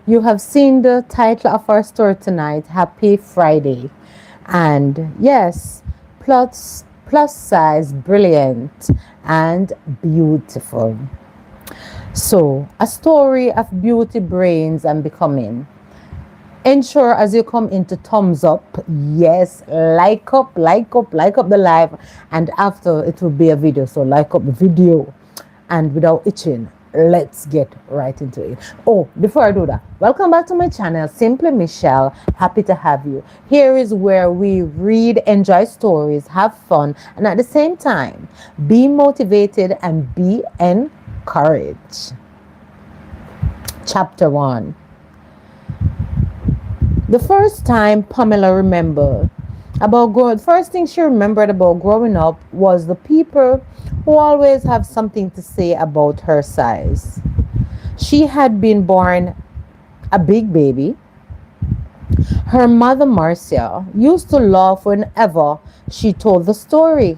You have seen the title of our story tonight, Happy Friday. And yes, plus size, brilliant and beautiful. So, a story of beauty, brains, and becoming. Ensure as you come into thumbs up, yes, like up the live, and after it will be a video. So like up the video, and without itching, let's get right into it. Oh, before I do that, welcome back to my channel, Simply Michelle. Happy to have you. Here is where we read, enjoy stories, have fun, and at the same time, be motivated and be encouraged. Chapter 1. The first time Pamela remembered about growing, first thing she remembered about growing up was the people who always have something to say about her size. She had been born a big baby. Her mother, Marcia, used to laugh whenever she told the story.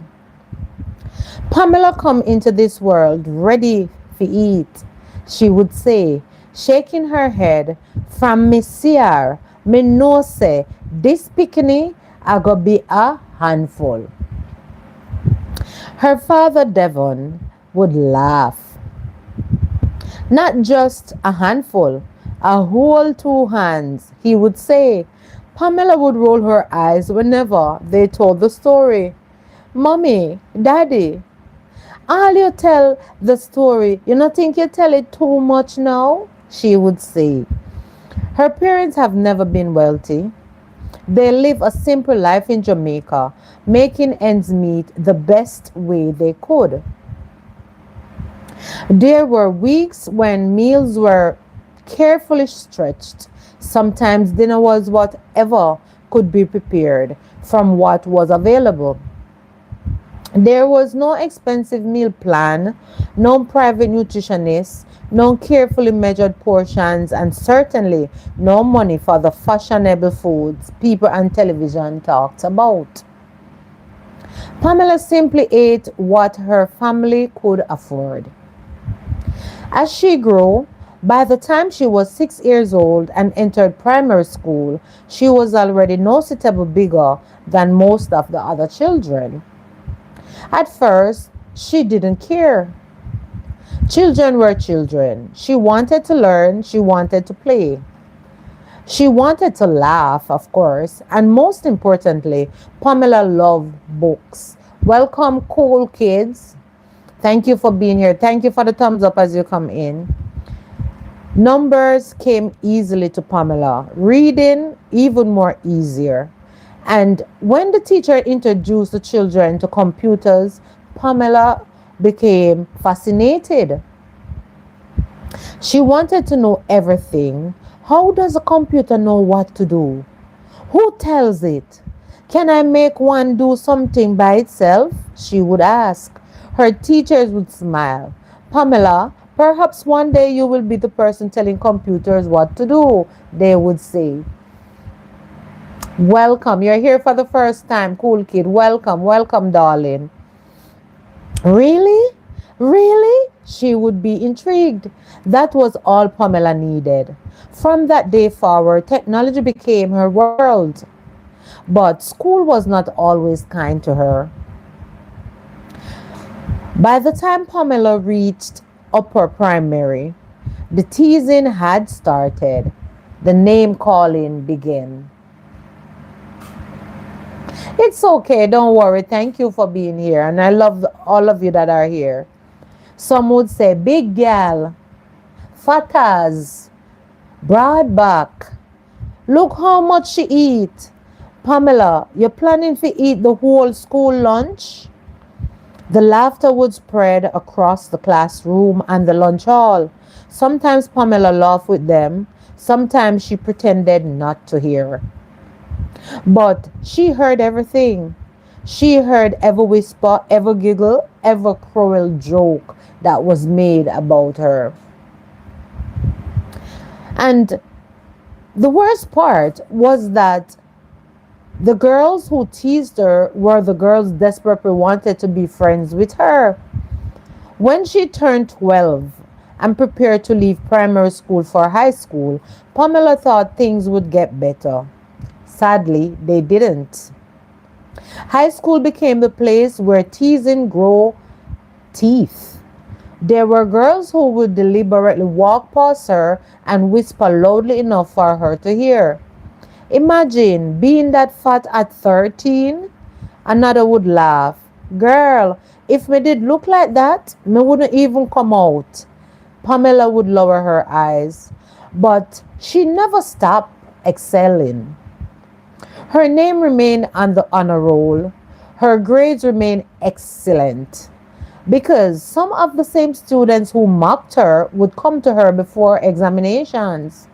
Pamela come into this world ready to eat, she would say, shaking her head. From Miss Sierra, me know say this picnic a go be a handful. Her father Devon would laugh. Not just a handful, a whole 2 hands, he would say. Pamela would roll her eyes whenever they told the story. Mommy, Daddy, all you tell the story, you not think you tell it too much now? She would say. Her parents have never been wealthy. They live a simple life in Jamaica, making ends meet the best way they could. There were weeks when meals were carefully stretched. Sometimes dinner was whatever could be prepared from what was available. There was no expensive meal plan, no private nutritionist, no carefully measured portions, and certainly no money for the fashionable foods people on television talked about. Pamela simply ate what her family could afford. As she grew, by the time she was 6 years old and entered primary school, she was already noticeably bigger than most of the other children. At first, she didn't care. Children were children. She wanted to learn, she wanted to play. She wanted to laugh, of course, and most importantly, Pamela loved books. Welcome, cool kids. Thank you for being here. Thank you for the thumbs up as you come in. Numbers came easily to Pamela, reading even more easier. And when the teacher introduced the children to computers, Pamela became fascinated. She wanted to know everything. How does a computer know what to do? Who tells it? Can I make one do something by itself? She would ask. Her teachers would smile. Pamela, perhaps one day you will be the person telling computers what to do, they would say. Welcome. You're here for the first time. Cool kid. Welcome. Welcome, darling. Really? Really? She would be intrigued. That was all Pamela needed. From that day forward, technology became her world. But school was not always kind to her. By the time Pamela reached upper primary, the teasing had started. The name calling began. It's okay, don't worry. Thank you for being here. And I love all of you that are here. Some would say, big gal, fatas, broad back. Look how much she eat. Pamela, you're planning to eat the whole school lunch? The laughter would spread across the classroom and the lunch hall. Sometimes Pamela laughed with them. Sometimes she pretended not to hear. But she heard everything. She heard every whisper, every giggle, every cruel joke that was made about her. And the worst part was that the girls who teased her were the girls desperately wanted to be friends with her. When she turned 12, and prepared to leave primary school for high school, Pamela thought things would get better. Sadly, they didn't. High school became the place where teasing grew teeth. There were girls who would deliberately walk past her and whisper loudly enough for her to hear. Imagine being that fat at 13. Another would laugh. Girl, if me did look like that, me wouldn't even come out. Pamela would lower her eyes, but she never stopped excelling. Her name remained on the honor roll. Her grades remained excellent because some of the same students who mocked her would come to her before examinations.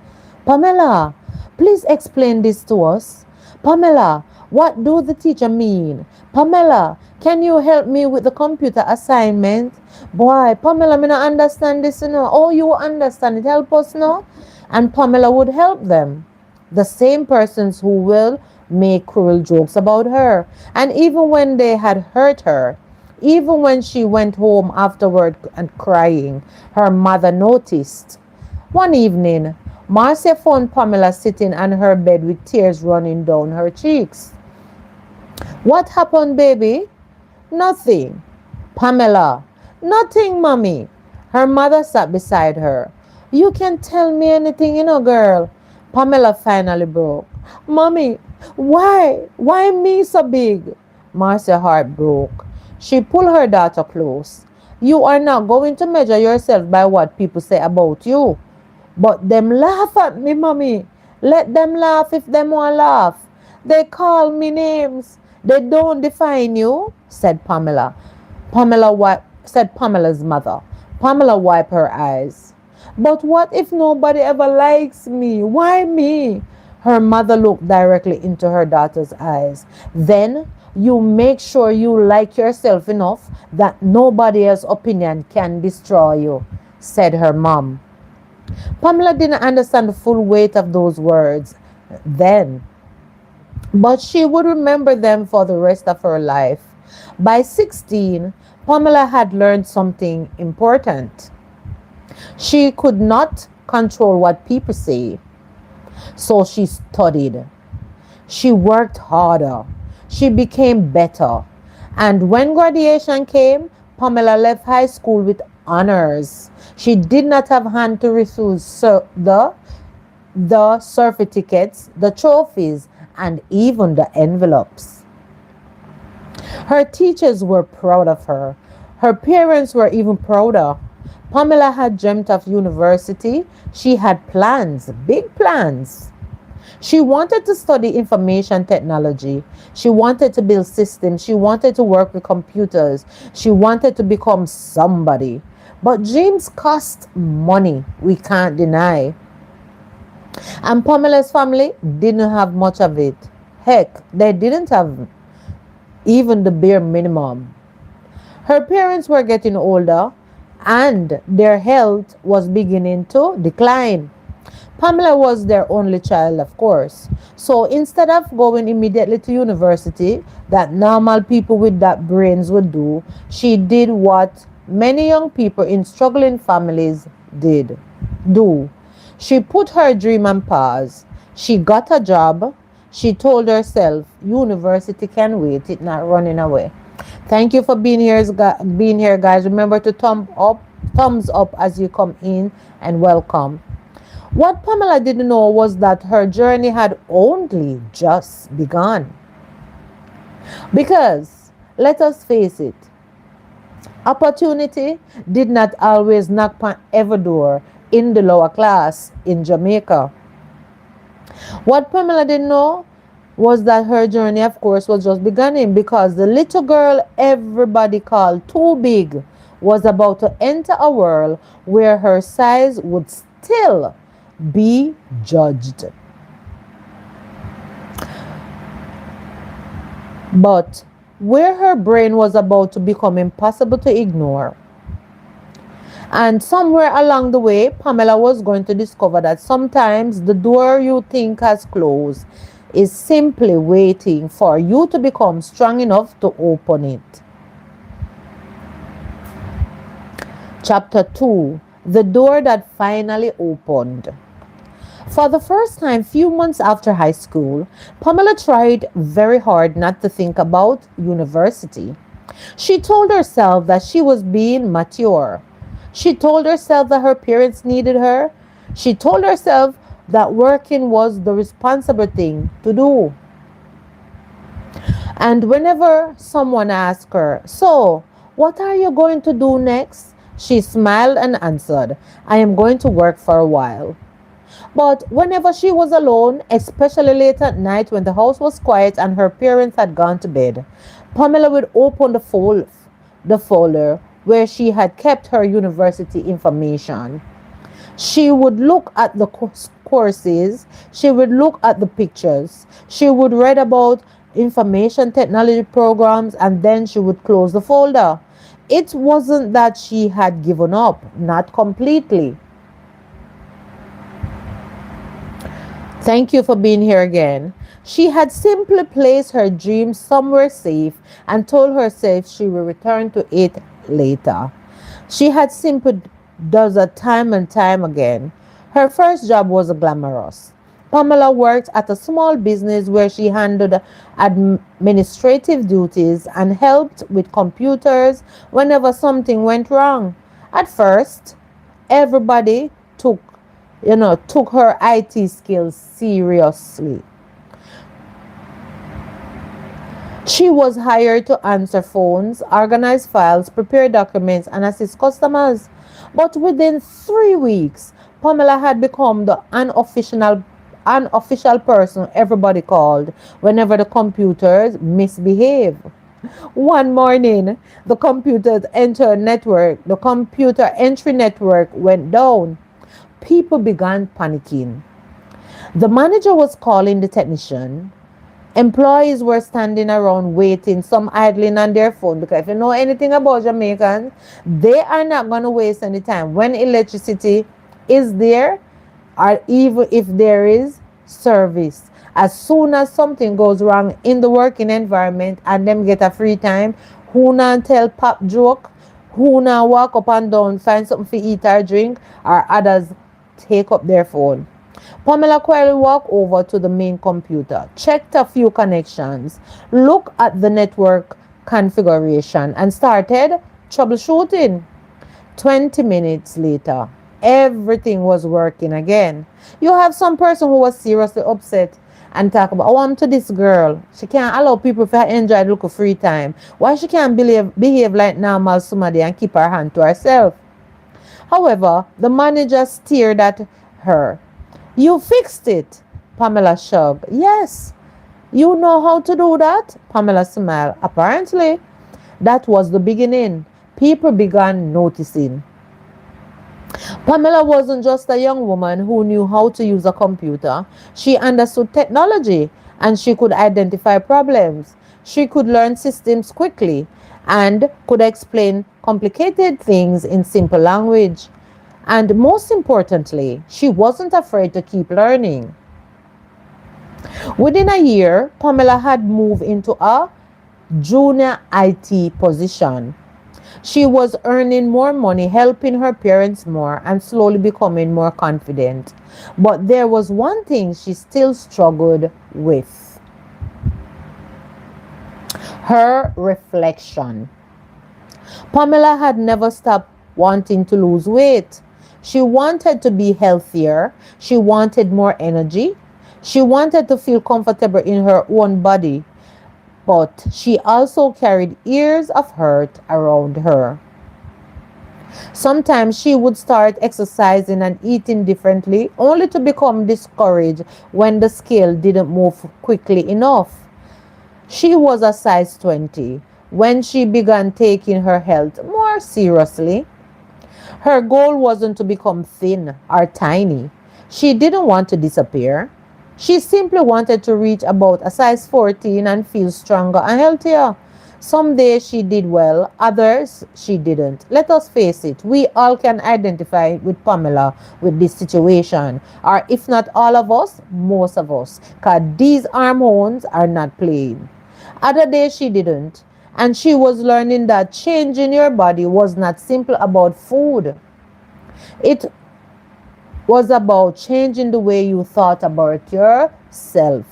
Pamela, please explain this to us. Pamela, what do the teacher mean? Pamela, can you help me with the computer assignment? Boy, Pamela, me not understand this, Oh, you understand it. Help us now. And Pamela would help them. The same persons who will make cruel jokes about her. And even when they had hurt her, even when she went home afterward and crying, her mother noticed. One evening, Marcia found Pamela sitting on her bed with tears running down her cheeks. What happened, baby? Nothing. Pamela, nothing, mommy. Her mother sat beside her. You can tell me anything, girl. Pamela finally broke. Mommy, why? Why me so big? Marcia's heart broke. She pulled her daughter close. You are not going to measure yourself by what people say about you. But them laugh at me, mommy. Let them laugh if them want laugh. They call me names. They don't define you, said Pamela. Said Pamela's mother. Pamela wiped her eyes. But what if nobody ever likes me? Why me? Her mother looked directly into her daughter's eyes. Then you make sure you like yourself enough that nobody else's opinion can destroy you, said her mom. Pamela didn't understand the full weight of those words then, but she would remember them for the rest of her life. By 16, Pamela had learned something important. She could not control what people say, so she studied. She worked harder. She became better. And when graduation came, Pamela left high school with honors. She did not have hand to refuse the certificates, the trophies, and even the envelopes. Her teachers were proud of her. Her parents were even prouder. Pamela had dreamt of university. She had plans, big plans. She wanted to study information technology. She wanted to build systems. She wanted to work with computers. She wanted to become somebody. But dreams cost money, we can't deny. And Pamela's family didn't have much of it. Heck, they didn't have even the bare minimum. Her parents were getting older and their health was beginning to decline. Pamela was their only child, of course. So instead of going immediately to university, that normal people with that brains would do, she did what many young people in struggling families do. She put her dream on pause. She got a job. She told herself, university can wait, it's not running away. Thank you for being here, guys. Remember to thumbs up as you come in, and welcome. What Pamela didn't know was that her journey had only just begun. Because, let us face it, opportunity did not always knock on every door in the lower class in Jamaica. What Pamela didn't know was that her journey, of course, was just beginning, because the little girl everybody called too big was about to enter a world where her size would still be judged. But where her brain was about to become impossible to ignore. And somewhere along the way, Pamela was going to discover that sometimes the door you think has closed is simply waiting for you to become strong enough to open it. Chapter 2. The door that finally opened. For the first time, few months after high school, Pamela tried very hard not to think about university. She told herself that she was being mature. She told herself that her parents needed her. She told herself that working was the responsible thing to do. And whenever someone asked her, "So, what are you going to do next?" she smiled and answered, "I am going to work for a while." But whenever she was alone, especially late at night when the house was quiet and her parents had gone to bed, Pamela would open the folder where she had kept her university information. She would look at the courses, she would look at the pictures, she would read about information technology programs, and then she would close the folder. It wasn't that she had given up, not completely. Thank you for being here again. She had simply placed her dreams somewhere safe and told herself she will return to it later. She had simply does it time and time again. Her first job was glamorous. Pamela worked at a small business where she handled administrative duties and helped with computers whenever something went wrong. At first, everybody took her IT skills seriously. She was hired to answer phones, organize files, prepare documents, and assist customers. But within 3 weeks, Pamela had become the unofficial person everybody called whenever the computers misbehaved. One morning, the computer entry network went down. People began panicking. The manager was calling the technician. Employees were standing around waiting, some idling on their phone, because if you know anything about Jamaicans, they are not going to waste any time. When electricity is there, or even if there is service, as soon as something goes wrong in the working environment and them get a free time, who not tell pop joke, who not walk up and down, find something to eat or drink, or others take up their phone. Pamela quietly walked over to the main computer, checked a few connections, looked at the network configuration, and started troubleshooting. 20 minutes later, everything was working again. You have some person who was seriously upset and talk about, "Oh, I'm to this girl. She can't allow people to enjoy the look of free time. Why she can't behave like normal somebody and keep her hand to herself?" However, the manager stared at her. "You fixed it." Pamela shrugged. "Yes." "You know how to do that?" Pamela smiled. Apparently, that was the beginning. People began noticing. Pamela wasn't just a young woman who knew how to use a computer. She understood technology and she could identify problems. She could learn systems quickly and could explain complicated things in simple language. And most importantly, she wasn't afraid to keep learning. Within a year, Pamela had moved into a junior IT position. She was earning more money, helping her parents more, and slowly becoming more confident. But there was one thing she still struggled with: her reflection. Pamela had never stopped wanting to lose weight. She wanted to be healthier. She wanted more energy. She wanted to feel comfortable in her own body. But she also carried years of hurt around her. Sometimes she would start exercising and eating differently, only to become discouraged when the scale didn't move quickly enough. She was a size 20 when she began taking her health more seriously. Her goal wasn't to become thin or tiny. She didn't want to disappear. She simply wanted to reach about a size 14 and feel stronger and healthier. Some days she did well, others she didn't. Let us face it, we all can identify with Pamela with this situation. Or if not all of us, most of us. Because these hormones are not playing. Other days she didn't. And she was learning that changing your body was not simple about food. It was about changing the way you thought about yourself.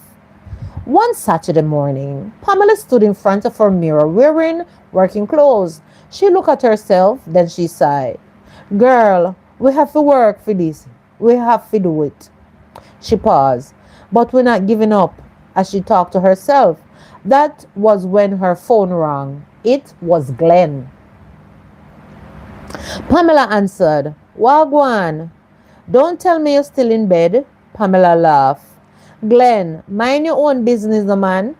One Saturday morning, Pamela stood in front of her mirror wearing working clothes. She looked at herself, then she sighed. Girl, we have to work for this. We have to do it. She paused, but we're not giving up as she talked to herself. That was when her phone rang. It was Glenn. Pamela answered, Wagwan. Don't tell me you're still in bed. Pamela laughed. Glenn, mind your own business, man.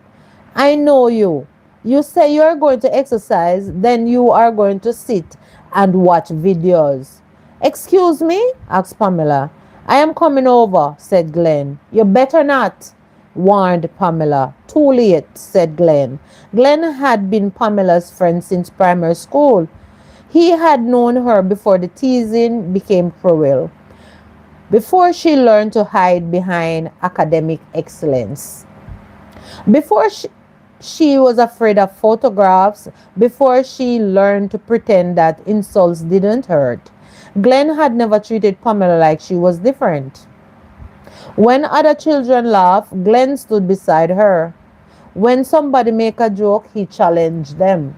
I know you. You say you're going to exercise, then you are going to sit and watch videos. Excuse me? Asked Pamela. I am coming over, said Glenn. You better not, warned Pamela. Too late, said Glenn. Glenn had been Pamela's friend since primary school. He had known her before the teasing became cruel, before she learned to hide behind academic excellence, before she was afraid of photographs, before she learned to pretend that insults didn't hurt. Glenn had never treated Pamela like she was different. When other children laughed, Glenn stood beside her. When somebody made a joke, he challenged them.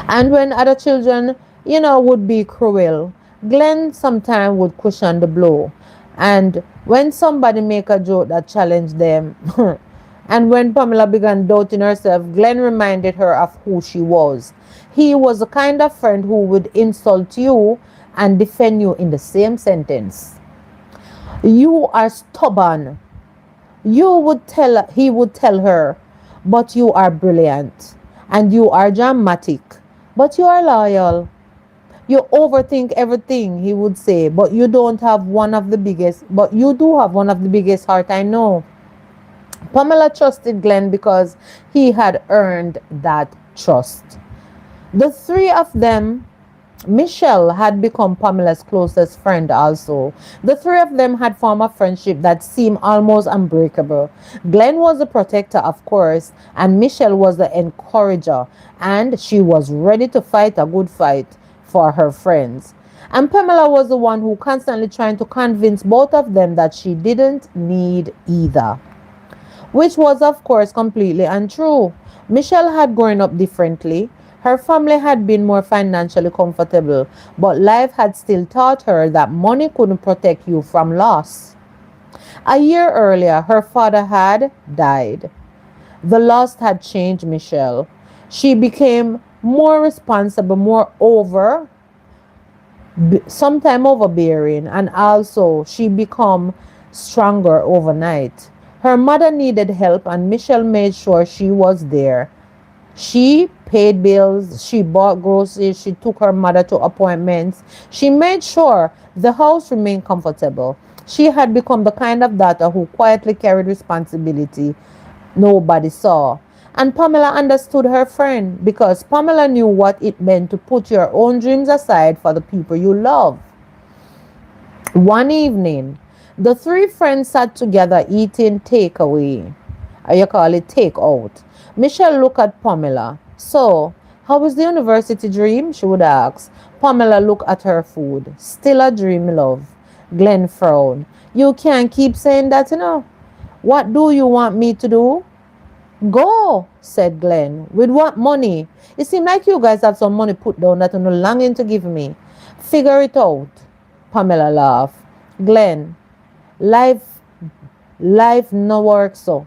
And when other children, would be cruel, Glenn sometimes would cushion the blow. And when somebody make a joke that challenged them, and when Pamela began doubting herself, Glenn reminded her of who she was. He was the kind of friend who would insult you and defend you in the same sentence. You are stubborn. He would tell her, but you are brilliant. And you are dramatic, but you are loyal. You overthink everything, he would say, but you do have one of the biggest heart I know. Pamela trusted Glenn because he had earned that trust. The three of them, Michelle had become Pamela's closest friend also. The three of them had formed a friendship that seemed almost unbreakable. Glenn was the protector, of course, and Michelle was the encourager, and she was ready to fight a good fight for her friends. And Pamela was the one who constantly trying to convince both of them that she didn't need either, which was, of course, completely untrue. Michelle had grown up differently. Her family had been more financially comfortable, but life had still taught her that money couldn't protect you from loss. A year earlier, her father had died. The loss had changed Michelle. She became more responsible, sometimes overbearing, and also she became stronger overnight. Her mother needed help, and Michelle made sure she was there. She paid bills, she bought groceries, she took her mother to appointments. She made sure the house remained comfortable. She had become the kind of daughter who quietly carried responsibility nobody saw. And Pamela understood her friend because Pamela knew what it meant to put your own dreams aside for the people you love. One evening, the three friends sat together eating takeaway. You call it takeout. Michelle looked at Pamela. So, how was the university dream? She would ask. Pamela looked at her food. Still a dream, love. Glenn frowned. You can't keep saying that. What do you want me to do? Go, said Glenn. With what money? It seems like you guys have some money put down that you're not longing to give me. Figure it out. Pamela laughed. Glenn, life no work so.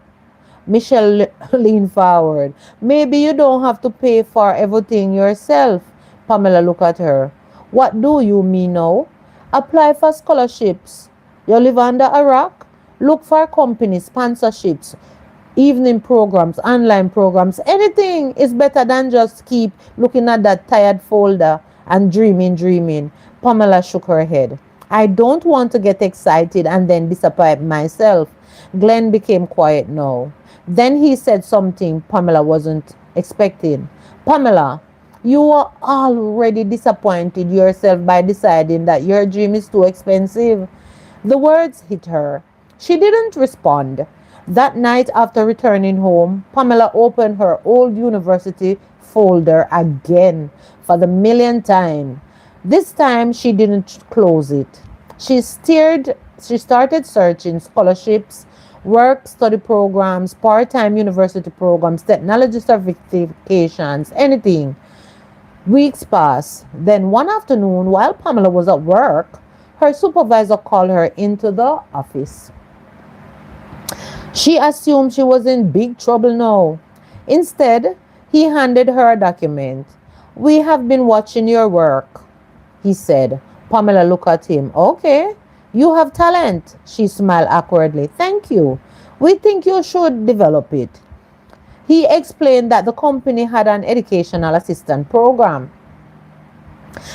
Michelle leaned forward. Maybe you don't have to pay for everything yourself. Pamela looked at her. What do you mean now? Apply for scholarships. You live under a rock? Look for company sponsorships, evening programs, online programs. Anything is better than just keep looking at that tired folder and dreaming. Pamela shook her head. I don't want to get excited and then disappoint myself. Glenn became quiet now. Then he said something Pamela wasn't expecting. Pamela, you are already disappointed yourself by deciding that your dream is too expensive. The words hit her. She didn't respond. That night after returning home, Pamela opened her old university folder again for the millionth time. This time she didn't close it. She started searching scholarships, work study programs, part-time university programs, technology certifications, anything. Weeks passed. Then one afternoon, while Pamela was at work, her supervisor called her into the office. She assumed she was in big trouble now. Instead, he handed her a document. "We have been watching your work," he said. Pamela looked at him. "Okay, you have talent," she smiled awkwardly. "Thank you. We think you should develop it." He explained that the company had an educational assistant program.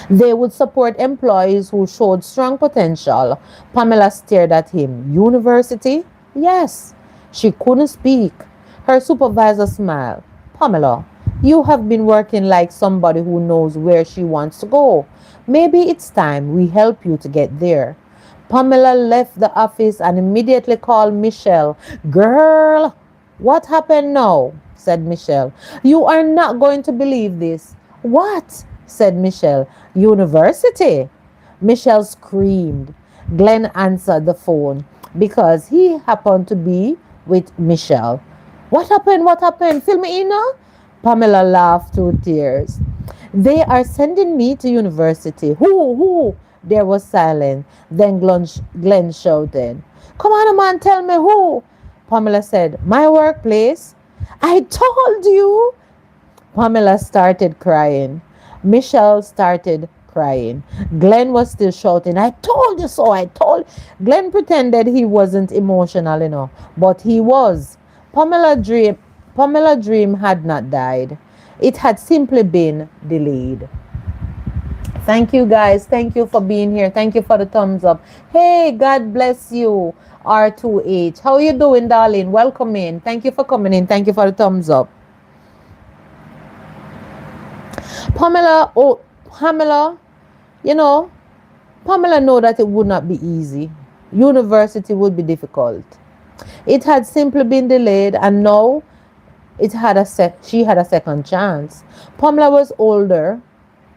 They would support employees who showed strong potential. Pamela stared at him. "University?" "Yes." She couldn't speak. Her supervisor smiled. "Pamela, you have been working like somebody who knows where she wants to go. Maybe it's time we help you to get there." Pamela left the office and immediately called Michelle. "Girl, what happened now?" said Michelle. "You are not going to believe this." "What?" said Michelle. "University." Michelle screamed. Glenn answered the phone because he happened to be with Michelle. "What happened? What happened? Fill me in now." Pamela laughed through tears. "They are sending me to university." Who? Who? There was silence. Then Glenn shouted, "Come on, man, tell me who." Pamela said, "My workplace." "I told you." Pamela started crying. Michelle started crying. Glenn was still shouting, "I told you so, I told." Glenn pretended he wasn't emotional enough, but he was. Pamela dream had not died. It had simply been delayed. Thank you guys. Thank you for being here. Thank you for the thumbs up. Hey, God bless you. R2H. How are you doing, darling? Welcome in. Thank you for coming in. Thank you for the thumbs up. Pamela, you know, Pamela know that it would not be easy. University would be difficult. It had simply been delayed, and now she had a second chance. Pamela was older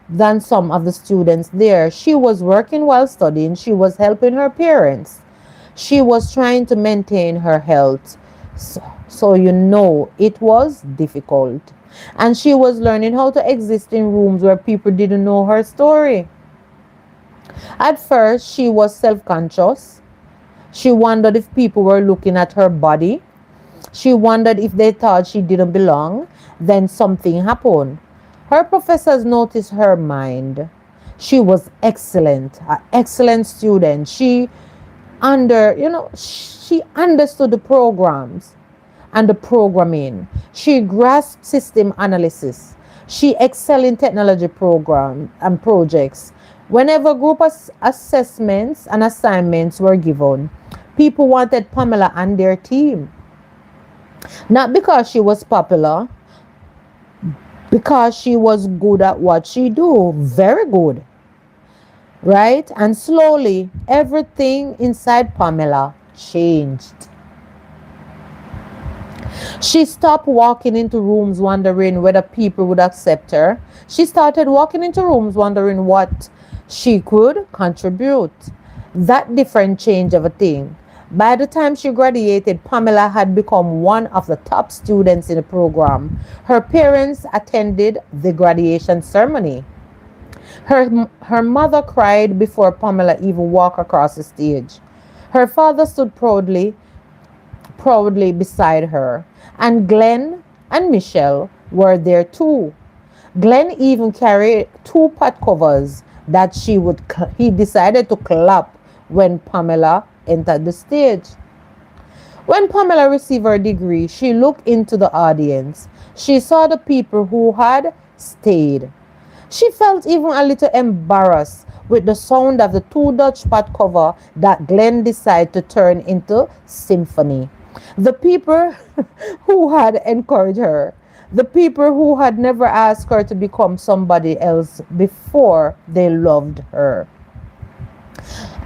than some of the students there. She was working while studying. She was helping her parents. She was trying to maintain her health. So it was difficult. And she was learning how to exist in rooms where people didn't know her story. At first, she was self-conscious. She wondered if people were looking at her body. She wondered if they thought she didn't belong. Then something happened. Her professors noticed her mind. She was excellent, an excellent student. She understood the programs and the programming. She grasped system analysis. She excelled in technology programs and projects. Whenever group assessments and assignments were given, people wanted Pamela on their team. Not because she was popular, because she was good at what she do, very good. Right? And slowly, everything inside Pamela changed. She stopped walking into rooms wondering whether people would accept her. She started walking into rooms wondering what she could contribute. That different change of a thing. By the time she graduated, Pamela had become one of the top students in the program. Her parents attended the graduation ceremony. Her mother cried before Pamela even walked across the stage. Her father stood proudly beside her. And Glenn and Michelle were there too. Glenn even carried 2 pot covers that he decided to clap when Pamela entered the stage. When Pamela received her degree, she looked into the audience. She saw the people who had stayed. She felt even a little embarrassed with the sound of the 2 Dutch pot cover that Glenn decided to turn into symphony. The people who had encouraged her, the people who had never asked her to become somebody else before, they loved her.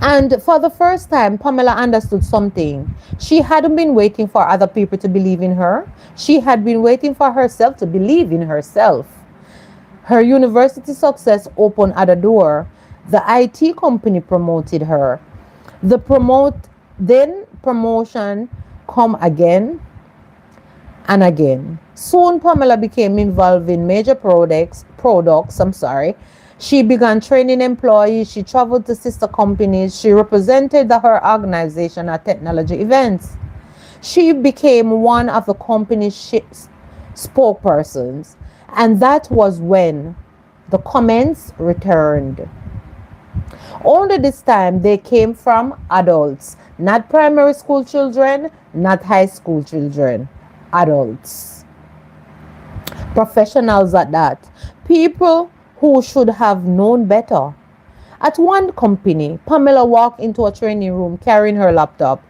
And for the first time, Pamela understood something. She hadn't been waiting for other people to believe in her. She had been waiting for herself to believe in herself. Her university success opened at a door The IT company promoted her. Then promotion come again and again. Soon Pamela became involved in major products, She began training employees, she traveled to sister companies, she represented her organization at technology events. She became one of the company's spokespersons, and that was when the comments returned. Only this time they came from adults, not primary school children, not high school children, adults, professionals at that, people who should have known better. At one company, Pamela walked into a training room carrying her laptop.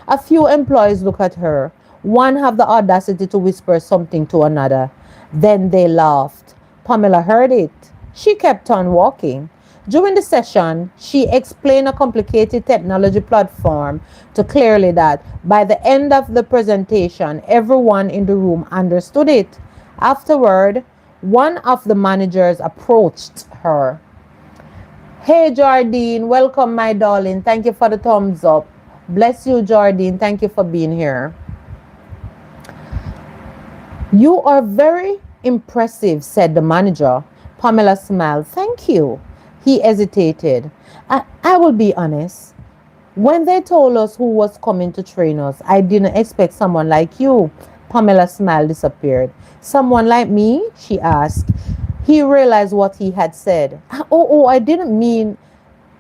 A few employees looked at her. One had the audacity to whisper something to another. Then they laughed. Pamela heard it. She kept on walking. During the session, she explained a complicated technology platform to clearly that by the end of the presentation, everyone in the room understood it. Afterward, one of the managers approached her. Hey, Jardine, welcome, my darling. Thank you for the thumbs up. Bless you, Jardine. Thank you for being here. You are very impressive, said the manager. Pamela smiled. Thank you. He hesitated. I will be honest. When they told us who was coming to train us, I didn't expect someone like you. Pamela's smile disappeared. Someone like me? She asked. He realized what he had said. Oh, I didn't mean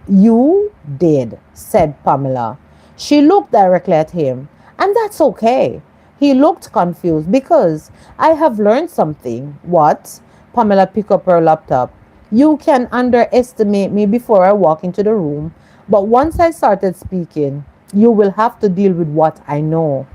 you did, said Pamela. She looked directly at him. And that's okay. He looked confused because I have learned something. What? Pamela picked up her laptop. You can underestimate me before I walk into the room, but once I started speaking, you will have to deal with what I know.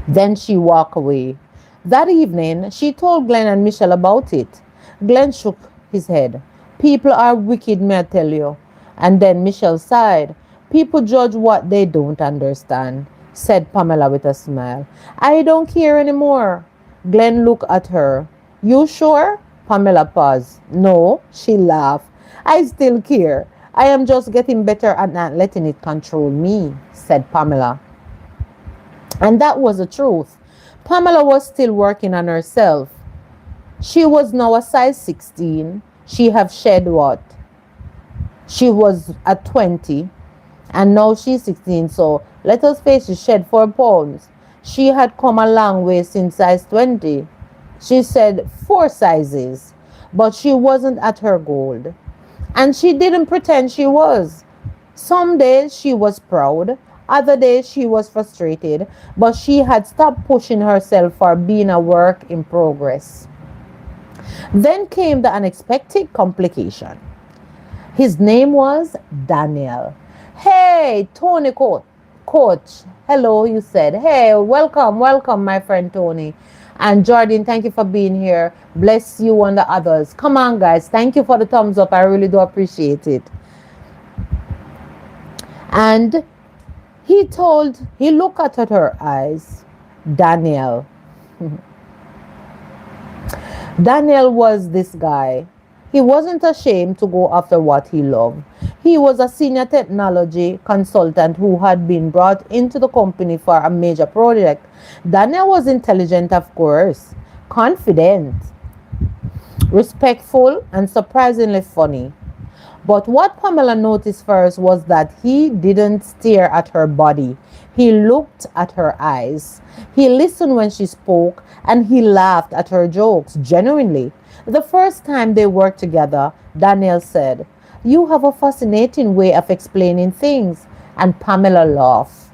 Then she walked away. That evening, she told Glenn and Michelle about it. Glenn shook his head. People are wicked, may I tell you. And then Michelle sighed. People judge what they don't understand, said Pamela with a smile. I don't care anymore. Glenn looked at her. You sure? Pamela paused. No, she laughed. I still care. I am just getting better at not letting it control me, said Pamela. And that was the truth. Pamela was still working on herself. She was now a size 16. She have shed what? She was at 20 and now she's 16. So let us face it, shed 4 pounds. She had come a long way since size 20. She said 4 sizes, but she wasn't at her goal. And she didn't pretend she was. Some days she was proud, other days she was frustrated, but she had stopped pushing herself for being a work in progress. Then came the unexpected complication. His name was Daniel. Hey, Tony Coach. Hello, you said. Hey, welcome, my friend Tony. And Jordan, thank you for being here. Bless you and the others. Come on, guys. Thank you for the thumbs up. I really do appreciate it. And he looked at her eyes. Daniel. Daniel was this guy. He wasn't ashamed to go after what he loved. He was a senior technology consultant who had been brought into the company for a major project. Daniel was intelligent, of course, confident, respectful, and surprisingly funny. But what Pamela noticed first was that he didn't stare at her body. He looked at her eyes. He listened when she spoke, and he laughed at her jokes, genuinely. The first time they worked together, Daniel said, "You have a fascinating way of explaining things." And Pamela laughed.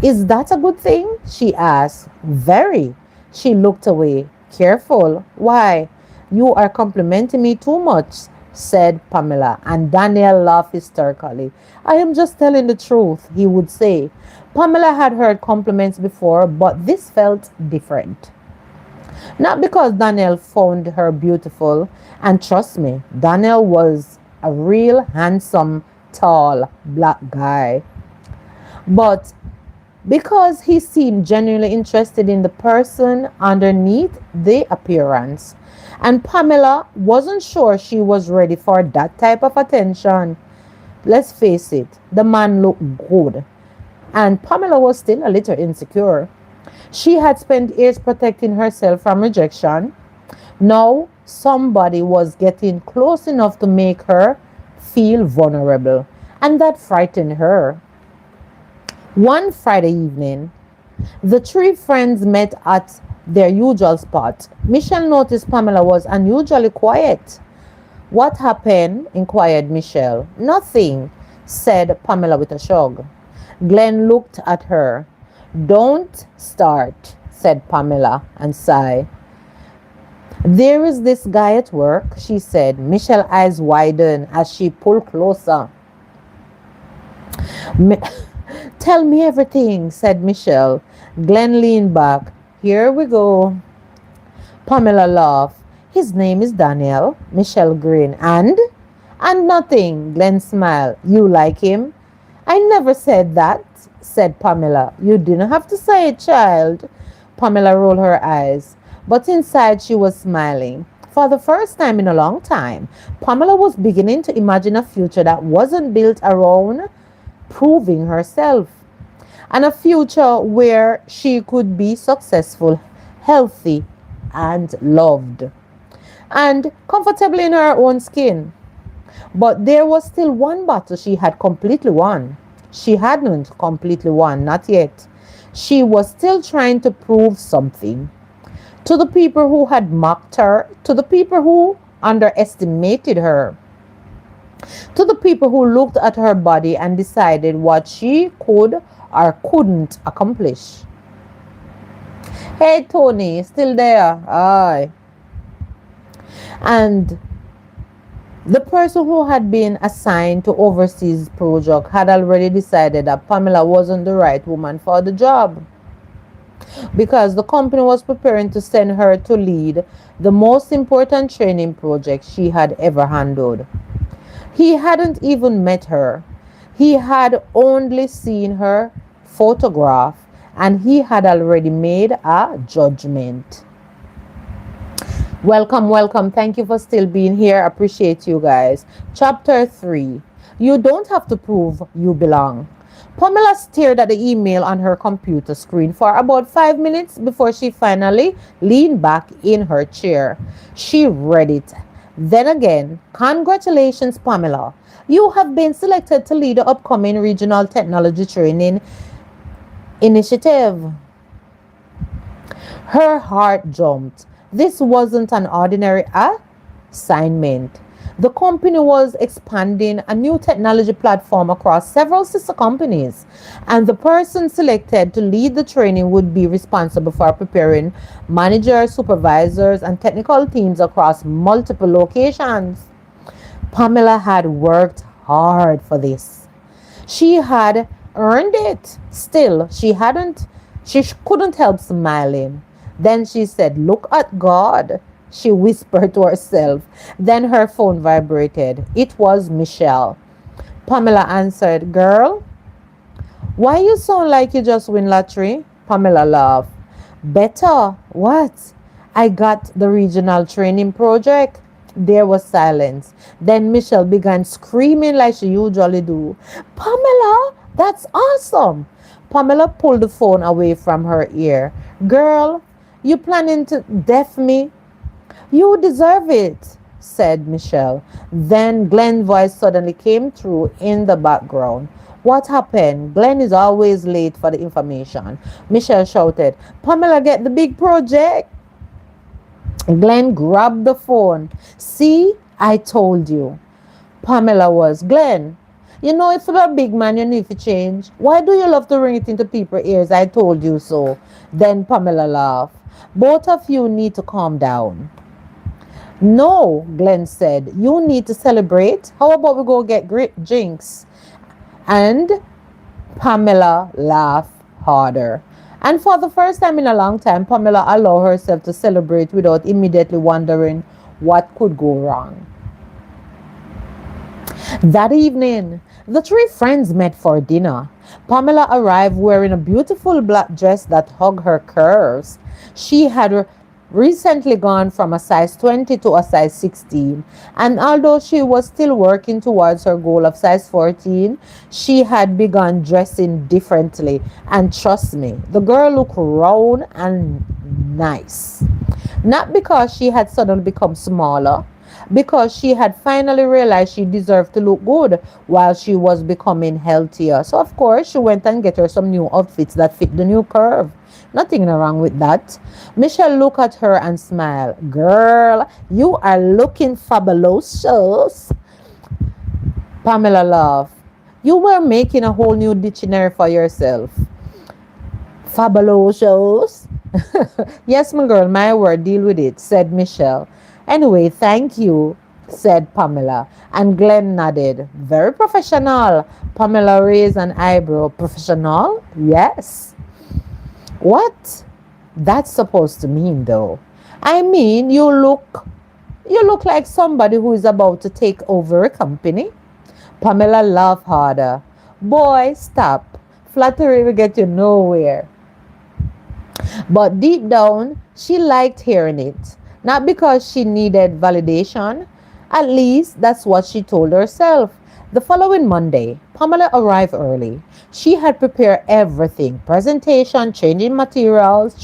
"Is that a good thing?" she asked. "Very." She looked away. "Careful. Why? You are complimenting me too much," said Pamela, and Daniel laughed hysterically. "I am just telling the truth," he would say. Pamela had heard compliments before, but this felt different. Not because Daniel found her beautiful, and trust me, Daniel was a real handsome, tall, black guy, but because he seemed genuinely interested in the person underneath the appearance. And Pamela wasn't sure she was ready for that type of attention. Let's face it, the man looked good, and Pamela was still a little insecure. She had spent years protecting herself from rejection. Now, somebody was getting close enough to make her feel vulnerable, and that frightened her. One Friday evening, the three friends met at their usual spot. Michelle noticed Pamela was unusually quiet. What happened? Inquired Michelle. Nothing, said Pamela with a shrug. Glenn looked at her. Don't start, said Pamela and sighed. There is this guy at work, she said. Michelle's eyes widened as she pulled closer. Tell me everything, said Michelle. Glenn leaned back. Here we go. Pamela laughed. His name is Daniel. Michelle grinned. And nothing. Glenn smiled. You like him? I never said that, said Pamela. You didn't have to say it, child. Pamela rolled her eyes, but inside she was smiling. For the first time in a long time, Pamela was beginning to imagine a future that wasn't built around proving herself, and a future where she could be successful, healthy, and loved, and comfortable in her own skin. But there was still one battle she had completely won. She hadn't completely won, not yet. She was still trying to prove something. To the people who had mocked her, to the people who underestimated her, to the people who looked at her body and decided what she could or couldn't accomplish. Hey, Tony, still there? Aye. And the person who had been assigned to oversee this project had already decided that Pamela wasn't the right woman for the job, because the company was preparing to send her to lead the most important training project she had ever handled. He hadn't even met her. He had only seen her photograph, and he had already made a judgment. Welcome, welcome. Thank you for still being here. Appreciate you guys. Chapter 3. You don't have to prove you belong. Pamela stared at the email on her computer screen for about 5 minutes before she finally leaned back in her chair. She read it. Then again, congratulations, Pamela. You have been selected to lead the upcoming regional technology training initiative. Her heart jumped. This wasn't an ordinary assignment. The company was expanding a new technology platform across several sister companies, and the person selected to lead the training would be responsible for preparing managers, supervisors, and technical teams across multiple locations. Pamela had worked hard for this. She had earned it. Still, she couldn't help smiling. Then she said, "Look at God," she whispered to herself. Then her phone vibrated. It was Michelle. Pamela answered. "Girl, why you sound like you just win lottery?" Pamela laughed. "Better. What?" "I got the regional training project." There was silence. Then Michelle began screaming like she usually do. "Pamela, that's awesome!" Pamela pulled the phone away from her ear. "Girl, you planning to deaf me?" "You deserve it," said Michelle. Then Glenn's voice suddenly came through in the background. "What happened?" "Glenn is always late for the information." Michelle shouted. "Pamela get the big project." Glenn grabbed the phone. "See, I told you." Pamela was. "Glenn, you know if you're a big man, you need to change. Why do you love to ring it into people's ears? I told you so." Then Pamela laughed. "Both of you need to calm down." "No," Glenn said. "You need to celebrate. How about we go get drinks?" And Pamela laughed harder. And for the first time in a long time, Pamela allowed herself to celebrate without immediately wondering what could go wrong. That evening, the three friends met for dinner. Pamela arrived wearing a beautiful black dress that hugged her curves. She had recently gone from a size 20 to a size 16. And although she was still working towards her goal of size 14, she had begun dressing differently. And trust me, the girl looked round and nice. Not because she had suddenly become smaller, because she had finally realized she deserved to look good while she was becoming healthier. So of course she went and get her some new outfits that fit the new curve. Nothing wrong with that. Michelle looked at her and smiled. Girl, you are looking fabulous. Pamela laughed. You were making a whole new dictionary for yourself. Fabulous. Yes, my girl, my word, deal with it, said Michelle. Anyway, thank you, said Pamela. And Glenn nodded. Very professional. Pamela raised an eyebrow. Professional? Yes. What? That's supposed to mean, though. I mean, you look like somebody who is about to take over a company. Pamela laughed harder. Boy, stop. Flattery will get you nowhere. But deep down, she liked hearing it. Not because she needed validation. At least that's what she told herself. The following Monday, Pamela arrived early. She had prepared everything: presentation, training materials,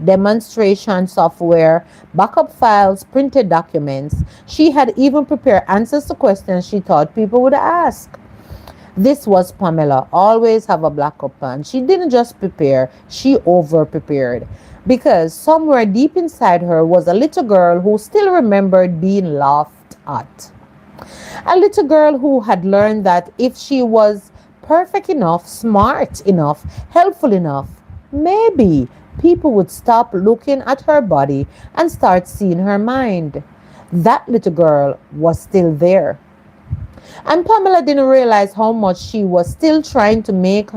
demonstration software, backup files, printed documents. She had even prepared answers to questions she thought people would ask. This was Pamela. Always have a backup plan. She didn't just prepare, she over prepared. Because somewhere deep inside her was a little girl who still remembered being laughed at. A little girl who had learned that if she was perfect enough, smart enough, helpful enough, maybe people would stop looking at her body and start seeing her mind. That little girl was still there. And Pamela didn't realize how much she was still trying to make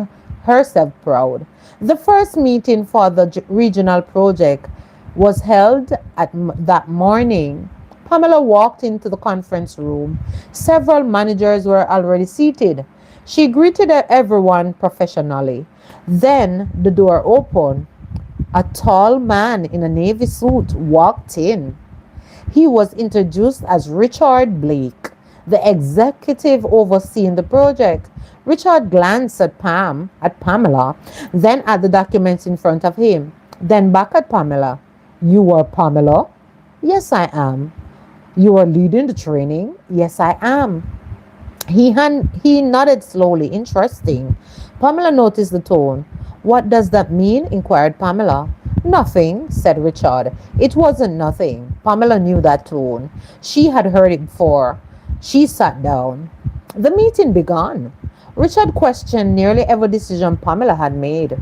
herself proud. The first meeting for the regional project was held that morning. Pamela walked into the conference room. Several managers were already seated. She greeted everyone professionally. Then the door opened. A tall man in a navy suit walked in. He was introduced as Richard Blake, the executive overseeing the project. Richard glanced at Pamela, then at the documents in front of him, then back at Pamela. You are Pamela? Yes, I am. You are leading the training? Yes, I am. He nodded slowly. Interesting. Pamela noticed the tone. What does that mean? Inquired Pamela. Nothing, said Richard. It wasn't nothing. Pamela knew that tone. She had heard it before. She sat down. The meeting began. Richard questioned nearly every decision Pamela had made.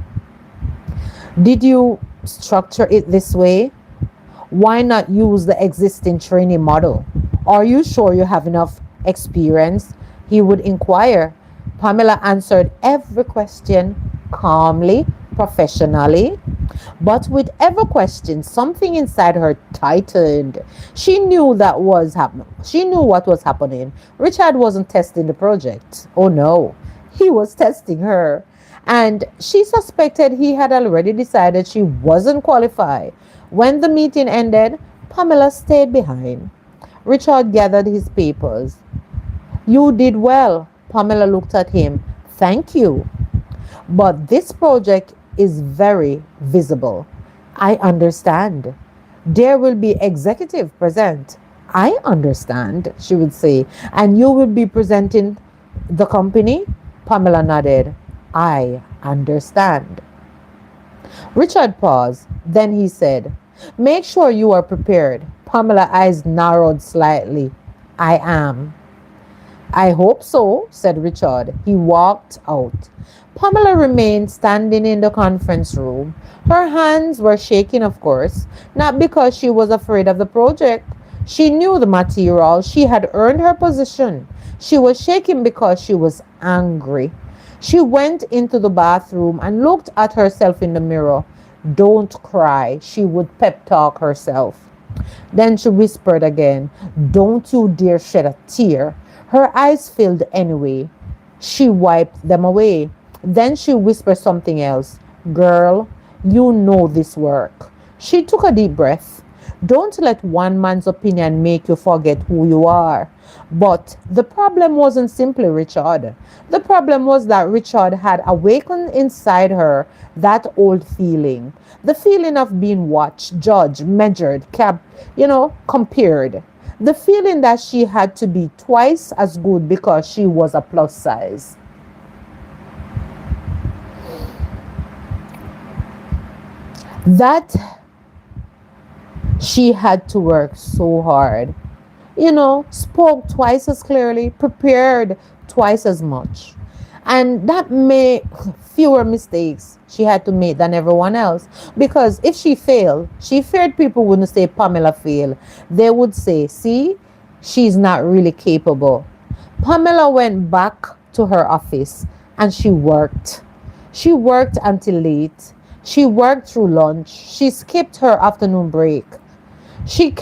Did you structure it this way? Why not use the existing training model? Are you sure you have enough experience? He would inquire. Pamela answered every question calmly, professionally. But with every question, something inside her tightened. She knew that was happening. She knew what was happening. Richard wasn't testing the project. Oh no, he was testing her. And she suspected he had already decided she wasn't qualified. When the meeting ended, Pamela stayed behind. Richard gathered his papers. You did well. Pamela looked at him. Thank you. But this project is very visible. I understand. There will be executive present. I understand, she would say. And you will be presenting the company? Pamela nodded. I understand. Richard paused. Then he said, make sure you are prepared. Pamela's eyes narrowed slightly. I am. I hope so, said Richard. He walked out. Pamela remained standing in the conference room. Her hands were shaking, of course, not because she was afraid of the project. She knew the material. She had earned her position. She was shaking because she was angry. She went into the bathroom and looked at herself in the mirror. Don't cry, she would pep talk herself. Then she whispered again, don't you dare shed a tear. Her eyes filled anyway. She wiped them away. Then she whispered something else. Girl, you know this work. She took a deep breath. Don't let one man's opinion make you forget who you are. But the problem wasn't simply Richard. The problem was that Richard had awakened inside her that old feeling. The feeling of being watched, judged, measured, compared. The feeling that she had to be twice as good because she was a plus size. That she had to work so hard, spoke twice as clearly, prepared twice as much. And that made fewer mistakes she had to make than everyone else. Because if she failed, she feared people wouldn't say Pamela failed. They would say, see, she's not really capable. Pamela went back to her office and she worked. She worked until late. She worked through lunch. She skipped her afternoon break. She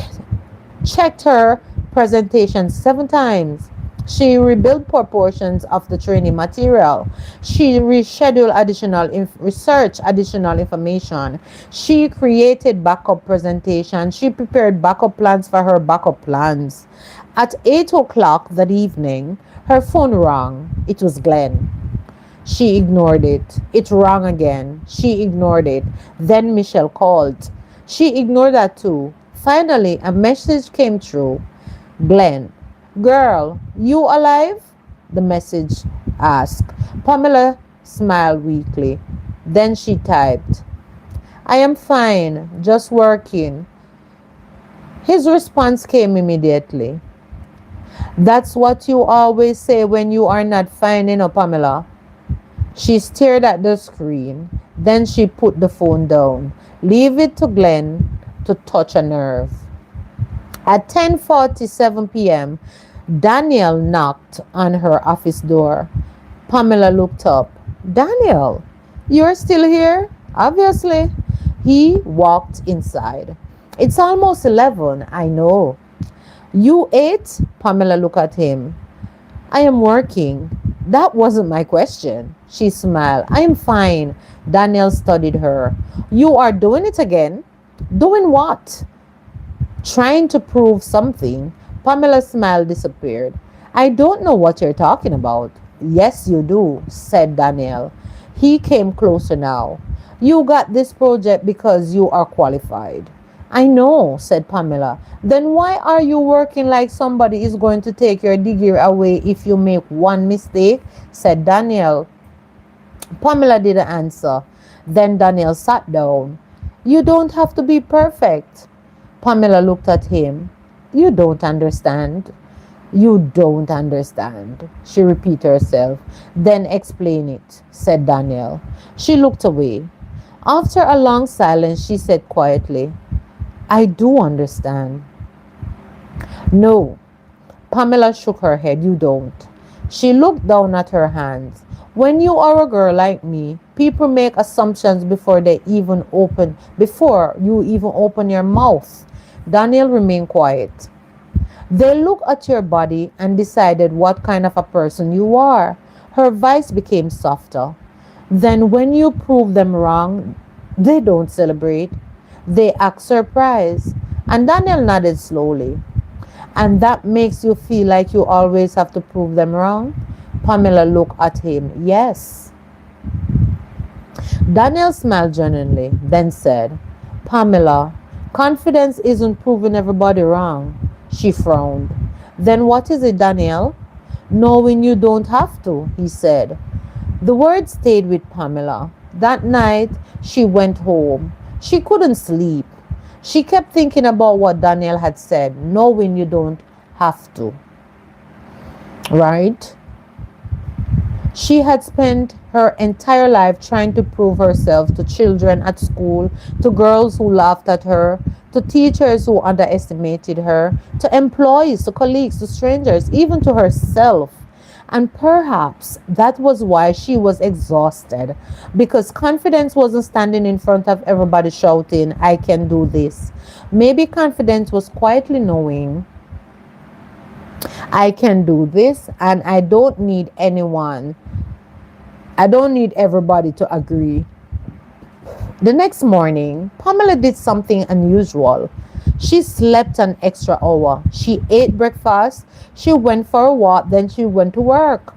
checked her presentation 7 times. She rebuilt proportions of the training material. She rescheduled research, additional information. She created backup presentations. She prepared backup plans for her backup plans. At 8 o'clock that evening, her phone rang. It was Glenn. She ignored it. It rang again. She ignored it. Then Michelle called. She ignored that too. Finally, a message came through. Glenn, girl, you alive? The message asked. Pamela smiled weakly. Then she typed, I am fine, just working. His response came immediately. That's what you always say when you are not fine, Pamela. She stared at the screen. Then she put the phone down. Leave it to Glenn to touch a nerve. At 10:47 p.m., Daniel knocked on her office door. Pamela looked up. Daniel, you're still here? Obviously. He walked inside. It's almost 11, I know. You ate? Pamela looked at him. I am working. That wasn't my question. She smiled. I am fine. Daniel studied her. You are doing it again? Doing what? Trying to prove something. Pamela's smile disappeared. I don't know what you're talking about. Yes, you do, said Daniel. He came closer now. You got this project because you are qualified. I know, said Pamela. Then why are you working like somebody is going to take your degree away if you make one mistake? Said Daniel. Pamela didn't answer. Then Daniel sat down. You don't have to be perfect. Pamela looked at him. You don't understand. You don't understand. She repeated herself. Then explain it, said Daniel. She looked away. After a long silence, she said quietly, I do understand. No. Pamela shook her head. You don't. She looked down at her hands. When you are a girl like me, people make assumptions before you even open your mouth. Daniel remained quiet. They looked at your body and decided what kind of a person you are. Her voice became softer. Then when you prove them wrong, they don't celebrate. They act surprised. And Daniel nodded slowly. And that makes you feel like you always have to prove them wrong? Pamela looked at him. Yes. Daniel smiled genuinely, then said, Pamela, confidence isn't proving everybody wrong. She frowned. Then what is it, Daniel? Knowing you don't have to, he said. The words stayed with Pamela. That night, she went home. She couldn't sleep. She kept thinking about what Daniel had said, knowing you don't have to. Right? She had spent her entire life trying to prove herself to children at school, to girls who laughed at her, to teachers who underestimated her, to employees, to colleagues, to strangers, even to herself. And perhaps that was why she was exhausted, because confidence wasn't standing in front of everybody shouting, I can do this. Maybe confidence was quietly knowing, I can do this and I don't need anyone. I don't need everybody to agree. The next morning, Pamela did something unusual. She slept an extra hour. She ate breakfast. She went for a walk. Then she went to work.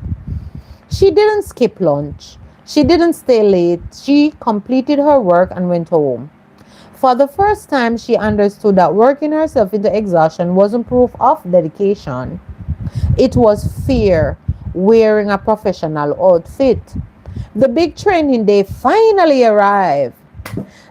She didn't skip lunch. She didn't stay late. She completed her work and went home. For the first time, she understood that working herself into exhaustion wasn't proof of dedication. It was fear wearing a professional outfit. The big training day finally arrived.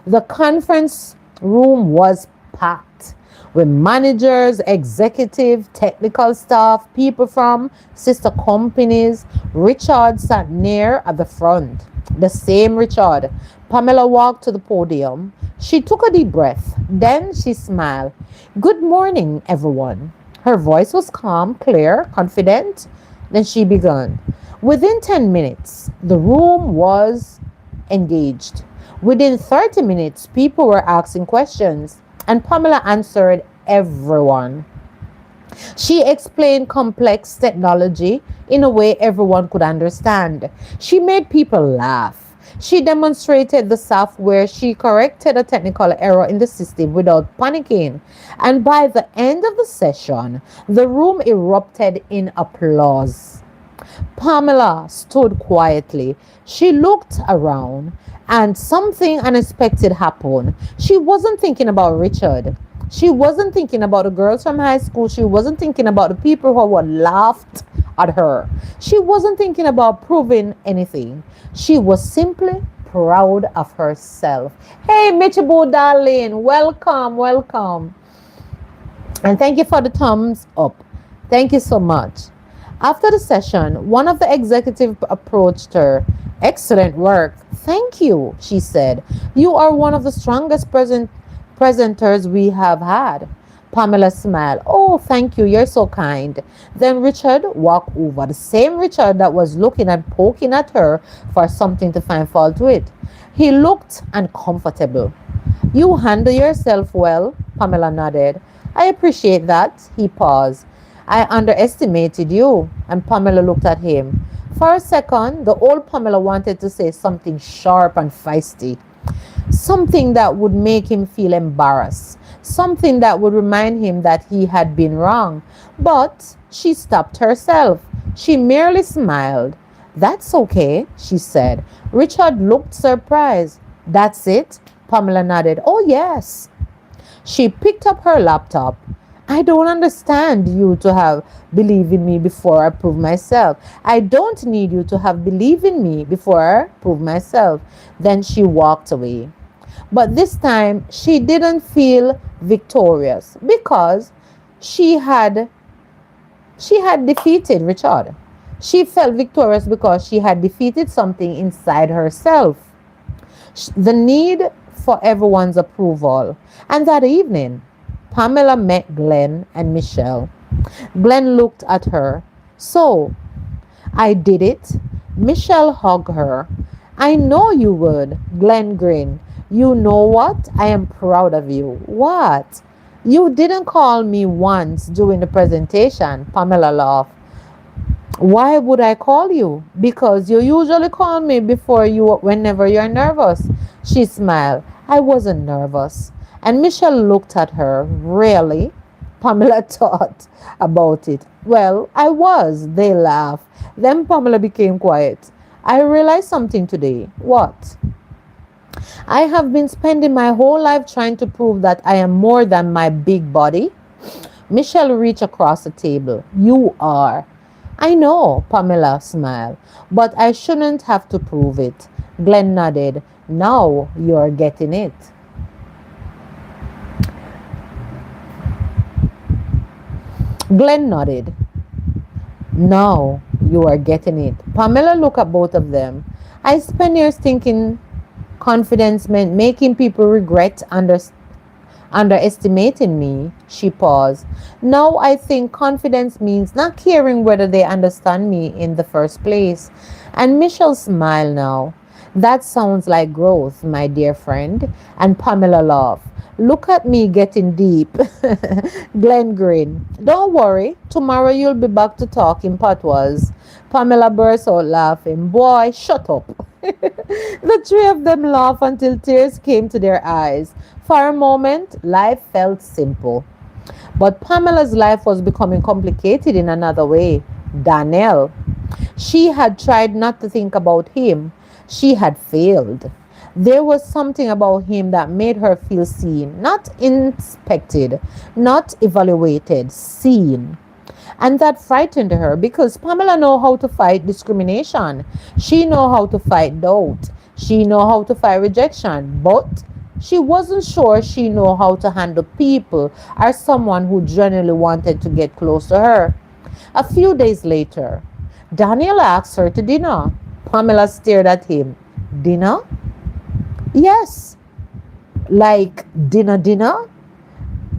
The conference room was packed with managers, executive, technical staff, people from sister companies. Richard sat near at the front. The same Richard. Pamela walked to the podium. She took a deep breath. Then she smiled. Good morning, everyone. Her voice was calm, clear, confident. Then she began. Within 10 minutes, the room was engaged. Within 30 minutes, people were asking questions, and Pamela answered everyone. She explained complex technology in a way everyone could understand. She made people laugh. She demonstrated the software. She corrected a technical error in the system without panicking. And by the end of the session, the room erupted in applause. Pamela stood quietly. She looked around and something unexpected happened. She wasn't thinking about Richard. She wasn't thinking about the girls from high school. She wasn't thinking about the people who had laughed at her. She wasn't thinking about proving anything. She was simply proud of herself. Hey, Michibu, darling, welcome, welcome. And thank you for the thumbs up. Thank you so much. After the session, one of the executives approached her. Excellent work. Thank you, she said. You are one of the strongest presenters we have had. Pamela smiled. Oh, thank you. You're so kind. Then Richard walked over. The same Richard that was looking and poking at her for something to find fault with. He looked uncomfortable. You handle yourself well, Pamela nodded. I appreciate that. He paused. I underestimated you. And Pamela looked at him. For a second, the old Pamela wanted to say something sharp and feisty. Something that would make him feel embarrassed. Something that would remind him that he had been wrong. But she stopped herself. She merely smiled. That's okay, she said. Richard looked surprised. That's it? Pamela nodded. Oh, yes. She picked up her laptop. I don't understand you to have believed in me before I prove myself. I don't need you to have believed in me before I prove myself. Then she walked away. But this time she didn't feel victorious because she had defeated Richard. She felt victorious because she had defeated something inside herself. The need for everyone's approval. And that evening, Pamela met Glenn and Michelle. Glenn looked at her. So, I did it. Michelle hugged her. I know you would. Glenn grinned. You know what? I am proud of you. What? You didn't call me once during the presentation. Pamela laughed. Why would I call you? Because you usually call me whenever you're nervous. She smiled. I wasn't nervous. And Michelle looked at her. Really? Pamela thought about it. Well, I was. They laughed. Then Pamela became quiet. I realized something today. What? I have been spending my whole life trying to prove that I am more than my big body. Michelle reached across the table. You are. I know, Pamela smiled, but I shouldn't have to prove it. Glenn nodded. Now you're getting it. Glenn nodded. Now you are getting it. Pamela looked at both of them. I spent years thinking confidence meant making people regret underestimating me. She paused. Now I think confidence means not caring whether they understand me in the first place. And Michelle smiled now. That sounds like growth, my dear friend. And Pamela laughed. Look at me getting deep. Glenn grinned. Don't worry. Tomorrow you'll be back to talk in patois. Pamela burst out laughing. Boy, shut up. The three of them laughed until tears came to their eyes. For a moment, life felt simple. But Pamela's life was becoming complicated in another way. Daniel. She had tried not to think about him. She had failed. There was something about him that made her feel seen, not inspected, not evaluated, seen. And that frightened her because Pamela know how to fight discrimination. She know how to fight doubt. She know how to fight rejection. But she wasn't sure she know how to handle people or someone who genuinely wanted to get close to her. A few days later, Daniel asked her to dinner. Pamela stared at him. Dinner? Yes. Like dinner?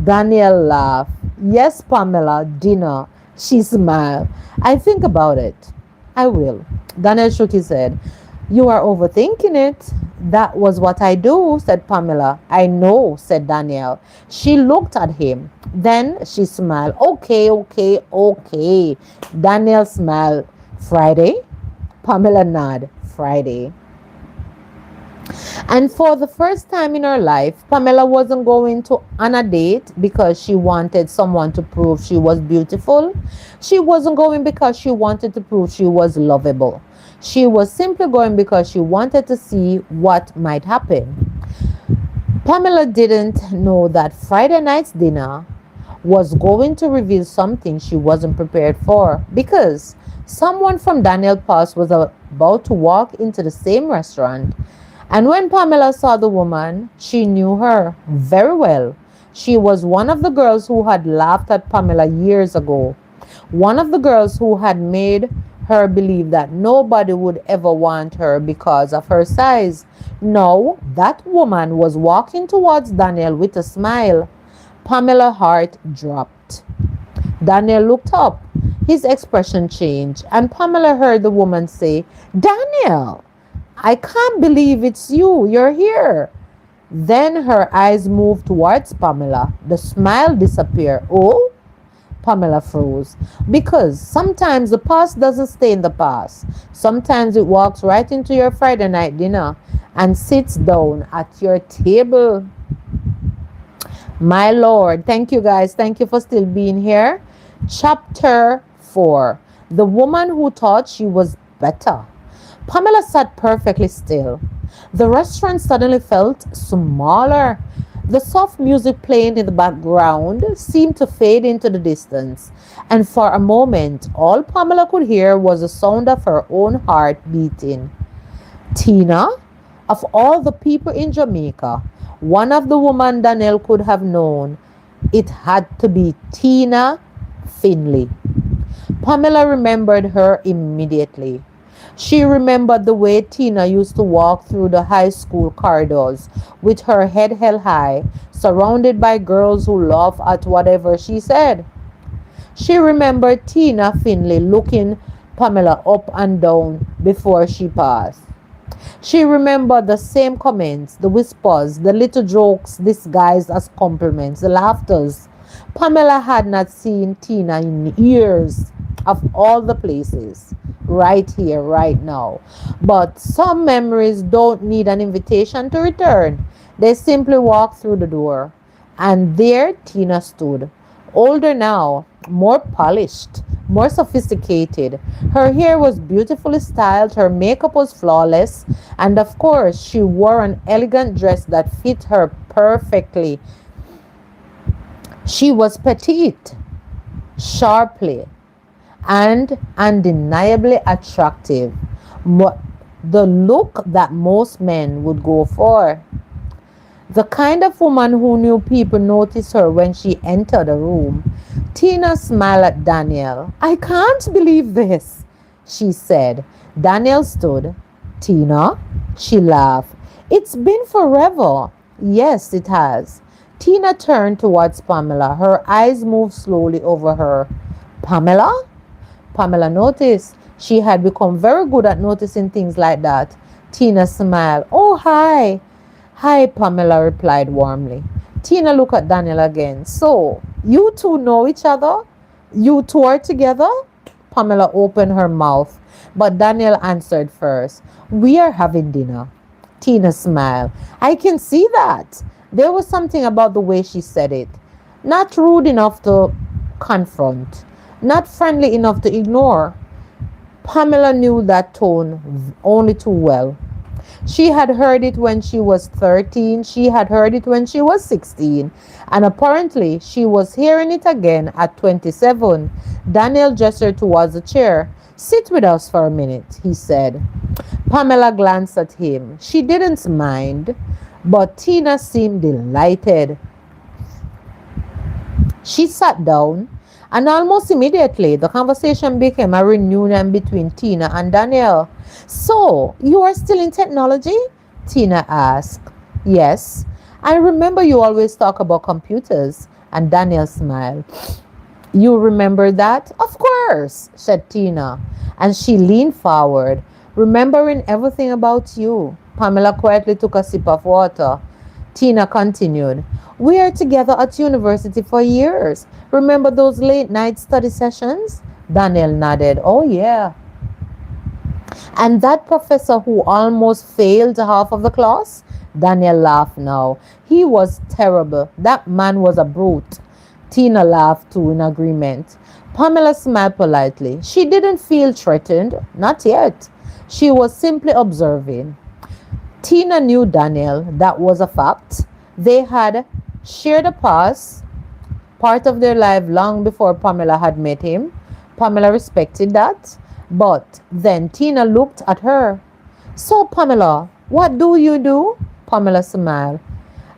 Daniel laughed. Yes, Pamela, dinner. She smiled. I think about it. I will. Daniel shook his head. You are overthinking it. That was what I do, said Pamela. I know, said Daniel. She looked at him. Then she smiled. Okay. Daniel smiled. Friday? Pamela nodded. Friday. And for the first time in her life, Pamela wasn't going to on a date because she wanted someone to prove she was beautiful. She wasn't going because she wanted to prove she was lovable. She was simply going because she wanted to see what might happen. Pamela didn't know that Friday night's dinner was going to reveal something she wasn't prepared for because someone from Daniel Pass was about to walk into the same restaurant. And when Pamela saw the woman, she knew her very well. She was one of the girls who had laughed at Pamela years ago. One of the girls who had made her believe that nobody would ever want her because of her size. Now, that woman was walking towards Daniel with a smile. Pamela's heart dropped. Daniel looked up. His expression changed, and Pamela heard the woman say, Daniel! I can't believe it's you. You're here. Then her eyes moved towards Pamela. The smile disappeared. Oh? Pamela froze. Because sometimes the past doesn't stay in the past. Sometimes it walks right into your Friday night dinner and sits down at your table. My Lord. Thank you guys. Thank you for still being here. Chapter 4. The woman who thought she was better. Pamela sat perfectly still. The restaurant suddenly felt smaller. The soft music playing in the background seemed to fade into the distance, and for a moment, all Pamela could hear was the sound of her own heart beating. Tina, of all the people in Jamaica, one of the women Daniel could have known, it had to be Tina Finley. Pamela remembered her immediately. She remembered the way Tina used to walk through the high school corridors with her head held high, surrounded by girls who laughed at whatever she said. She remembered Tina Finley looking Pamela up and down before she passed. She remembered the same comments, the whispers, the little jokes disguised as compliments, the laughters. Pamela had not seen Tina in years, of all the places, right here, right now. But some memories don't need an invitation to return. They simply walk through the door. And there Tina stood, older now, more polished, more sophisticated. Her hair was beautifully styled, her makeup was flawless, and of course, she wore an elegant dress that fit her perfectly. She was petite, sharply, and undeniably attractive. The look that most men would go for. The kind of woman who knew people noticed her when she entered a room. Tina smiled at Daniel. I can't believe this, she said. Daniel stood. Tina? She laughed. It's been forever. Yes, it has. Tina turned towards Pamela. Her eyes moved slowly over her. Pamela? Pamela noticed. She had become very good at noticing things like that. Tina smiled. Oh, hi. Hi, Pamela replied warmly. Tina looked at Daniel again. So, you two know each other? You two are together? Pamela opened her mouth. But Daniel answered first. We are having dinner. Tina smiled. I can see that. There was something about the way she said it. Not rude enough to confront, not friendly enough to ignore. Pamela knew that tone only too well. She had heard it when she was 13, she had heard it when she was 16, and apparently she was hearing it again at 27. Daniel gestured towards the chair. Sit with us for a minute, he said. Pamela glanced at him. She didn't mind, but Tina seemed delighted. She sat down, and almost immediately the conversation became a reunion between Tina and Daniel. So, you are still in technology? Tina asked. Yes. I remember you always talk about computers. And Daniel smiled. You remember that? Of course, said Tina. And she leaned forward, remembering everything about you. Pamela quietly took a sip of water. Tina continued. We are together at university for years. Remember those late night study sessions? Daniel nodded. Oh, yeah. And that professor who almost failed half of the class? Daniel laughed now. He was terrible. That man was a brute. Tina laughed too in agreement. Pamela smiled politely. She didn't feel threatened. Not yet. She was simply observing. Tina knew Daniel. That was a fact. They had shared a past, part of their life long before Pamela had met him. Pamela respected that. But then Tina looked at her. So, Pamela, what do you do? Pamela smiled.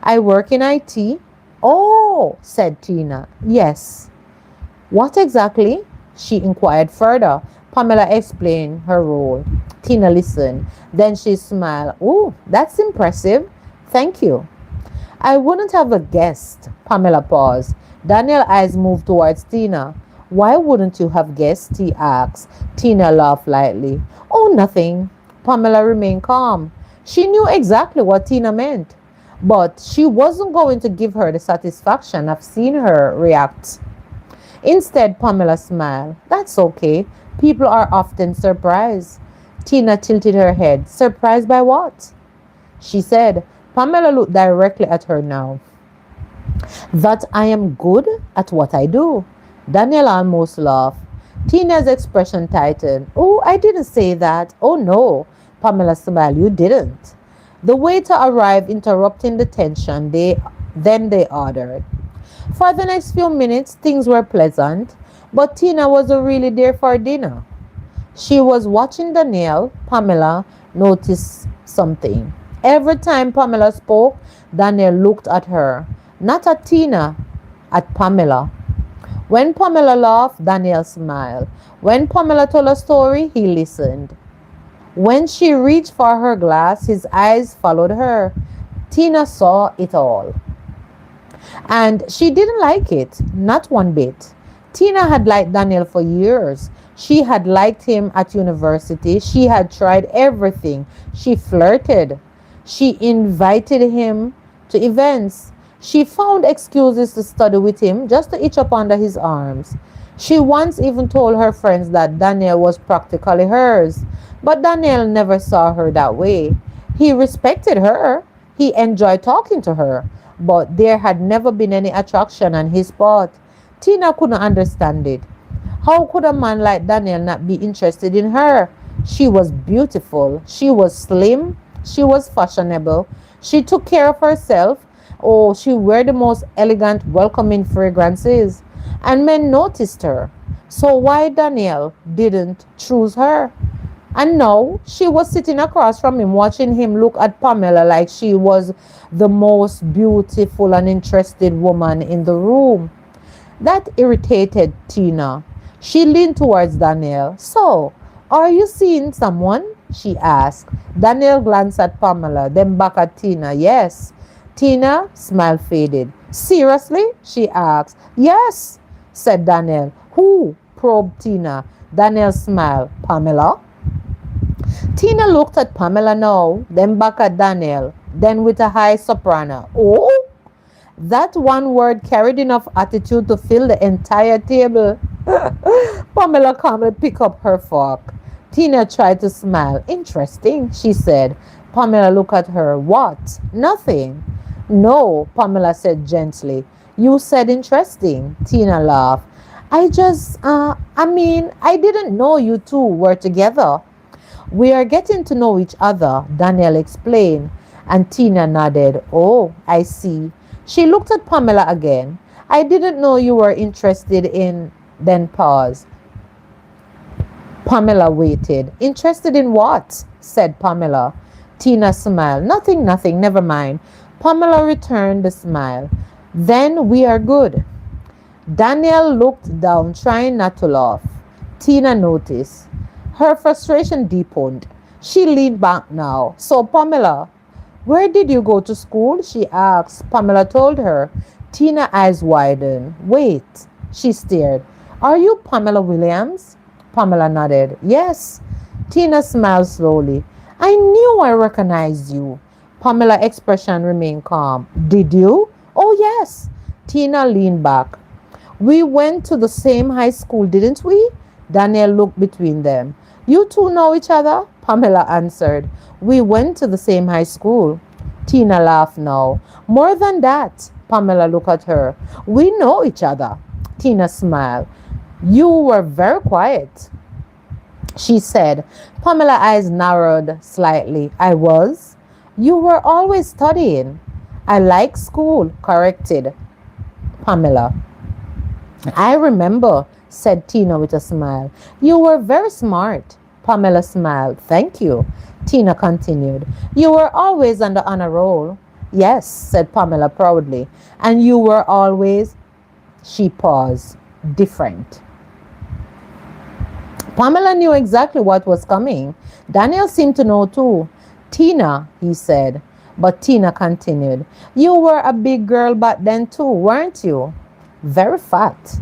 I work in IT. Oh, said Tina. Yes. What exactly? She inquired further. Pamela explained her role. Tina listened. Then she smiled. Oh, that's impressive. Thank you. I wouldn't have guessed. Pamela paused. Daniel's eyes moved towards Tina. Why wouldn't you have guessed? He asked. Tina laughed lightly. Oh, nothing. Pamela remained calm. She knew exactly what Tina meant, but she wasn't going to give her the satisfaction of seeing her react. Instead, Pamela smiled. That's okay. People are often surprised. Tina tilted her head. Surprised by what? She said. Pamela looked directly at her now. That I am good at what I do. Daniel almost laughed. Tina's expression tightened. Oh, I didn't say that. Oh, no. Pamela smiled. You didn't. The waiter arrived, interrupting the tension. Then they ordered. For the next few minutes, things were pleasant, but Tina wasn't really there for dinner. She was watching Daniel. Pamela noticed something. Every time Pamela spoke, Daniel looked at her. Not at Tina, at Pamela. When Pamela laughed, Daniel smiled. When Pamela told a story, he listened. When she reached for her glass, his eyes followed her. Tina saw it all. And she didn't like it, not one bit. Tina had liked Daniel for years. She had liked him at university. She had tried everything. She flirted. She invited him to events. She found excuses to study with him just to itch up under his arms. She once even told her friends that Daniel was practically hers. But Daniel never saw her that way. He respected her. He enjoyed talking to her. But there had never been any attraction on his part. Tina couldn't understand it. How could a man like Daniel not be interested in her? She was beautiful. She was slim. She was fashionable. She took care of herself. Oh, she wore the most elegant, welcoming fragrances. And men noticed her. So why Daniel didn't choose her? And now she was sitting across from him, watching him look at Pamela like she was the most beautiful and interested woman in the room. That irritated Tina. She leaned towards Daniel. So, are you seeing someone? She asked. Daniel glanced at Pamela, then back at Tina. Yes. Tina smile faded. Seriously? She asked. Yes, said Daniel. Who? Probed Tina. Daniel smiled. Pamela? Tina looked at Pamela now, then back at Daniel, then with a high soprano. Oh? That one word carried enough attitude to fill the entire table. Pamela calmly picked up her fork. Tina tried to smile. Interesting, she said. Pamela looked at her. What? Nothing. No, Pamela said gently. You said interesting. Tina laughed. I didn't know you two were together. We are getting to know each other, Danielle explained, and Tina nodded. Oh, I see. She looked at Pamela again. I didn't know you were interested in, then paused. Pamela waited. Interested in what? Said Pamela. Tina smiled. Nothing, nothing, never mind. Pamela returned the smile. Then we are good. Danielle looked down, trying not to laugh. Tina noticed. Her frustration deepened. She leaned back now. So, Pamela, where did you go to school? She asked. Pamela told her. Tina's eyes widened. Wait, she stared. Are you Pamela Williams? Pamela nodded. Yes. Tina smiled slowly. I knew I recognized you. Pamela's expression remained calm. Did you? Oh, yes. Tina leaned back. We went to the same high school, didn't we? Danielle looked between them. You two know each other? Pamela answered. We went to the same high school. Tina laughed now. More than that. Pamela looked at her. We know each other. Tina smiled. You were very quiet, she said. Pamela's eyes narrowed slightly. I was? You were always studying. I like school, corrected Pamela. I remember, said Tina with a smile. You were very smart. Pamela smiled. Thank you. Tina continued. You were always on the honor roll. Yes, said Pamela proudly. And you were always, she paused, different. Pamela knew exactly what was coming. Daniel seemed to know too. Tina, he said. But Tina continued. You were a big girl back then too, weren't you? Very fat.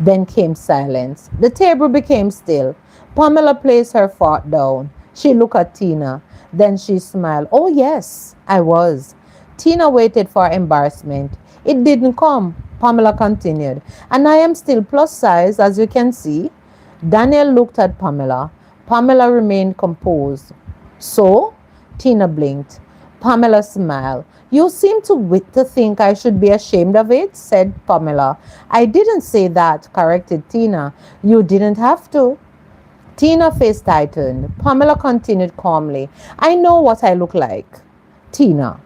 Then came silence. The table became still. Pamela placed her fork down. She looked at Tina. Then she smiled. Oh, yes, I was. Tina waited for embarrassment. It didn't come. Pamela continued. And I am still plus size, as you can see. Daniel looked at Pamela. Pamela remained composed. So? Tina blinked. Pamela smiled. You seem to think I should be ashamed of it, said Pamela. I didn't say that, corrected Tina. You didn't have to. Tina's face tightened. Pamela continued calmly. I know what I look like. Tina,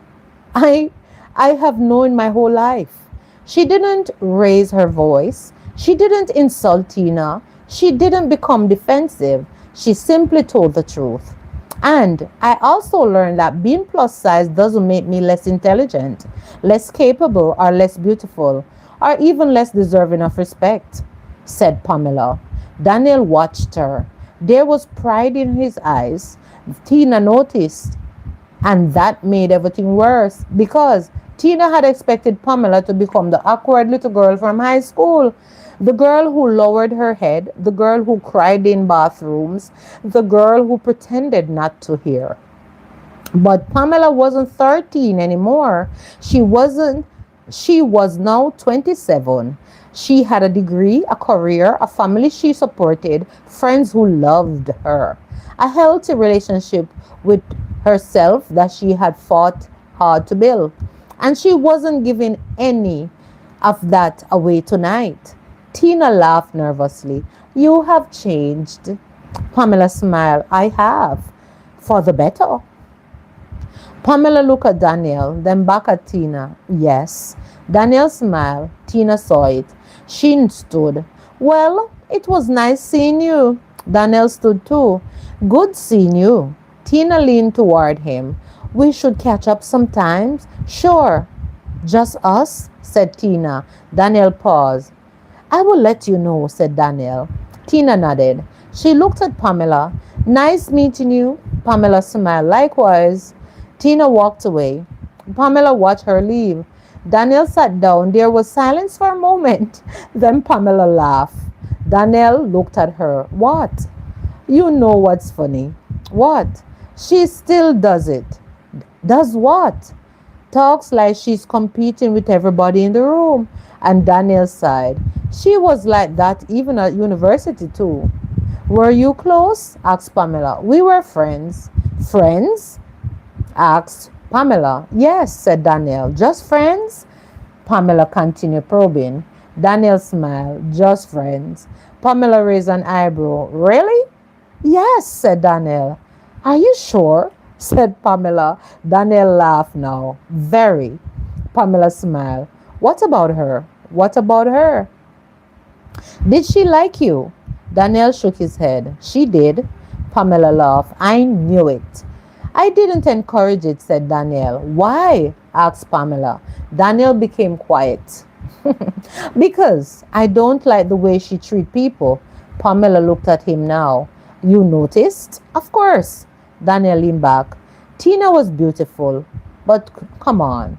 I have known my whole life. She didn't raise her voice. She didn't insult Tina. She didn't become defensive. She simply told the truth. And I also learned that being plus size doesn't make me less intelligent, less capable, or less beautiful, or even less deserving of respect, said Pamela. Daniel watched her. There was pride in his eyes. Tina noticed. And that made everything worse because Tina had expected Pamela to become the awkward little girl from high school. The girl who lowered her head, the girl who cried in bathrooms, the girl who pretended not to hear. But Pamela wasn't 13 anymore. She was now 27. She had a degree, a career, a family she supported, friends who loved her, a healthy relationship with herself that she had fought hard to build. And she wasn't giving any of that away tonight. Tina laughed nervously. You have changed. Pamela smiled. I have. For the better. Pamela looked at Daniel, then back at Tina. Yes. Daniel smiled. Tina saw it. She stood. Well, it was nice seeing you. Daniel stood too. Good seeing you. Tina leaned toward him. We should catch up sometimes. Sure. Just us? Said Tina. Daniel paused. I will let you know, said Daniel. Tina nodded. She looked at Pamela. Nice meeting you. Pamela smiled. Likewise. Tina walked away. Pamela watched her leave. Daniel sat down. There was silence for a moment. Then Pamela laughed. Daniel looked at her. What? You know what's funny. What? She still does it. Does what? Talks like she's competing with everybody in the room. And Daniel sighed. She was like that even at university too. Were you close? Asked Pamela. We were friends. Friends? Asked Pamela. Yes, said Daniel. Just friends? Pamela continued probing. Daniel smiled. Just friends. Pamela raised an eyebrow. Really? Yes, said Daniel. Are you sure? Said Pamela. Daniel laughed now. Very. Pamela smiled. What about her? What about her? Did she like you? Daniel shook his head. She did. Pamela laughed. I knew it. I didn't encourage it, said Daniel. Why? Asked Pamela. Daniel became quiet. Because I don't like the way she treats people. Pamela looked at him now. You noticed? Of course. Daniel leaned back. Tina was beautiful. But come on.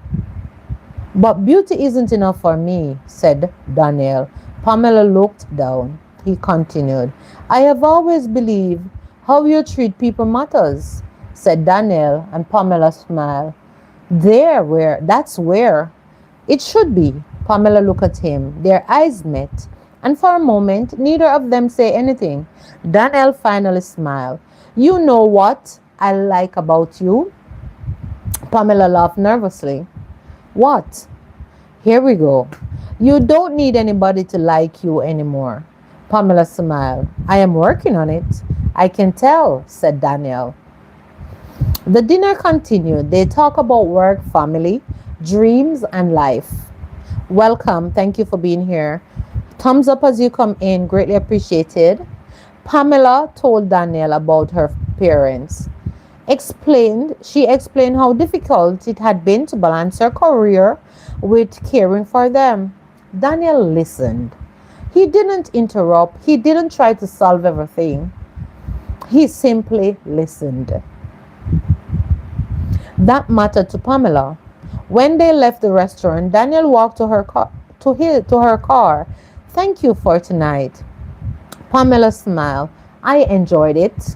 But beauty isn't enough for me, said Daniel. Pamela looked down. He continued. I have always believed how you treat people matters, said Daniel, and Pamela smiled. That's where it should be. Pamela looked at him. Their eyes met, and for a moment, neither of them said anything. Daniel finally smiled. You know what I like about you? Pamela laughed nervously. What? Here we go. You don't need anybody to like you anymore. Pamela smiled. I am working on it. I can tell, said Daniel. The dinner continued. They talk about work, family, dreams, and life. Welcome. Thank you for being here. Thumbs up as you come in. Greatly appreciated. Pamela told Daniel about her parents. She explained how difficult it had been to balance her career with caring for them. Daniel listened. He didn't interrupt. He didn't try to solve everything. He simply listened. That mattered to Pamela. When they left the restaurant, Daniel walked to her car. Thank you for tonight. Pamela smiled. I enjoyed it.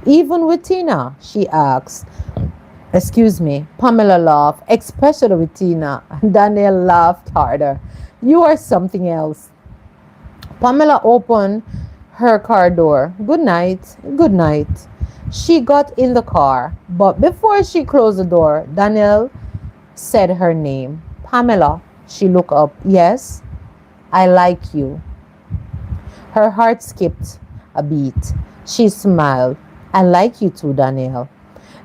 Even with Tina, she asked. Excuse me. Pamela laughed, especially with Tina. Daniel laughed harder. You are something else. Pamela opened her car door. Good night. Good night. She got in the car, but before she closed the door, Daniel said her name. Pamela. She looked up. Yes, I like you. Her heart skipped a beat. She smiled. I like you too, Daniel.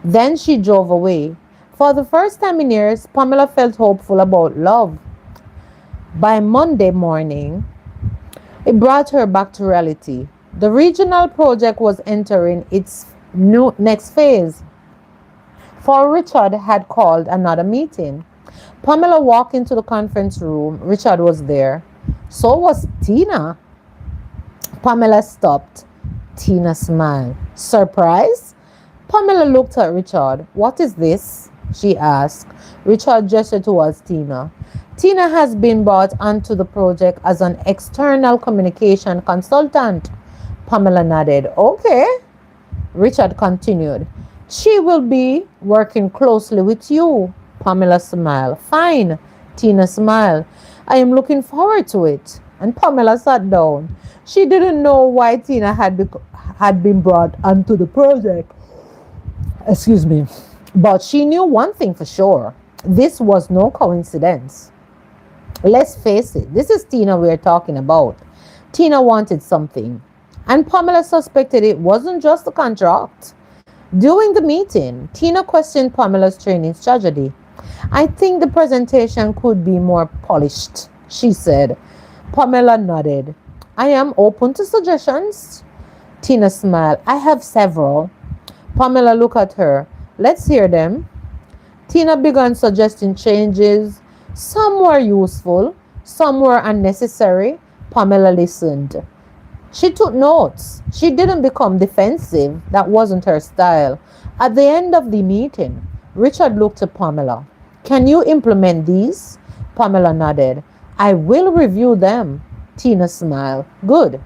Then she drove away. For the first time in years, Pamela felt hopeful about love. By Monday morning, it brought her back to reality. The regional project was entering its next phase. For Richard had called another meeting. Pamela walked into the conference room. Richard was there. So was Tina. Pamela stopped. Tina smiled. Surprise? Pamela looked at Richard. What is this? She asked. Richard gestured towards Tina. Tina has been brought onto the project as an external communication consultant. Pamela nodded. Okay. Richard continued. She will be working closely with you. Pamela smiled. Fine. Tina smiled. I am looking forward to it. And Pamela sat down. She didn't know why Tina had been brought onto the project. Excuse me. But she knew one thing for sure. This was no coincidence. Let's face it, this is Tina we're talking about. Tina wanted something. And Pamela suspected it wasn't just the contract. During the meeting, Tina questioned Pamela's training strategy. I think the presentation could be more polished, she said. Pamela nodded. I am open to suggestions. Tina smiled. I have several. Pamela looked at her. Let's hear them. Tina began suggesting changes. Some were useful, some were unnecessary. Pamela listened. She took notes. She didn't become defensive. That wasn't her style. At the end of the meeting, Richard looked at Pamela. Can you implement these? Pamela nodded. I will review them. Tina smiled. Good.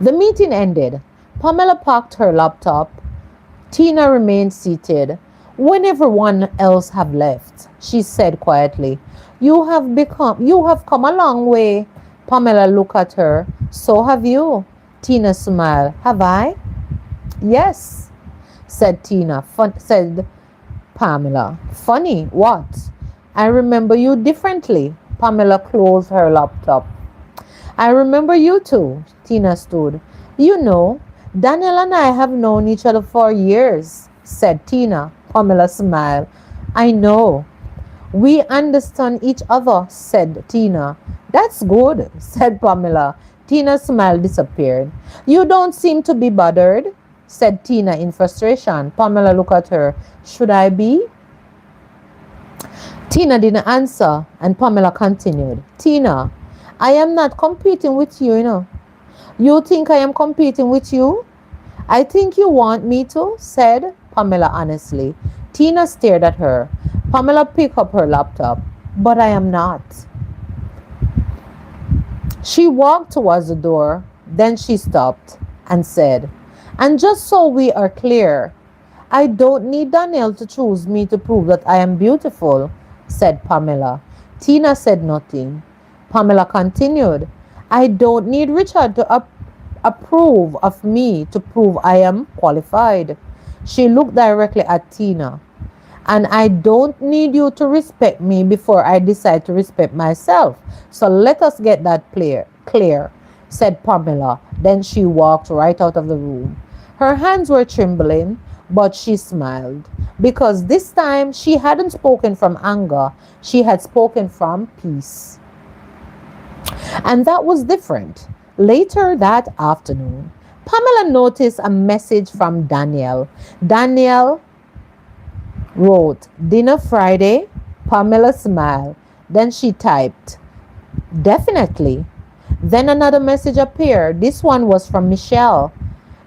The meeting ended. Pamela packed her laptop. Tina remained seated. When everyone else had left, she said quietly, You have come a long way. Pamela looked at her. So have you. Tina smiled. Have I? Yes, said said Pamela. Funny, what? I remember you differently. Pamela closed her laptop. I remember you too, Tina stood. You know, Daniel and I have known each other for years, said Tina. Pamela smiled. I know. We understand each other, said Tina. That's good, said Pamela. Tina's smile disappeared. You don't seem to be bothered, said Tina in frustration. Pamela looked at her. Should I be? Tina didn't answer, and Pamela continued. Tina, I am not competing with you, you know. You think I am competing with you? I think you want me to, said Pamela honestly. Tina stared at her. Pamela picked up her laptop. But I am not. She walked towards the door. Then she stopped and said, and just so we are clear, I don't need Daniel to choose me to prove that I am beautiful, said Pamela. Tina said nothing. Pamela continued, I don't need Richard to approve of me to prove I am qualified. She looked directly at Tina. And I don't need you to respect me before I decide to respect myself. So let us get that clear, said Pamela. Then she walked right out of the room. Her hands were trembling, but she smiled. Because this time she hadn't spoken from anger. She had spoken from peace. And that was different. Later that afternoon, Pamela noticed a message from Daniel. Daniel wrote, dinner Friday. Pamela smiled. Then she typed, definitely. Then another message appeared. This one was from Michelle.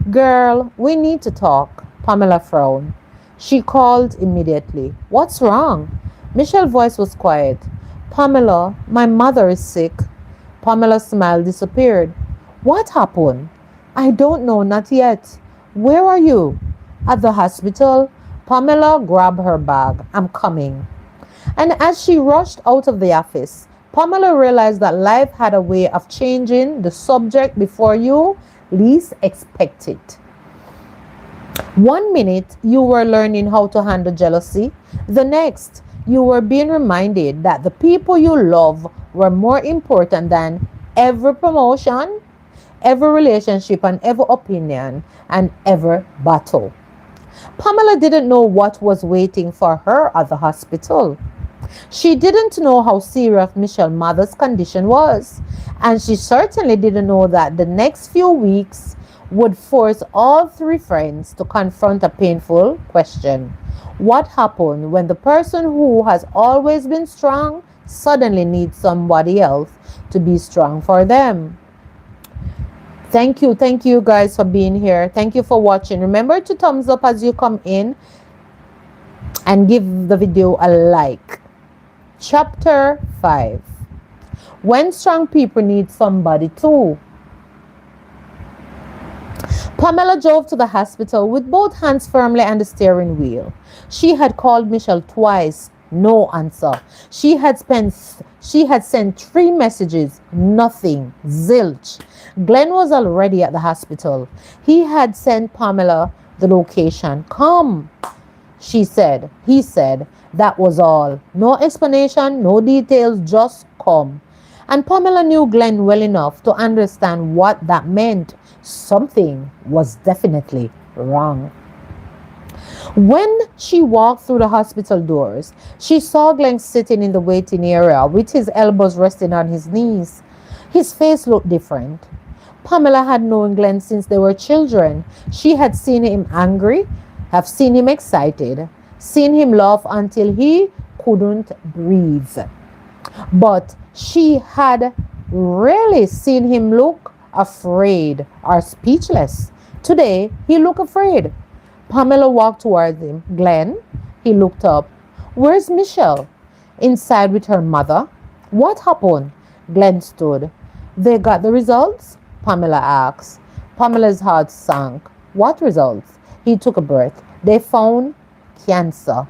Girl, we need to talk. Pamela frowned. She called immediately. What's wrong? Michelle's voice was quiet. Pamela, my mother is sick. Pamela's smile disappeared. What happened? I don't know, not yet. Where are you? At the hospital. Pamela grabbed her bag. I'm coming. And as she rushed out of the office, Pamela realized that life had a way of changing the subject before you least expect it. 1 minute, you were learning how to handle jealousy. The next, you were being reminded that the people you love were more important than every promotion, every relationship, and every opinion, and every battle. Pamela didn't know what was waiting for her at the hospital. She didn't know how serious Michelle's mother's condition was, and she certainly didn't know that the next few weeks would force all three friends to confront a painful question. What happened when the person who has always been strong suddenly needs somebody else to be strong for them? Thank you guys for being here. Thank you for watching. Remember to thumbs up as you come in and give the video a like. Chapter 5. When strong people need somebody too. Pamela drove to the hospital with both hands firmly on the steering wheel. She had called Michelle twice. No answer. She had sent 3 messages. Nothing. Zilch. Glenn was already at the hospital. He had sent Pamela the location. Come, she said. He said. That was all. No explanation, no details, just come. And Pamela knew Glenn well enough to understand what that meant. Something was definitely wrong. When she walked through the hospital doors, she saw Glenn sitting in the waiting area with his elbows resting on his knees. His face looked different. Pamela had known Glenn since they were children. She had seen him angry, have seen him excited, seen him laugh until he couldn't breathe. But she had rarely seen him look afraid or speechless. Today, he looked afraid. Pamela walked towards him. Glenn, he looked up. Where's Michelle? Inside with her mother. What happened? Glenn stood. They got the results? Pamela asked. Pamela's heart sank. What results? He took a breath. They found cancer.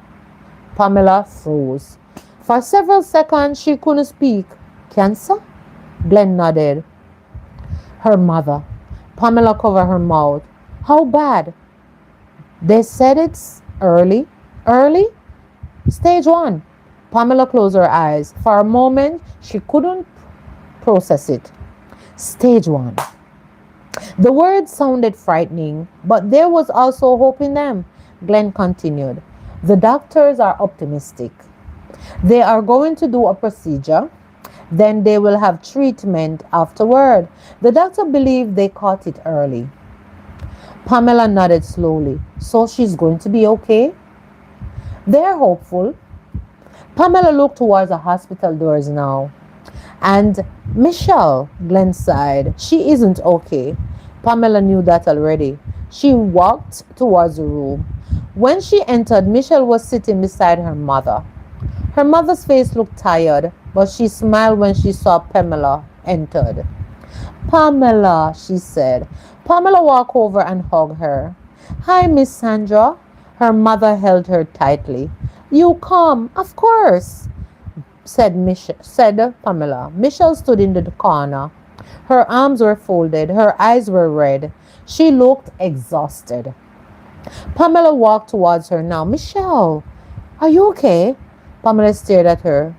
Pamela froze. For several seconds, she couldn't speak. Cancer? Glenn nodded. Her mother. Pamela covered her mouth. How bad? They said it's early. Early? Stage 1. Pamela closed her eyes. For a moment, she couldn't process it. Stage 1. The words sounded frightening, but there was also hope in them. Glenn continued. The doctors are optimistic. They are going to do a procedure, then they will have treatment afterward. The doctor believed they caught it early. Pamela nodded slowly. So she's going to be okay? They're hopeful. Pamela looked towards the hospital doors now. And Michelle, Glenn sighed. She isn't okay. Pamela knew that already. She walked towards the room. When she entered, Michelle was sitting beside her mother. Her mother's face looked tired, but she smiled when she saw Pamela entered. Pamela, she said. Pamela walked over and hugged her. Hi, Miss Sandra. Her mother held her tightly. You come, of course, said Pamela. Michelle stood in the corner. Her arms were folded. Her eyes were red. She looked exhausted. Pamela walked towards her now. Michelle, are you okay? Pamela stared at her.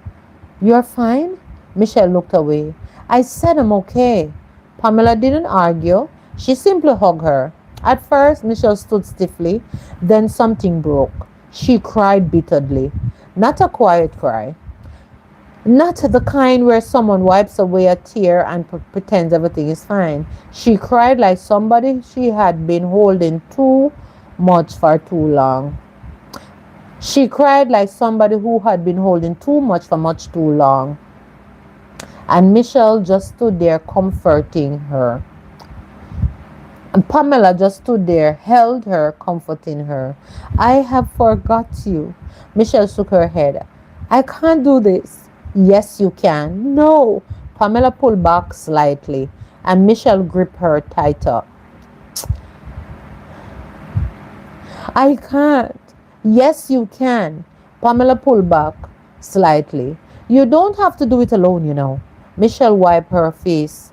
You're fine? Michelle looked away. I said I'm okay. Pamela didn't argue. She simply hugged her. At first, Michelle stood stiffly. Then something broke. She cried bitterly. Not a quiet cry. Not the kind where someone wipes away a tear and pretends everything is fine. She cried like somebody she had been holding too much for too long. She cried like somebody who had been holding too much for much too long. And Michelle just stood there comforting her. And Pamela just stood there, held her, comforting her. I have forgot you. Michelle shook her head. I can't do this. Yes, you can. No. Pamela pulled back slightly, and Michelle gripped her tighter. I can't. Yes, you can. Pamela pulled back slightly. You don't have to do it alone, you know. Michelle wiped her face.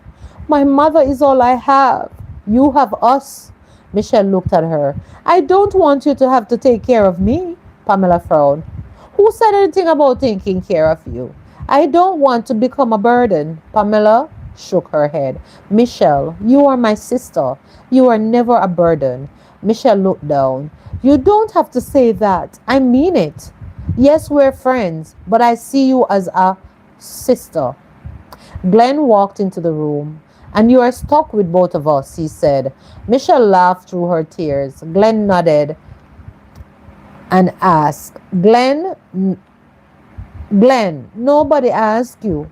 My mother is all I have. You have us. Michelle looked at her. I don't want you to have to take care of me. Pamela frowned. Who said anything about taking care of you? I don't want to become a burden. Pamela shook her head. Michelle, you are my sister. You are never a burden. Michelle looked down. You don't have to say that. I mean it. Yes, we're friends, but I see you as a sister. Glenn walked into the room. And you are stuck with both of us, he said. Michelle laughed through her tears. Glenn nodded and asked, Glenn, nobody asked you.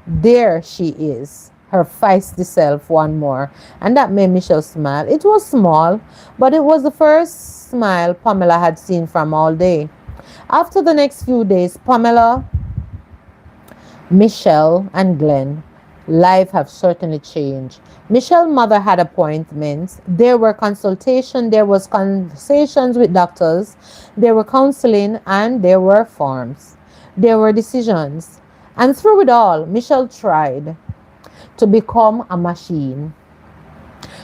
There she is, her feisty self one more. And that made Michelle smile. It was small, but it was the first smile Pamela had seen from all day. After the next few days, Pamela, Michelle, and Glenn, life have certainly changed. Michelle's mother had appointments. There were consultations, there was conversations with doctors, there were counseling, and there were forms. There were decisions. And through it all, Michelle tried to become a machine.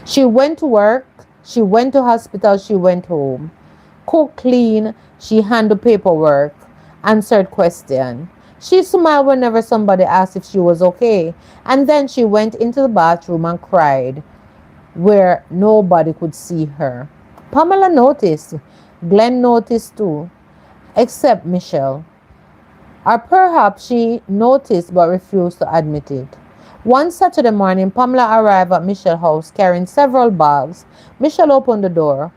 She went to work, she went to hospital, she went home. Cook, clean, she handled paperwork, answered questions. She smiled whenever somebody asked if she was okay. And then she went into the bathroom and cried where nobody could see her. Pamela noticed. Glenn noticed too, except Michelle. Or perhaps she noticed but refused to admit it. One Saturday morning, Pamela arrived at Michelle's house carrying several bags. Michelle opened the door.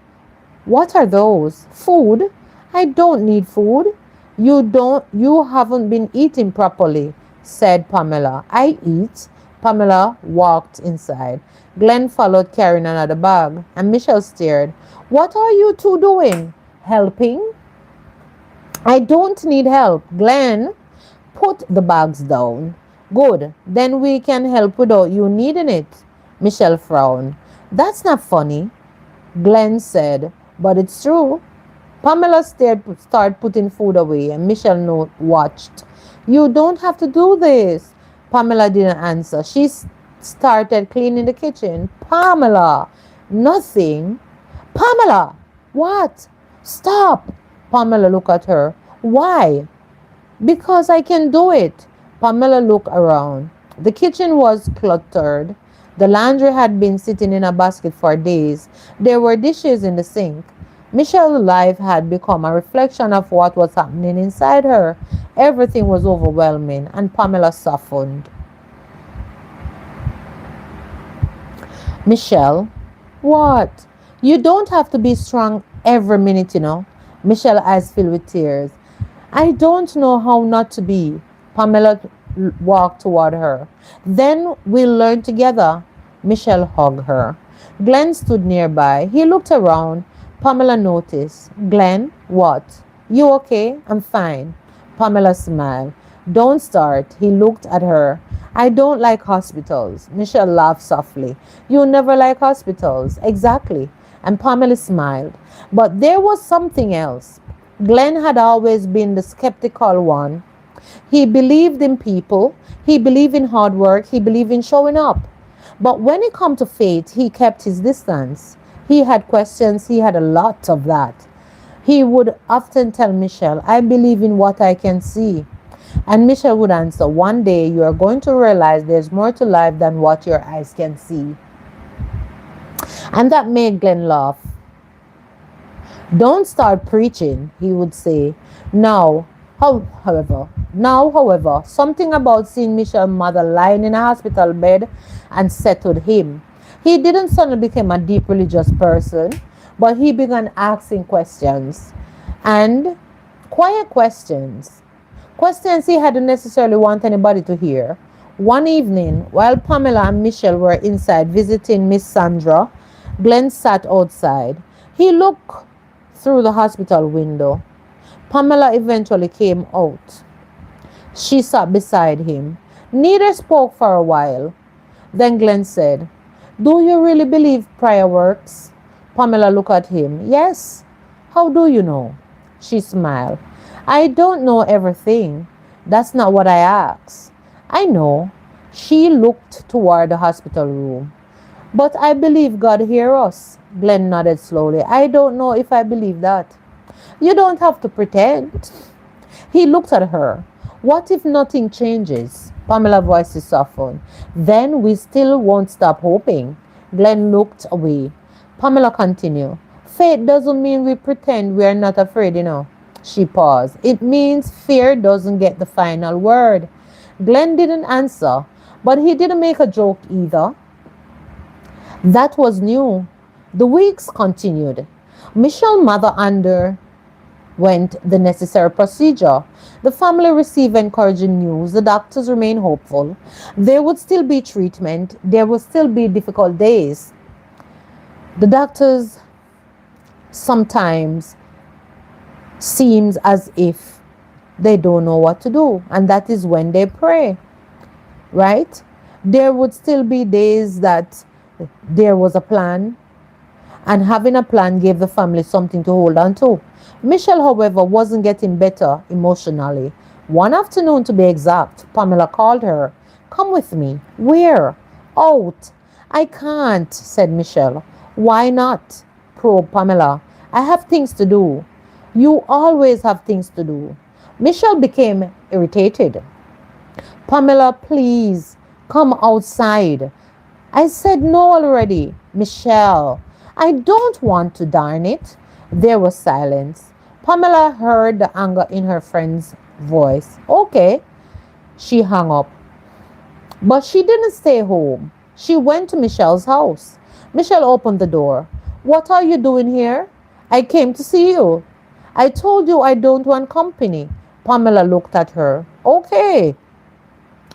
What are those? Food? I don't need food. You haven't been eating properly, said Pamela. I eat. Pamela walked inside. Glenn followed carrying another bag, and Michelle stared. What are you two doing? Helping? I don't need help. Glenn, put the bags down. Good. Then we can help without you needing it. Michelle frowned. That's not funny, Glenn said, but it's true. Pamela started putting food away, and watched. You don't have to do this. Pamela didn't answer. She started cleaning the kitchen. Pamela, nothing. Pamela, what? Stop. Pamela looked at her. Why? Because I can do it. Pamela looked around. The kitchen was cluttered. The laundry had been sitting in a basket for days. There were dishes in the sink. Michelle's life had become a reflection of what was happening inside her. Everything was overwhelming, and Pamela softened. Michelle, what? You don't have to be strong every minute, you know. Michelle's eyes filled with tears. I don't know how not to be. Pamela walked toward her. Then we'll learn together. Michelle hugged her. Glenn stood nearby. He looked around. Pamela noticed. Glenn, what? You okay? I'm fine. Pamela smiled. Don't start. He looked at her. I don't like hospitals. Michelle laughed softly. You never like hospitals. Exactly. And Pamela smiled. But there was something else. Glenn had always been the skeptical one. He believed in people. He believed in hard work. He believed in showing up. But when it came to faith, he kept his distance. He had questions. He had a lot of that. He would often tell Michelle, I believe in what I can see. And Michelle would answer, one day you are going to realize there's more to life than what your eyes can see. And that made Glenn laugh. Don't start preaching, he would say. However, something about seeing Michelle's mother lying in a hospital bed unsettled him. He didn't suddenly become a deep religious person, but he began asking questions. And quiet questions. Questions he hadn't necessarily want anybody to hear. One evening, while Pamela and Michelle were inside visiting Miss Sandra, Glenn sat outside. He looked through the hospital window. Pamela eventually came out. She sat beside him. Neither spoke for a while. Then Glenn said, Do you really believe prayer works? Pamela looked at him. Yes. How do you know? She smiled. I don't know everything. That's not what I asked. I know. She looked toward the hospital room. But I believe God hears us. Glenn nodded slowly. I don't know if I believe that. You don't have to pretend. He looked at her. What if nothing changes? Pamela's voice softened. Then we still won't stop hoping. Glenn looked away. Pamela continued. Faith doesn't mean we pretend we are not afraid, you know. She paused. It means fear doesn't get the final word. Glenn didn't answer, but he didn't make a joke either. That was new. The weeks continued. Michelle's mother underwent the necessary procedure. The family received encouraging news. The doctors remained hopeful. There would still be treatment. There would still be difficult days. The doctors sometimes seems as if they don't know what to do, and that is when they pray, right? There would still be days that there was a plan, and having a plan gave the family something to hold on to. Michelle, however, wasn't getting better emotionally. One afternoon, to be exact, Pamela called her. Come with me. Where? Out. I can't, said Michelle. Why not? Probed Pamela. I have things to do. You always have things to do. Michelle became irritated. Pamela, please, come outside. I said no already. Michelle, I don't want to, darn it. There was silence. Pamela heard the anger in her friend's voice. Okay. She hung up. But she didn't stay home. She went to Michelle's house. Michelle opened the door. What are you doing here? I came to see you. I told you I don't want company. Pamela looked at her. Okay.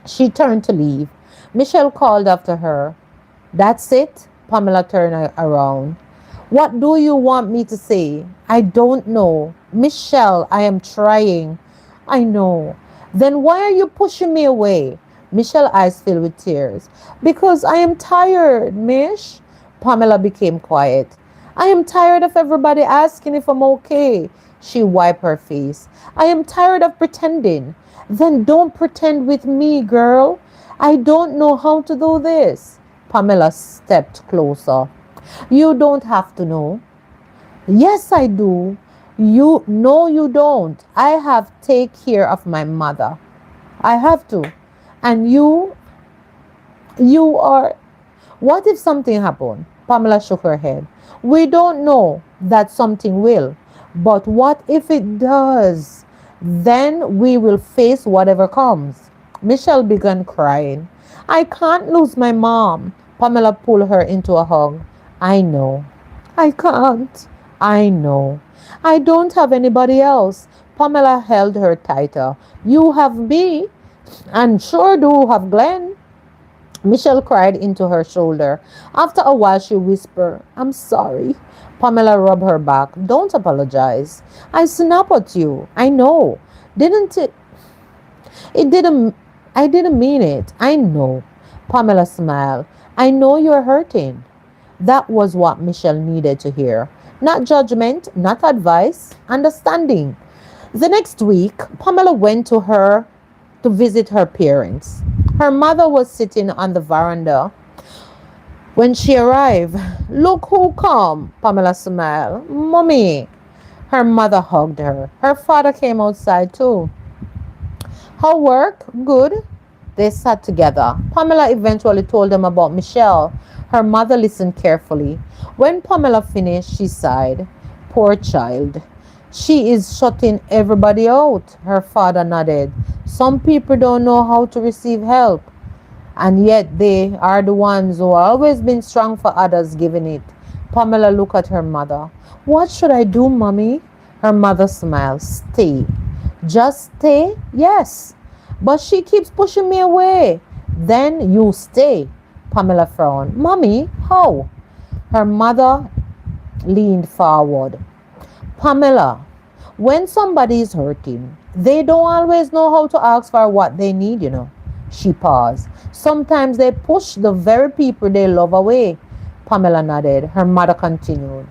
She turned to leave. Michelle called after her. That's it? Pamela turned around. What do you want me to say? I don't know. Michelle, I am trying. I know. Then why are you pushing me away? Michelle's eyes filled with tears. Because I am tired, Mish. Pamela became quiet. I am tired of everybody asking if I'm okay. She wiped her face. I am tired of pretending. Then don't pretend with me, girl. I don't know how to do this. Pamela stepped closer. You don't have to know. Yes, I do. You know you don't. I have take care of my mother. I have to. And you are. What if something happened? Pamela shook her head. We don't know that something will. But what if it does? Then we will face whatever comes. Michelle began crying. I can't lose my mom. Pamela pulled her into a hug. I know. I can't. I know. I don't have anybody else. Pamela held her tighter. You have me, and sure do have Glenn. Michelle cried into her shoulder. After a while, she whispered, I'm sorry. Pamela rubbed her back. Don't apologize. I snapped at you. I know. Didn't it? It didn't. I didn't mean it. I know. Pamela smiled. I know you're hurting. That was what Michelle needed to hear. Not judgment, not advice, understanding. The next week, Pamela went to visit her parents. Her mother was sitting on the veranda when she arrived. Look who come, Pamela smiled. Mommy. Her mother hugged her. Her father came outside too. How work? Good. They sat together. Pamela eventually told them about Michelle. Her mother listened carefully. When Pamela finished, she sighed. Poor child. She is shutting everybody out. Her father nodded. Some people don't know how to receive help, and yet they are the ones who have always been strong for others giving it. Pamela looked at her mother. What should I do, Mommy? Her mother smiled. Stay. Just stay? Yes. But she keeps pushing me away. Then you stay. Pamela frowned. Mommy, how? Her mother leaned forward. Pamela, when somebody is hurting, they don't always know how to ask for what they need. She paused. Sometimes they push the very people they love away. Pamela nodded. Her mother continued.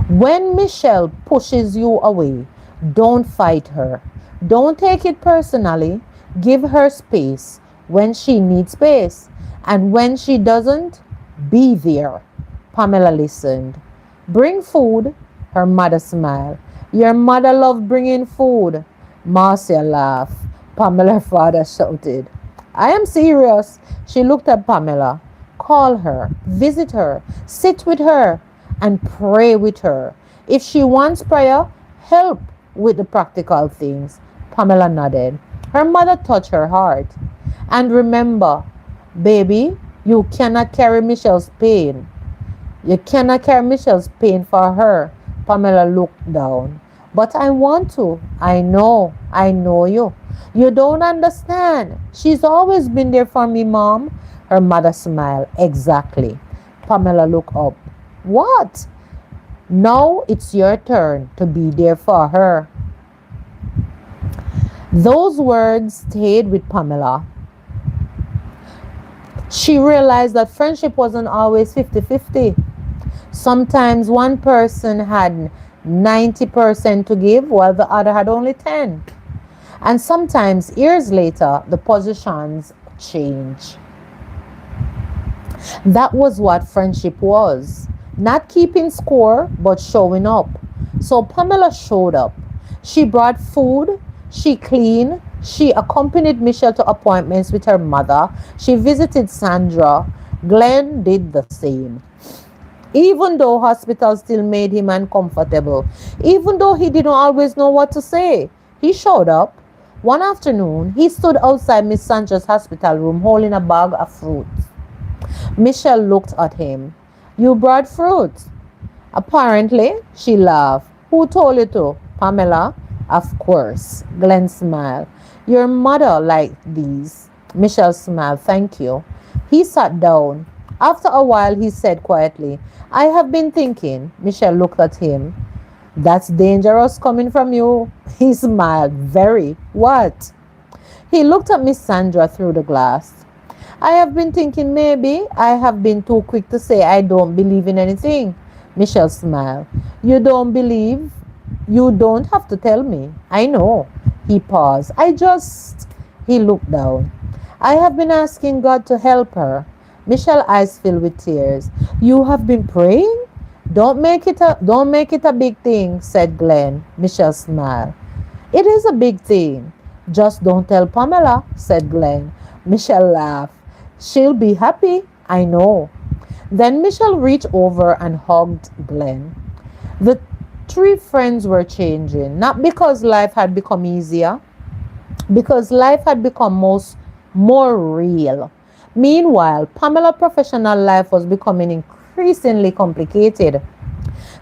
When Michelle pushes you away, don't fight her. Don't take it personally. Give her space when she needs space. And when she doesn't, be there. Pamela listened. Bring food. Her mother smiled. Your mother loved bringing food. Marcia laughed. Pamela's father shouted. I am serious. She looked at Pamela. Call her, visit her, sit with her, and pray with her. If she wants prayer, help with the practical things. Pamela nodded. Her mother touched her heart. And remember, baby, you cannot carry Michelle's pain. You cannot carry Michelle's pain for her. Pamela looked down. But I want to. I know you. You don't understand. She's always been there for me, Mom. Her mother smiled. Exactly. Pamela looked up. What? Now it's your turn to be there for her. Those words stayed with Pamela. She realized that friendship wasn't always 50-50. Sometimes one person had 90% to give while the other had only 10. And sometimes years later, the positions change. That was what friendship was. Not keeping score, but showing up. So Pamela showed up. She brought food. She cleaned. She accompanied Michelle to appointments with her mother. She visited Sandra. Glenn did the same. Even though hospital still made him uncomfortable, even though he didn't always know what to say, he showed up. One afternoon, he stood outside Miss Sandra's hospital room holding a bag of fruit. Michelle looked at him. You brought fruit? Apparently, she laughed. Who told you to? Pamela? Of course. Glenn smiled. Your mother liked these. Michelle smiled. Thank you. He sat down. After a while, he said quietly, I have been thinking. Michelle looked at him. That's dangerous coming from you. He smiled. Very. What? He looked at Miss Sandra through the glass. I have been thinking maybe I have been too quick to say I don't believe in anything. Michelle smiled. You don't believe? You don't have to tell me. I know. He paused. He looked down. I have been asking God to help her. Michelle's eyes filled with tears. You have been praying? Don't make it a big thing, said Glenn. Michelle smiled. It is a big thing. Just don't tell Pamela, said Glenn. Michelle laughed. She'll be happy, I know. Then Michelle reached over and hugged Glenn. The three friends were changing, not because life had become easier, because life had become more real. Meanwhile, Pamela's professional life was becoming increasingly complicated.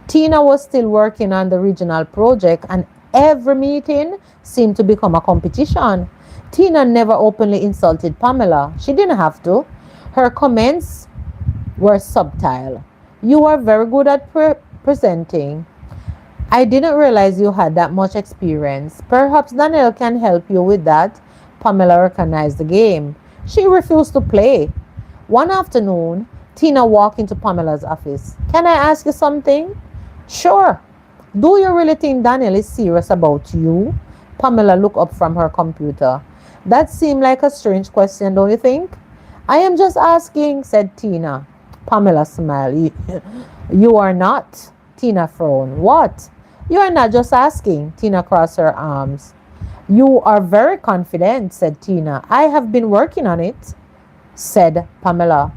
Tina was still working on the regional project, and every meeting seemed to become a competition. Tina never openly insulted Pamela. She didn't have to. Her comments were subtle. You are very good at presenting. I didn't realize you had that much experience. Perhaps Daniel can help you with that. Pamela recognized the game. She refused to play. One afternoon, Tina walked into Pamela's office. Can I ask you something? Sure. Do you really think Daniel is serious about you? Pamela looked up from her computer. That seemed like a strange question, don't you think? I am just asking, said Tina. Pamela smiled. You are not. Tina frowned. What? You are not just asking. Tina crossed her arms. You are very confident, said Tina. I have been working on it, said Pamela.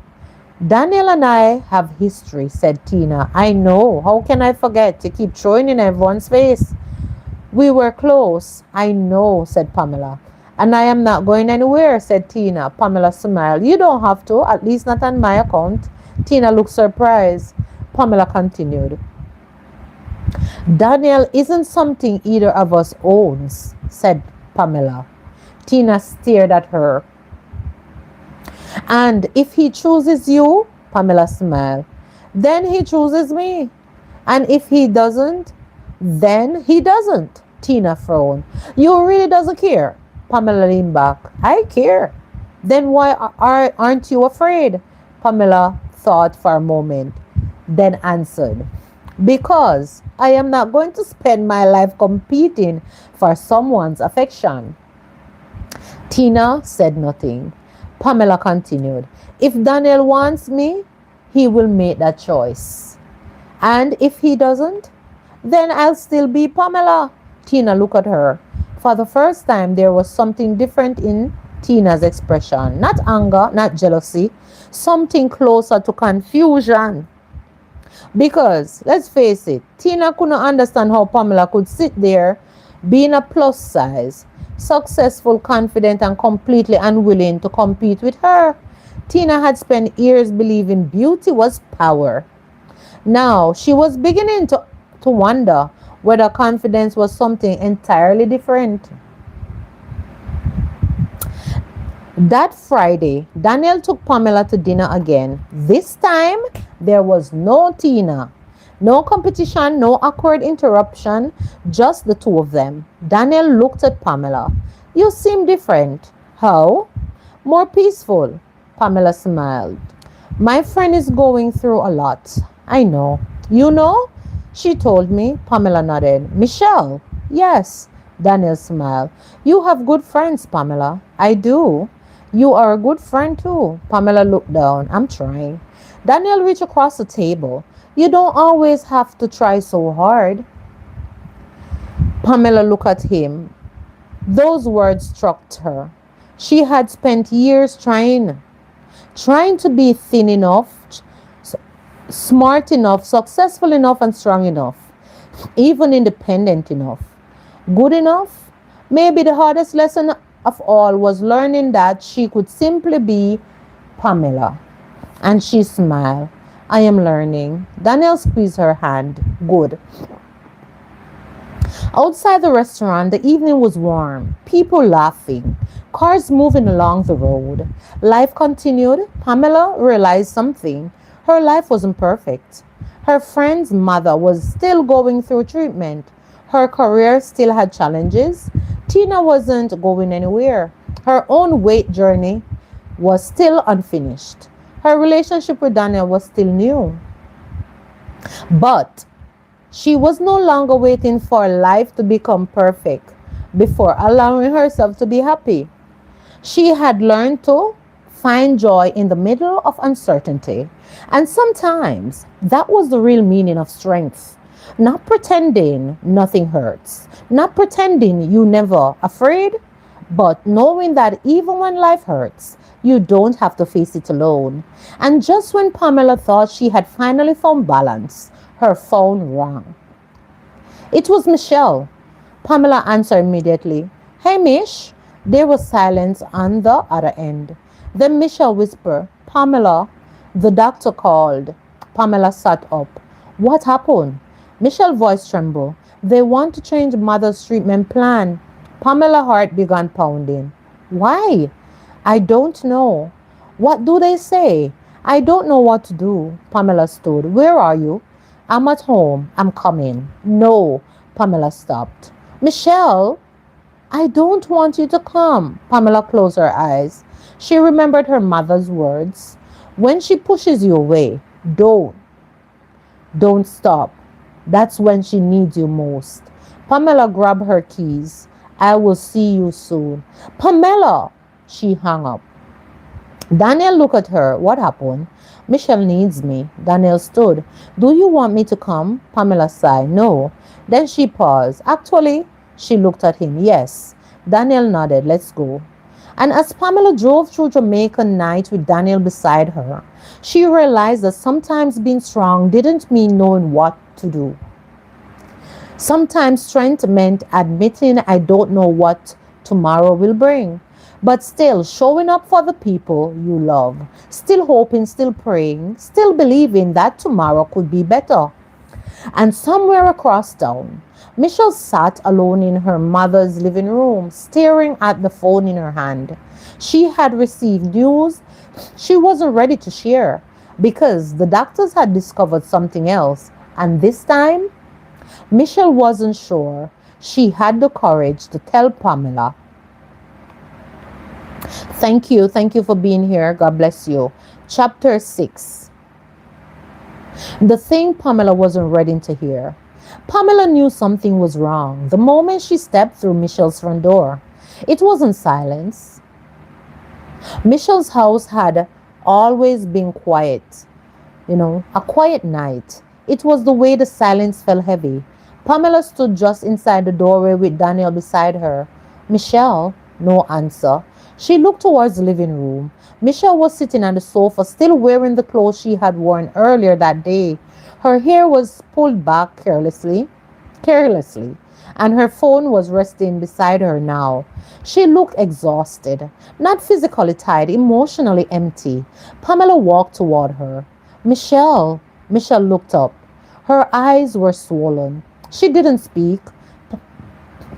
Daniel and I have history, said Tina. I know. How can I forget? To keep throwing in everyone's face. We were close. I know, said Pamela. And I am not going anywhere, said Tina. Pamela smiled. You don't have to, at least not on my account. Tina looked surprised. Pamela continued. Daniel isn't something either of us owns, said Pamela. Tina stared at her. And if he chooses you, Pamela smiled, then he chooses me. And if he doesn't, then he doesn't. Tina frowned. You really doesn't care. Pamela leaned back. I care. Then why aren't you afraid? Pamela thought for a moment, then answered. Because I am not going to spend my life competing for someone's affection. Tina said nothing. Pamela continued. If Daniel wants me, he will make that choice. And if he doesn't, then I'll still be Pamela. Tina looked at her. For the first time, there was something different in Tina's expression. Not anger, not jealousy. Something closer to confusion. Because, let's face it, Tina couldn't understand how Pamela could sit there being a plus size, successful, confident, and completely unwilling to compete with her. Tina had spent years believing beauty was power. Now, she was beginning to wonder whether confidence was something entirely different. That Friday, Daniel took Pamela to dinner again. This time, there was no Tina. No competition, no awkward interruption, just the two of them. Daniel looked at Pamela. You seem different. How? More peaceful. Pamela smiled. My friend is going through a lot. I know. You know? She told me. Pamela nodded. Michelle? Yes. Daniel smiled. You have good friends, Pamela. I do. You are a good friend too. Pamela looked down. I'm trying. Daniel reached across the table. You don't always have to try so hard. Pamela looked at him. Those words struck her. She had spent years trying to be thin enough, smart enough, successful enough, and strong enough, even independent enough. Good enough? Maybe the hardest lesson of all was learning that she could simply be Pamela. And she smiled. I am learning. Daniel squeezed her hand. Good. Outside the restaurant, the evening was warm. People laughing. Cars moving along the road. Life continued. Pamela realized something. Her life wasn't perfect. Her friend's mother was still going through treatment. Her career still had challenges. Tina wasn't going anywhere. Her own weight journey was still unfinished. Her relationship with Daniel was still new. But she was no longer waiting for life to become perfect before allowing herself to be happy. She had learned to find joy in the middle of uncertainty. And sometimes that was the real meaning of strength. Not pretending nothing hurts, not pretending you never afraid, but knowing that even when life hurts, you don't have to face it alone. And just when Pamela thought she had finally found balance, her phone rang. It was Michelle. Pamela answered immediately. Hey, Mish. There was silence on the other end. Then Michelle whispered, Pamela, the doctor called. Pamela sat up. What happened? Michelle's voice trembled. They want to change mother's treatment plan. Pamela's heart began pounding. Why? I don't know. What do they say? I don't know what to do. Pamela stood. Where are you? I'm at home. I'm coming. No. Pamela stopped. Michelle, I don't want you to come. Pamela closed her eyes. She remembered her mother's words. When she pushes you away, don't stop. That's when she needs you most. Pamela grabbed her keys. I will see you soon. Pamela! She hung up. Daniel looked at her. What happened? Michelle needs me. Daniel stood. Do you want me to come? Pamela sighed. No. Then she paused. Actually, she looked at him. Yes. Daniel nodded. Let's go. And as Pamela drove through Jamaican night with Daniel beside her, she realized that sometimes being strong didn't mean knowing what to do. Sometimes strength meant admitting I don't know what tomorrow will bring, but still showing up for the people you love, still hoping, still praying, still believing that tomorrow could be better. And somewhere across town, Michelle sat alone in her mother's living room, staring at the phone in her hand. She had received news she wasn't ready to share because the doctors had discovered something else, and this time, Michelle wasn't sure she had the courage to tell Pamela. Thank you. Thank you for being here. God bless you. Chapter 6. The thing Pamela wasn't ready to hear. Pamela knew something was wrong the moment she stepped through Michelle's front door. It wasn't silence. Michelle's house had always been quiet. A quiet night. It was the way the silence fell heavy. Pamela stood just inside the doorway with Daniel beside her. Michelle, no answer. She looked towards the living room. Michelle was sitting on the sofa, still wearing the clothes she had worn earlier that day. Her hair was pulled back carelessly, and her phone was resting beside her now. She looked exhausted, not physically tired, emotionally empty. Pamela walked toward her. Michelle looked up. Her eyes were swollen. She didn't speak.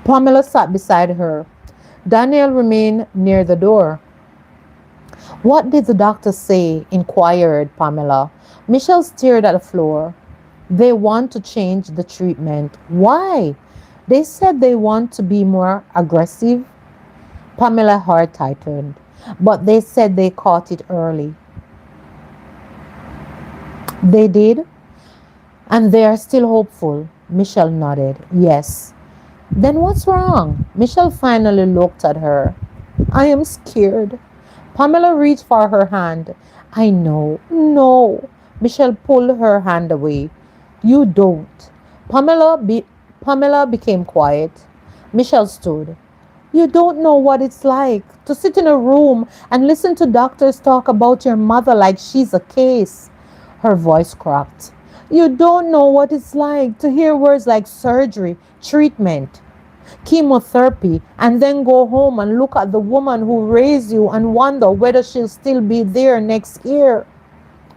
Pamela sat beside her. Daniel remained near the door. What did the doctor say? Inquired Pamela. Michelle stared at the floor. They want to change the treatment. Why? They said they want to be more aggressive. Pamela's heart tightened. But they said they caught it early. They did? And they are still hopeful. Michelle nodded. Yes. Then what's wrong? Michelle finally looked at her. I am scared. Pamela reached for her hand. I know. No. Michelle pulled her hand away. You don't. Pamela became quiet. Michelle stood. You don't know what it's like to sit in a room and listen to doctors talk about your mother like she's a case. Her voice cracked. You don't know what it's like to hear words like surgery, treatment, chemotherapy, and then go home and look at the woman who raised you and wonder whether she'll still be there next year.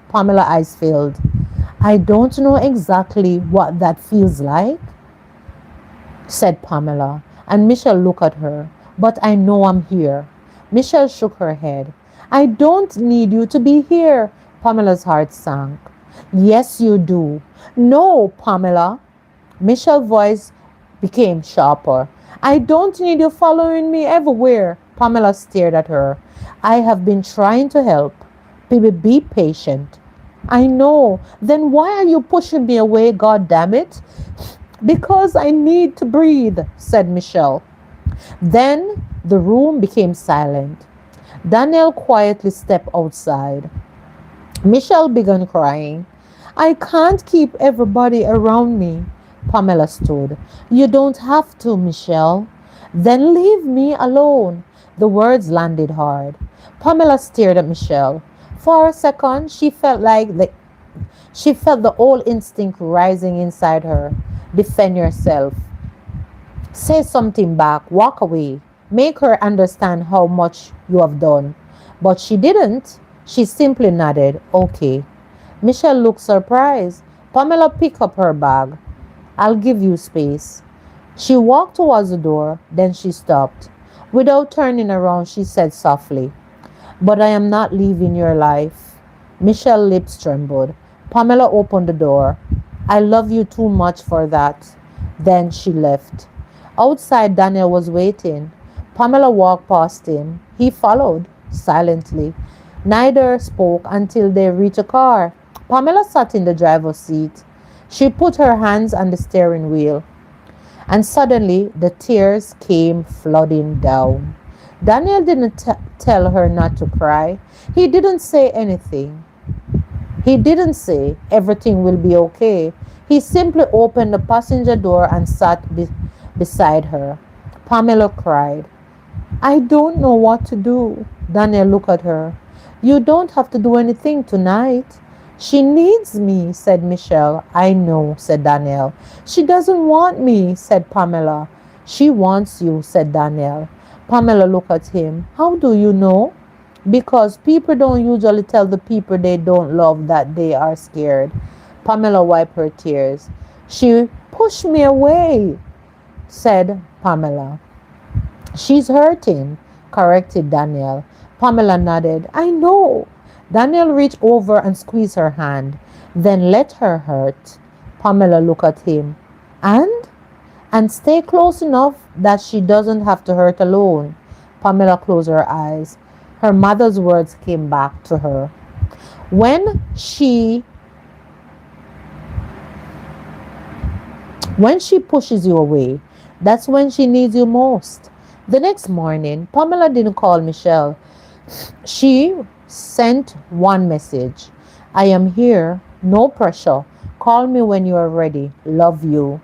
Pamela's eyes filled. I don't know exactly what that feels like, said Pamela, and Michelle looked at her. But I know I'm here. Michelle shook her head. I don't need you to be here. Pamela's heart sank. Yes, you do. No, Pamela. Michelle's voice became sharper. I don't need you following me everywhere. Pamela stared at her. I have been trying to help. Baby, be patient. I know. Then why are you pushing me away, God damn it? Because I need to breathe, said Michelle. Then the room became silent. Daniel quietly stepped outside. Michelle began crying. I can't keep everybody around me. Pamela stood. You don't have to, Michelle. Then leave me alone. The words landed hard. Pamela stared at Michelle. For a second, she felt the old instinct rising inside her. Defend yourself. Say something back. Walk away. Make her understand how much you have done. But she didn't. She simply nodded. Okay. Michelle looked surprised. Pamela picked up her bag. I'll give you space. She walked towards the door, then she stopped. Without turning around, she said softly, but I am not leaving your life. Michelle's lips trembled. Pamela opened the door. I love you too much for that. Then she left. Outside, Daniel was waiting. Pamela walked past him. He followed, silently. Neither spoke until they reached a car. Pamela sat in the driver's seat. She put her hands on the steering wheel, and suddenly the tears came flooding down. Daniel didn't tell her not to cry. He didn't say anything. He didn't say everything will be okay. He simply opened the passenger door and sat beside her. Pamela cried. I don't know what to do. Daniel looked at her. You don't have to do anything tonight. She needs me, said Michelle. I know, said Daniel. She doesn't want me, said Pamela. She wants you, said Daniel. Pamela looked at him. How do you know? Because people don't usually tell the people they don't love that they are scared. Pamela wiped her tears. She pushed me away, said Pamela. She's hurting, corrected Daniel. Pamela nodded. I know. Daniel reached over and squeezed her hand. Then let her hurt. Pamela looked at him. And? And stay close enough that she doesn't have to hurt alone. Pamela closed her eyes. Her mother's words came back to her. When she pushes you away, that's when she needs you most. The next morning, Pamela didn't call Michelle. She sent one message. I am here. No pressure. Call me when you are ready. Love you.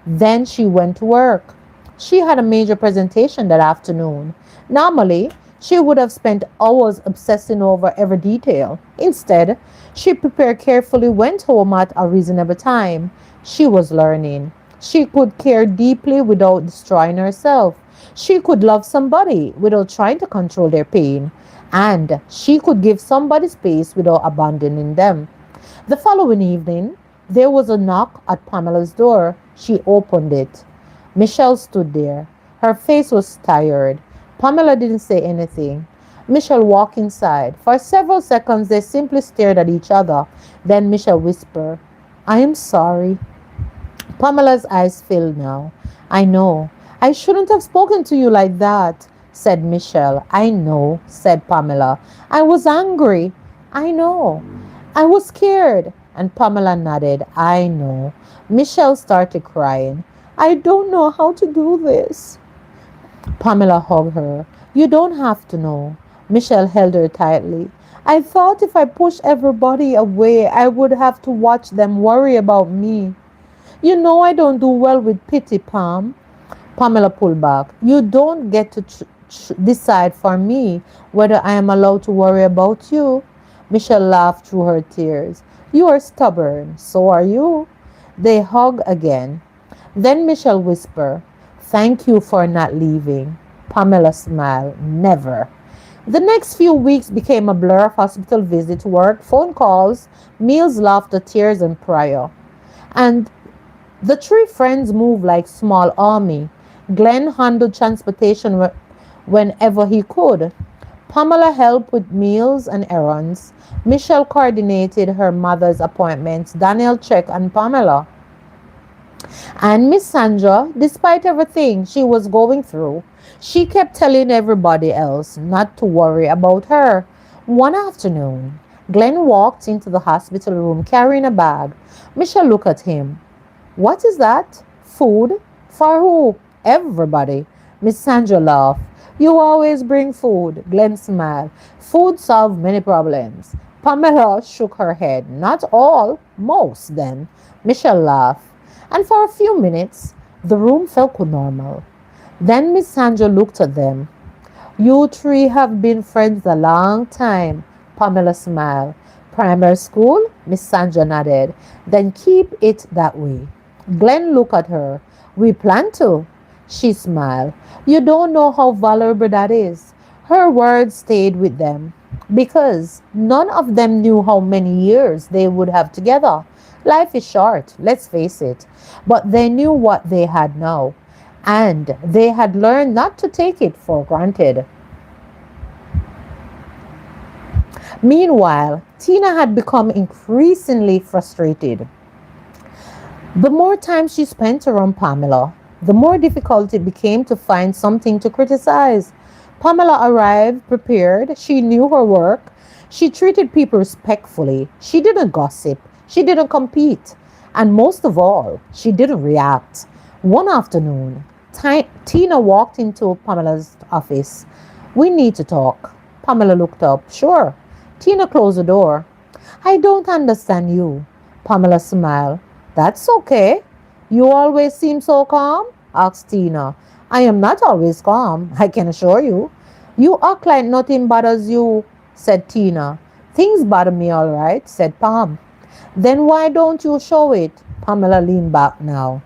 Then she went to work. She had a major presentation that afternoon. Normally, she would have spent hours obsessing over every detail. Instead, she prepared carefully, went home at a reasonable time. She was learning. She could care deeply without destroying herself. She could love somebody without trying to control their pain. And she could give somebody space without abandoning them. The following evening, there was a knock at Pamela's door. She opened it. Michelle stood there. Her face was tired. Pamela didn't say anything. Michelle walked inside. For several seconds, they simply stared at each other. Then Michelle whispered, I am sorry. Pamela's eyes filled now. I know. I shouldn't have spoken to you like that, said Michelle. I know, said Pamela. I was angry. I know. I was scared. And Pamela nodded. I know. Michelle started crying. I don't know how to do this. Pamela hugged her. You don't have to know. Michelle held her tightly. I thought if I pushed everybody away, I would have to watch them worry about me. You know I don't do well with pity, Pam. Pamela pulled back. You don't get to decide for me whether I am allowed to worry about you. Michelle laughed through her tears. You are stubborn. So are you. They hugged again. Then Michelle whispered, Thank you for not leaving. Pamela smiled. Never. The next few weeks became a blur of hospital visits, work, phone calls, meals, laughter, tears, and prayer. And the three friends moved like small army. Glenn handled transportation whenever he could. Pamela helped with meals and errands. Michelle coordinated her mother's appointments. Daniel checked on Pamela. And Miss Sandra, despite everything she was going through, she kept telling everybody else not to worry about her. One afternoon, Glenn walked into the hospital room carrying a bag. Michelle looked at him. What is that? Food? For who? Everybody. Miss Sandra laughed. You always bring food. Glenn smiled. Food solves many problems. Pamela shook her head. Not all, most then. Michelle laughed. And for a few minutes, the room felt normal. Then Miss Sandra looked at them. You three have been friends a long time. Pamela smiled. Primary school? Miss Sandra nodded. Then keep it that way. Glenn looked at her. We plan to. She smiled. You don't know how valuable that is. Her words stayed with them because none of them knew how many years they would have together. Life is short, let's face it. But they knew what they had now, and they had learned not to take it for granted. Meanwhile, Tina had become increasingly frustrated. The more time she spent around Pamela, the more difficult it became to find something to criticize. Pamela arrived prepared. She knew her work. She treated people respectfully. She didn't gossip. She didn't compete. And most of all, she didn't react. One afternoon, Tina walked into Pamela's office. We need to talk. Pamela looked up. Sure. Tina closed the door. I don't understand you. Pamela smiled. That's okay. You always seem so calm, asked Tina. I am not always calm, I can assure you. You act like nothing bothers you, said Tina. Things bother me all right, said Pam. Then why don't you show it? Pamela leaned back now.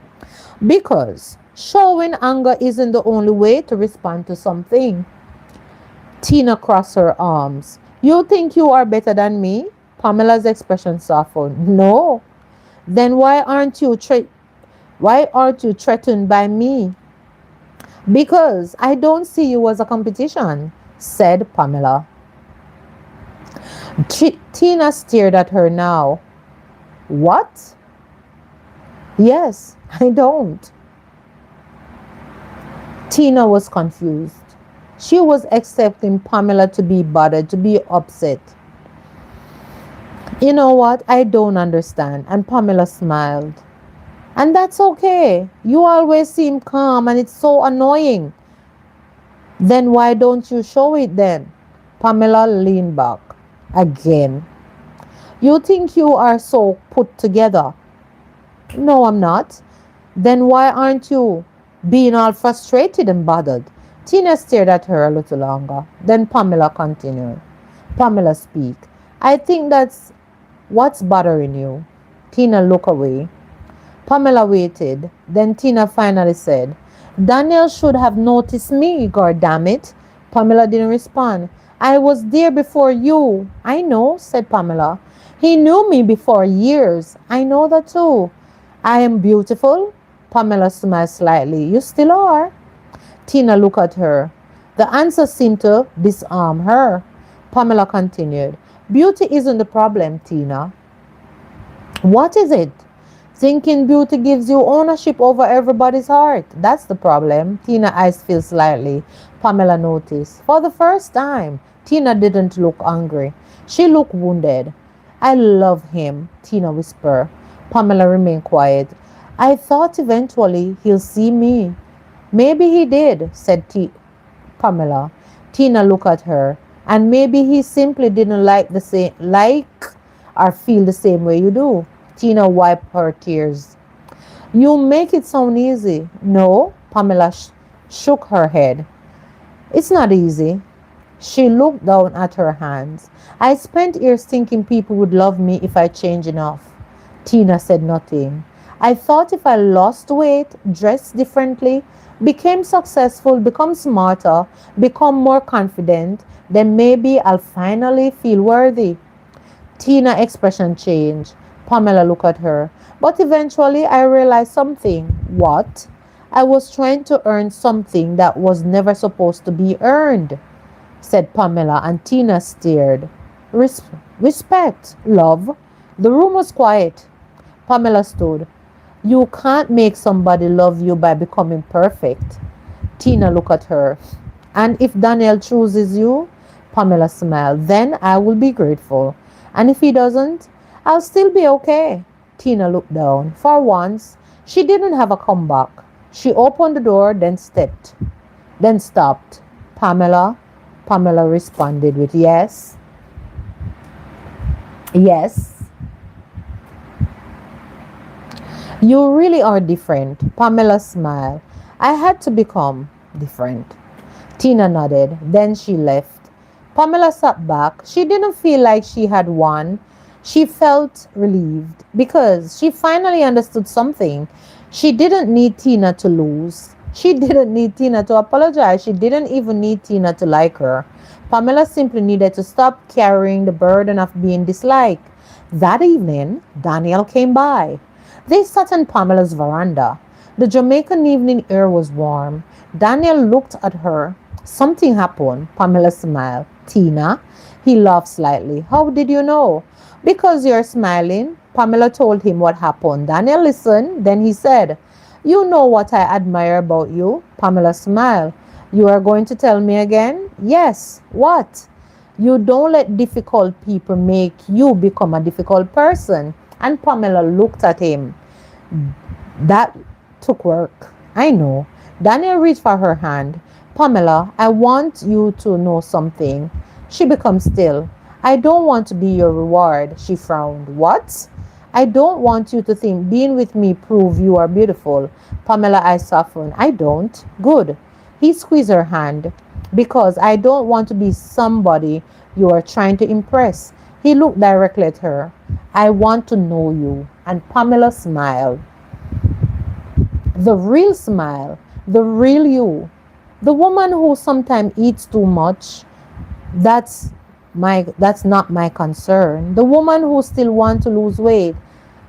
Because showing anger isn't the only way to respond to something. Tina crossed her arms. You think you are better than me? Pamela's expression softened. No. Then why aren't you threatened by me? Because I don't see you as a competition, said Pamela. Tina stared at her now. What? Yes, I don't. Tina was confused. She was expecting Pamela to be bothered, to be upset. You know what? I don't understand. And Pamela smiled. And that's okay. You always seem calm and it's so annoying. Then why don't you show it then? Pamela leaned back. Again. You think you are so put together? No, I'm not. Then why aren't you being all frustrated and bothered? Tina stared at her a little longer. Then Pamela continued. Pamela speak. I think that's what's bothering you. Tina looked away. Pamela waited. Then Tina finally said, Daniel should have noticed me, god damn it. Pamela didn't respond. I was there before you. I know, said Pamela. He knew me before years. I know that too. I am beautiful. Pamela smiled slightly. You still are. Tina looked at her. The answer seemed to disarm her. Pamela continued. Beauty isn't the problem, Tina. What is it? Thinking beauty gives you ownership over everybody's heart. That's the problem. Tina's eyes filled slightly. Pamela noticed. For the first time, Tina didn't look angry. She looked wounded. I love him, Tina whispered. Pamela remained quiet. I thought eventually he'll see me. Maybe he did, said Pamela. Tina looked at her. And maybe he simply didn't like or feel the same way you do. Tina wiped her tears. You make it sound easy. No, Pamela shook her head. It's not easy. She looked down at her hands. I spent years thinking people would love me if I changed enough. Tina said nothing. I thought if I lost weight, dressed differently, became successful, become smarter, become more confident, then maybe I'll finally feel worthy. Tina's expression changed. Pamela looked at her. But eventually I realized something. What? I was trying to earn something that was never supposed to be earned, said Pamela, and Tina stared. Respect, love. The room was quiet. Pamela stood. You can't make somebody love you by becoming perfect. Tina looked at her. And if Daniel chooses you, Pamela smiled, then I will be grateful. And if he doesn't, I'll still be okay. Tina looked down. For once, she didn't have a comeback. She opened the door, then stopped. Pamela. Pamela responded with yes. Yes. You really are different. Pamela smiled. I had to become different. Tina nodded. Then she left. Pamela sat back. She didn't feel like she had won. She felt relieved because she finally understood something. She didn't need Tina to lose. She didn't need Tina to apologize. She didn't even need Tina to like her. Pamela simply needed to stop carrying the burden of being disliked. That evening, Daniel came by. They sat on Pamela's veranda. The Jamaican evening air was warm. Daniel looked at her. Something happened. Pamela smiled. Tina? He laughed slightly. How did you know? Because you're smiling. Pamela told him what happened. Daniel listened. Then he said, You know what I admire about you? Pamela smiled. You are going to tell me again? Yes. What? You don't let difficult people make you become a difficult person. And Pamela looked at him. That took work. I know. Daniel reached for her hand. Pamela, I want you to know something. She became still. I don't want to be your reward. She frowned. What? I don't want you to think being with me prove you are beautiful. Pamela eyes softened. I don't. Good. He squeezed her hand. Because I don't want to be somebody you are trying to impress. He looked directly at her. I want to know you. And Pamela smiled. The real smile. The real you. The woman who sometimes eats too much. That's not my concern. The woman who still wants to lose weight.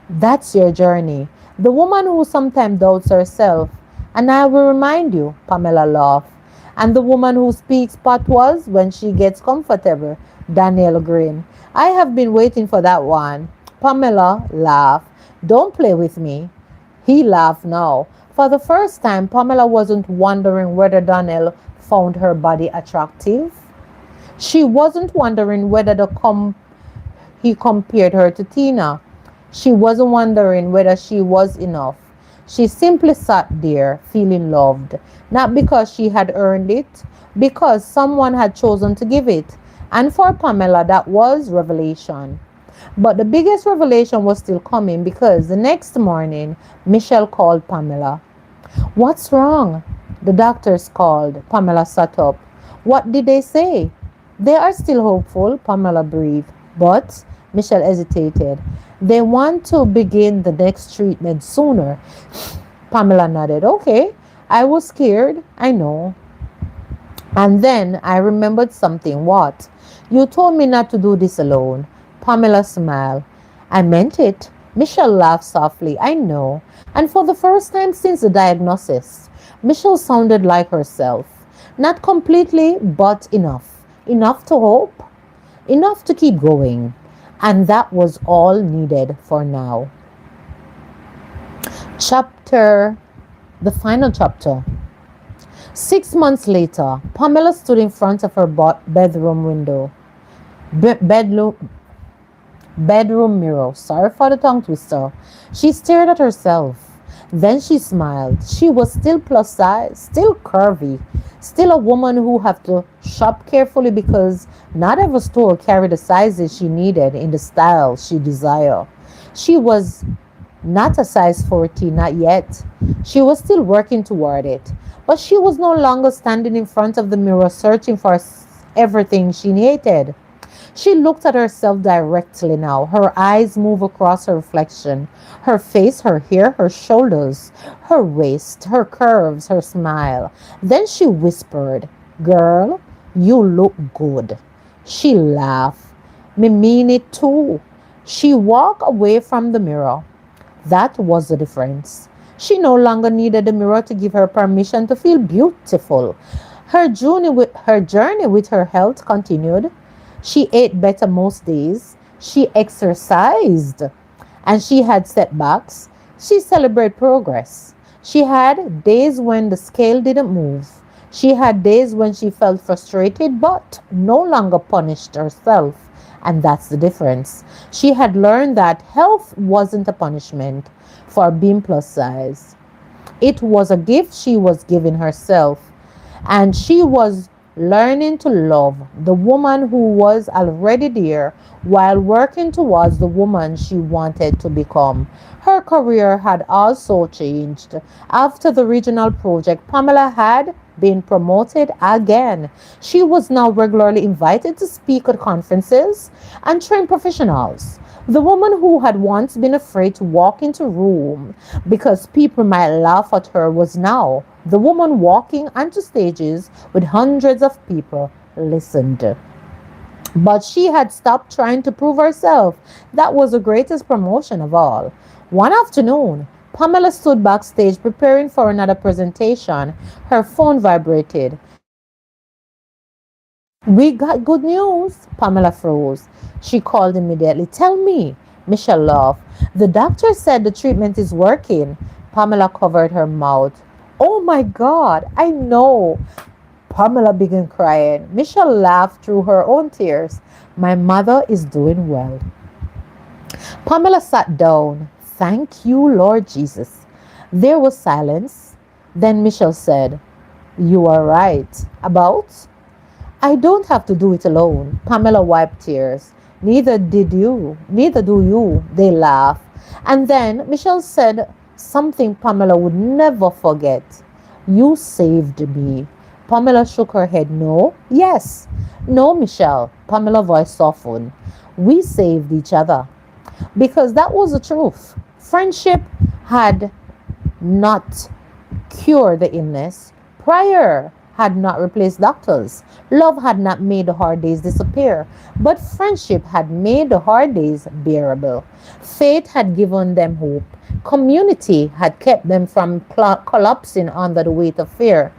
That's your journey. The woman who sometimes doubts herself. And I will remind you, Pamela laughed. And the woman who speaks patois when she gets comfortable. Daniel grinned. I have been waiting for that one. Pamela laughed. Don't play with me. He laughed now. For the first time, Pamela wasn't wondering whether Daniel found her body attractive. She wasn't wondering whether he compared her to Tina. She wasn't wondering whether she was enough. She simply sat there feeling loved, not because she had earned it, because someone had chosen to give it. And for Pamela, that was revelation. But the biggest revelation was still coming because the next morning, Michelle called Pamela. What's wrong? The doctors called. Pamela sat up. What did they say? They are still hopeful, Pamela breathed. But, Michelle hesitated. They want to begin the next treatment sooner. Pamela nodded. Okay, I was scared. I know. And then I remembered something. What? You told me not to do this alone. Pamela smiled. I meant it. Michelle laughed softly. I know. And for the first time since the diagnosis, Michelle sounded like herself. Not completely, but enough. Enough to hope. Enough to keep going. And that was all needed for now. The final chapter. 6 months later, Pamela stood in front of her bedroom window. Bedroom mirror. Sorry for the tongue twister. She stared at herself. Then she smiled. She was still plus size, still curvy, still a woman who had to shop carefully because not every store carried the sizes she needed in the style she desired. She was not a size 40, not yet. She was still working toward it. But she was no longer standing in front of the mirror searching for everything she hated. She looked at herself directly now. Her eyes moved across her reflection. Her face, her hair, her shoulders, her waist, her curves, her smile. Then she whispered, Girl, you look good. She laughed. Me mean it too. She walked away from the mirror. That was the difference. She no longer needed the mirror to give her permission to feel beautiful. Her journey with her health continued. She ate better most days. She exercised. And she had setbacks. She celebrated progress. She had days when the scale didn't move. She had days when she felt frustrated but no longer punished herself. And that's the difference. She had learned that health wasn't a punishment for being plus size. It was a gift she was giving herself. And she was learning to love the woman who was already there while working towards the woman she wanted to become. Her career had also changed. After the regional project, Pamela had been promoted again. She was now regularly invited to speak at conferences and train professionals. The woman who had once been afraid to walk into a room because people might laugh at her was now the woman walking onto stages with hundreds of people listened. But she had stopped trying to prove herself. That was the greatest promotion of all. One afternoon, Pamela stood backstage preparing for another presentation. Her phone vibrated. We got good news. Pamela froze. She called immediately. Tell me. Michelle laughed. The doctor said the treatment is working. Pamela covered her mouth. Oh my God, I know. Pamela began crying. Michelle laughed through her own tears. My mother is doing well. Pamela sat down. Thank you, Lord Jesus. There was silence. Then Michelle said, You are right. About? I don't have to do it alone. Pamela wiped tears. Neither did you. Neither do you. They laughed. And then Michelle said something Pamela would never forget. You saved me. Pamela shook her head. No. Yes. No, Michelle. Pamela's voice softened. We saved each other. Because that was the truth. Friendship had not cured the illness. Prayer had not replaced doctors. Love had not made the hard days disappear. But friendship had made the hard days bearable. Faith had given them hope. Community had kept them from collapsing under the weight of fear.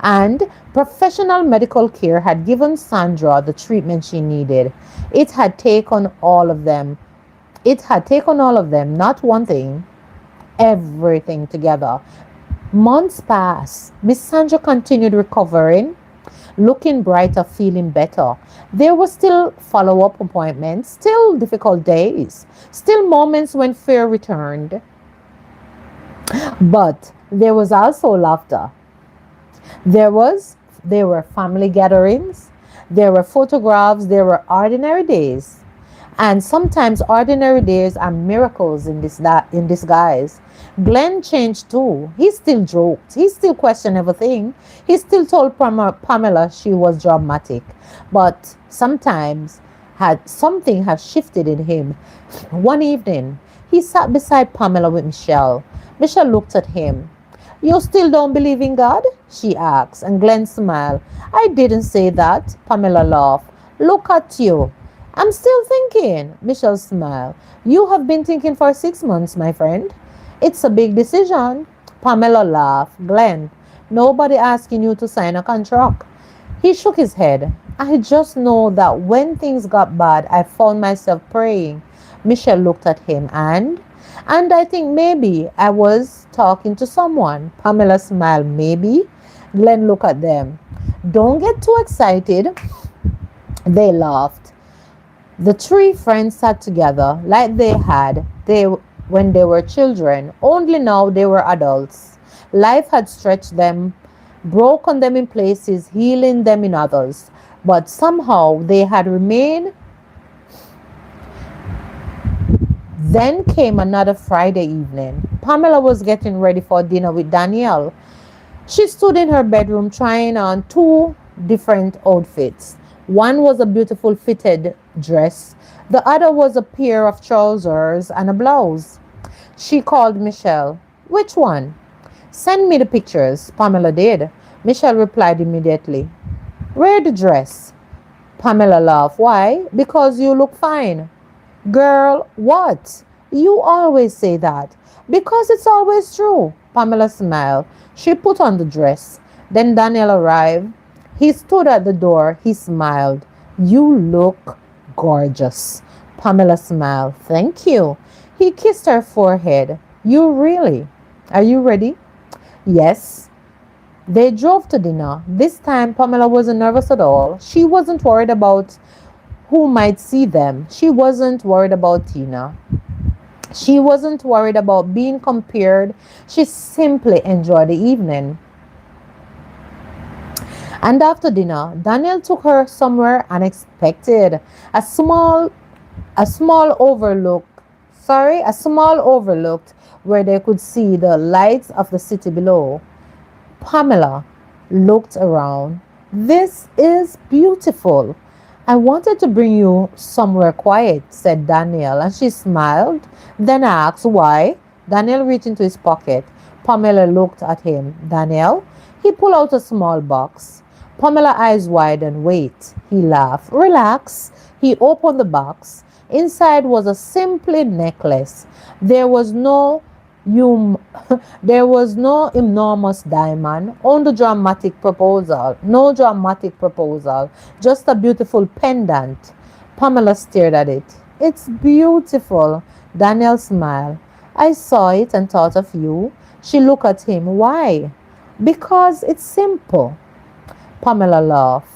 And professional medical care had given Sandra the treatment she needed. It had taken all of them. It had taken all of them, not one thing, everything together. Months passed. Miss Sandra continued recovering, looking brighter, feeling better. There were still follow-up appointments, still difficult days, still moments when fear returned. But there was also laughter. There were family gatherings, there were photographs, there were ordinary days. And sometimes ordinary days are miracles in disguise. Glenn changed too. He still joked. He still questioned everything. He still told Pamela she was dramatic. But sometimes something had shifted in him. One evening, he sat beside Pamela with Michelle. Michelle looked at him. You still don't believe in God? She asked, and Glenn smiled. I didn't say that. Pamela laughed. Look at you. I'm still thinking. Michelle smiled. You have been thinking for 6 months, my friend. It's a big decision. Pamela laughed. Glenn, nobody asking you to sign a contract. He shook his head. I just know that when things got bad, I found myself praying. Michelle looked at him and I think maybe I was talking to someone. Pamela smiled. Maybe. Glenn looked at them. Don't get too excited. They laughed. The three friends sat together like when they were children, only now they were adults. Life had stretched them, broken them in places, healing them in others. But somehow they had remained. Then came another Friday evening. Pamela was getting ready for dinner with Danielle. She stood in her bedroom trying on 2 different outfits. One was a beautiful fitted dress. The other was a pair of trousers and a blouse. She called Michelle. Which one? Send me the pictures. Pamela did. Michelle replied immediately. Wear the dress. Pamela laughed. Why? Because you look fine. Girl, what? You always say that. Because it's always true. Pamela smiled. She put on the dress. Then Daniel arrived. He stood at the door. He smiled. You look gorgeous. Pamela smiled. Thank you. He kissed her forehead. You really? Are you ready? Yes. They drove to dinner. This time Pamela wasn't nervous at all. She wasn't worried about who might see them. She wasn't worried about Tina. She wasn't worried about being compared. She simply enjoyed the evening. And after dinner, Daniel took her somewhere unexpected. A small a small overlook a small overlooked where they could see the lights of the city below. Pamela looked around. This is beautiful. I wanted to bring you somewhere quiet, said Daniel, and she smiled, then asked why. Daniel reached into his pocket. Pamela looked at him. Daniel? He pulled out a small box. Pamela's eyes widened. Wait, he laughed. Relax. He opened the box. Inside was a simple necklace. There was no hum- there was no enormous diamond, only dramatic proposal. No dramatic proposal, just a beautiful pendant. Pamela stared at it. It's beautiful. Daniel smiled. I saw it and thought of you. She looked at him. Why? Because it's simple. Pamela laughed.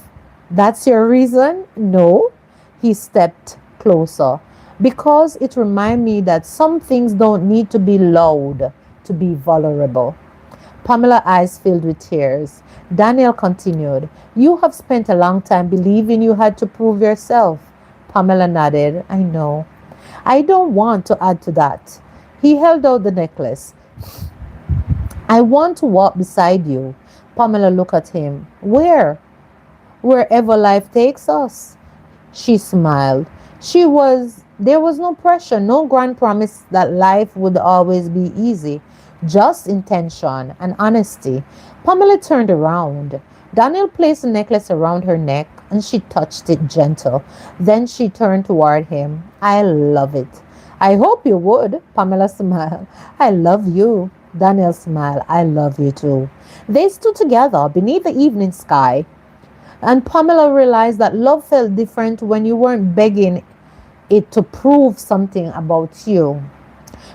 That's your reason? No. He stepped closer. Because it reminds me that some things don't need to be loud to be vulnerable. Pamela's eyes filled with tears. Daniel continued, You have spent a long time believing you had to prove yourself. Pamela nodded. I know. I don't want to add to that. He held out the necklace. I want to walk beside you. Pamela looked at him. Where? Wherever life takes us. She smiled. There was no pressure, no grand promise that life would always be easy. Just intention and honesty. Pamela turned around. Daniel placed the necklace around her neck and she touched it gentle. Then she turned toward him. I love it. I hope you would. Pamela smiled. I love you. Daniel smiled. I love you too. They stood together beneath the evening sky. And Pamela realized that love felt different when you weren't begging it to prove something about you.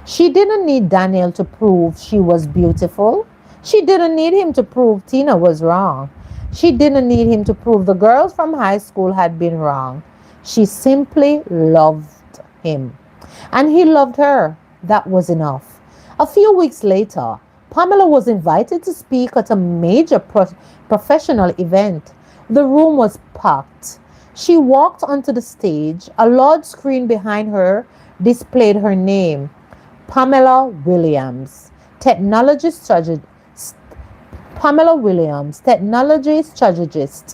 She didn't need Daniel to prove she was beautiful. She didn't need him to prove Tina was wrong. She didn't need him to prove the girls from high school had been wrong. She simply loved him. And he loved her. That was enough. A few weeks later, Pamela was invited to speak at a major professional event. The room was packed. She walked onto the stage. A large screen behind her displayed her name, Pamela Williams, technology strategist,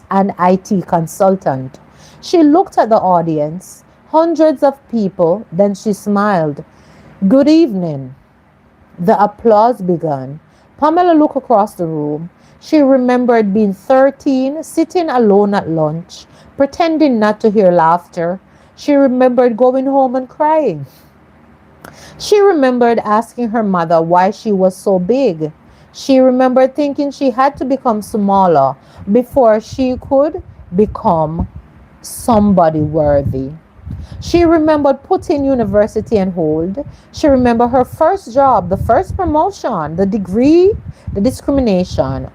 and IT consultant. She looked at the audience, hundreds of people, then she smiled. Good evening. The applause began. Pamela looked across the room. She remembered being 13, sitting alone at lunch, pretending not to hear laughter. She remembered going home and crying. She remembered asking her mother why she was so big. She remembered thinking she had to become smaller before she could become somebody worthy. She remembered putting university on hold. She remembered her first job, the first promotion, the degree, the discrimination.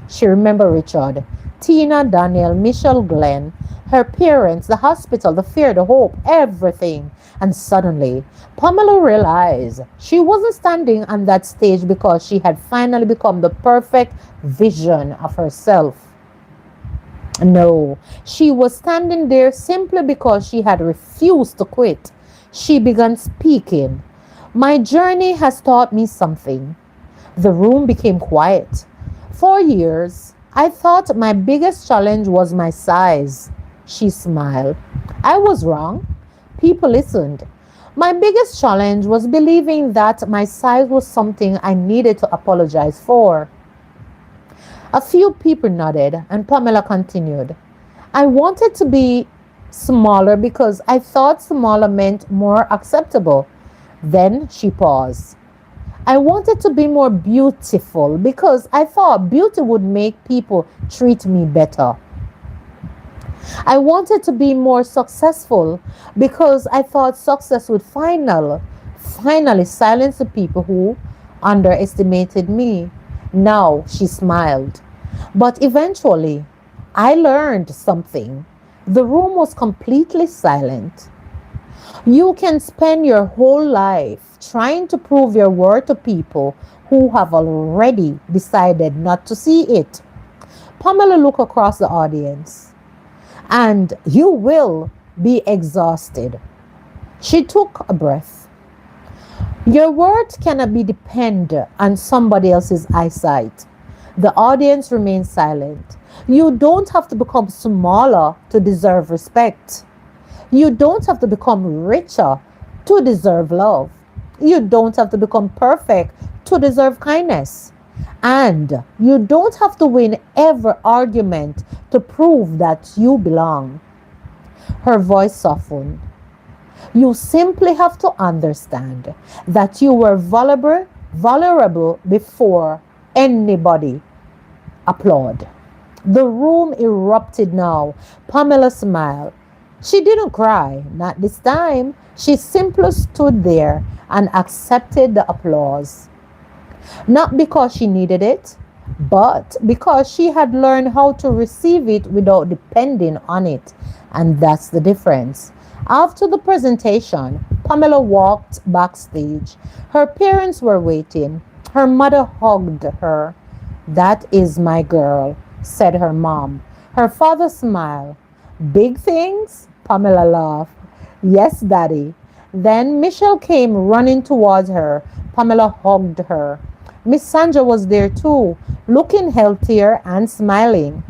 She remembered Richard, Tina, Daniel, Michelle, Glenn, her parents, the hospital, the fear, the hope, everything. And suddenly, Pamela realized she wasn't standing on that stage because she had finally become the perfect vision of herself. No, she was standing there simply because she had refused to quit. She began speaking. My journey has taught me something. The room became quiet. For years, I thought my biggest challenge was my size. She smiled. I was wrong. People listened. My biggest challenge was believing that my size was something I needed to apologize for. A few people nodded, and Pamela continued. I wanted to be smaller because I thought smaller meant more acceptable. Then she paused. I wanted to be more beautiful because I thought beauty would make people treat me better. I wanted to be more successful because I thought success would finally silence the people who underestimated me. Now she smiled. But eventually, I learned something. The room was completely silent. You can spend your whole life trying to prove your worth to people who have already decided not to see it. Pamela looked across the audience. And you will be exhausted. She took a breath. Your words cannot be dependent on somebody else's eyesight. The audience remained silent. You don't have to become smaller to deserve respect. You don't have to become richer to deserve love. You don't have to become perfect to deserve kindness. And you don't have to win every argument to prove that you belong. Her voice softened. You simply have to understand that you were vulnerable before anybody applauded. The room erupted now. Pamela smiled. She didn't cry, not this time. She simply stood there and accepted the applause. Not because she needed it, but because she had learned how to receive it without depending on it. And that's the difference. After the presentation, Pamela walked backstage. Her parents were waiting. Her mother hugged her. That is my girl, said her mom. Her father smiled. Big things? Pamela laughed. Yes, Daddy. Then Michelle came running towards her. Pamela hugged her. Miss Sandra was there too, looking healthier and smiling.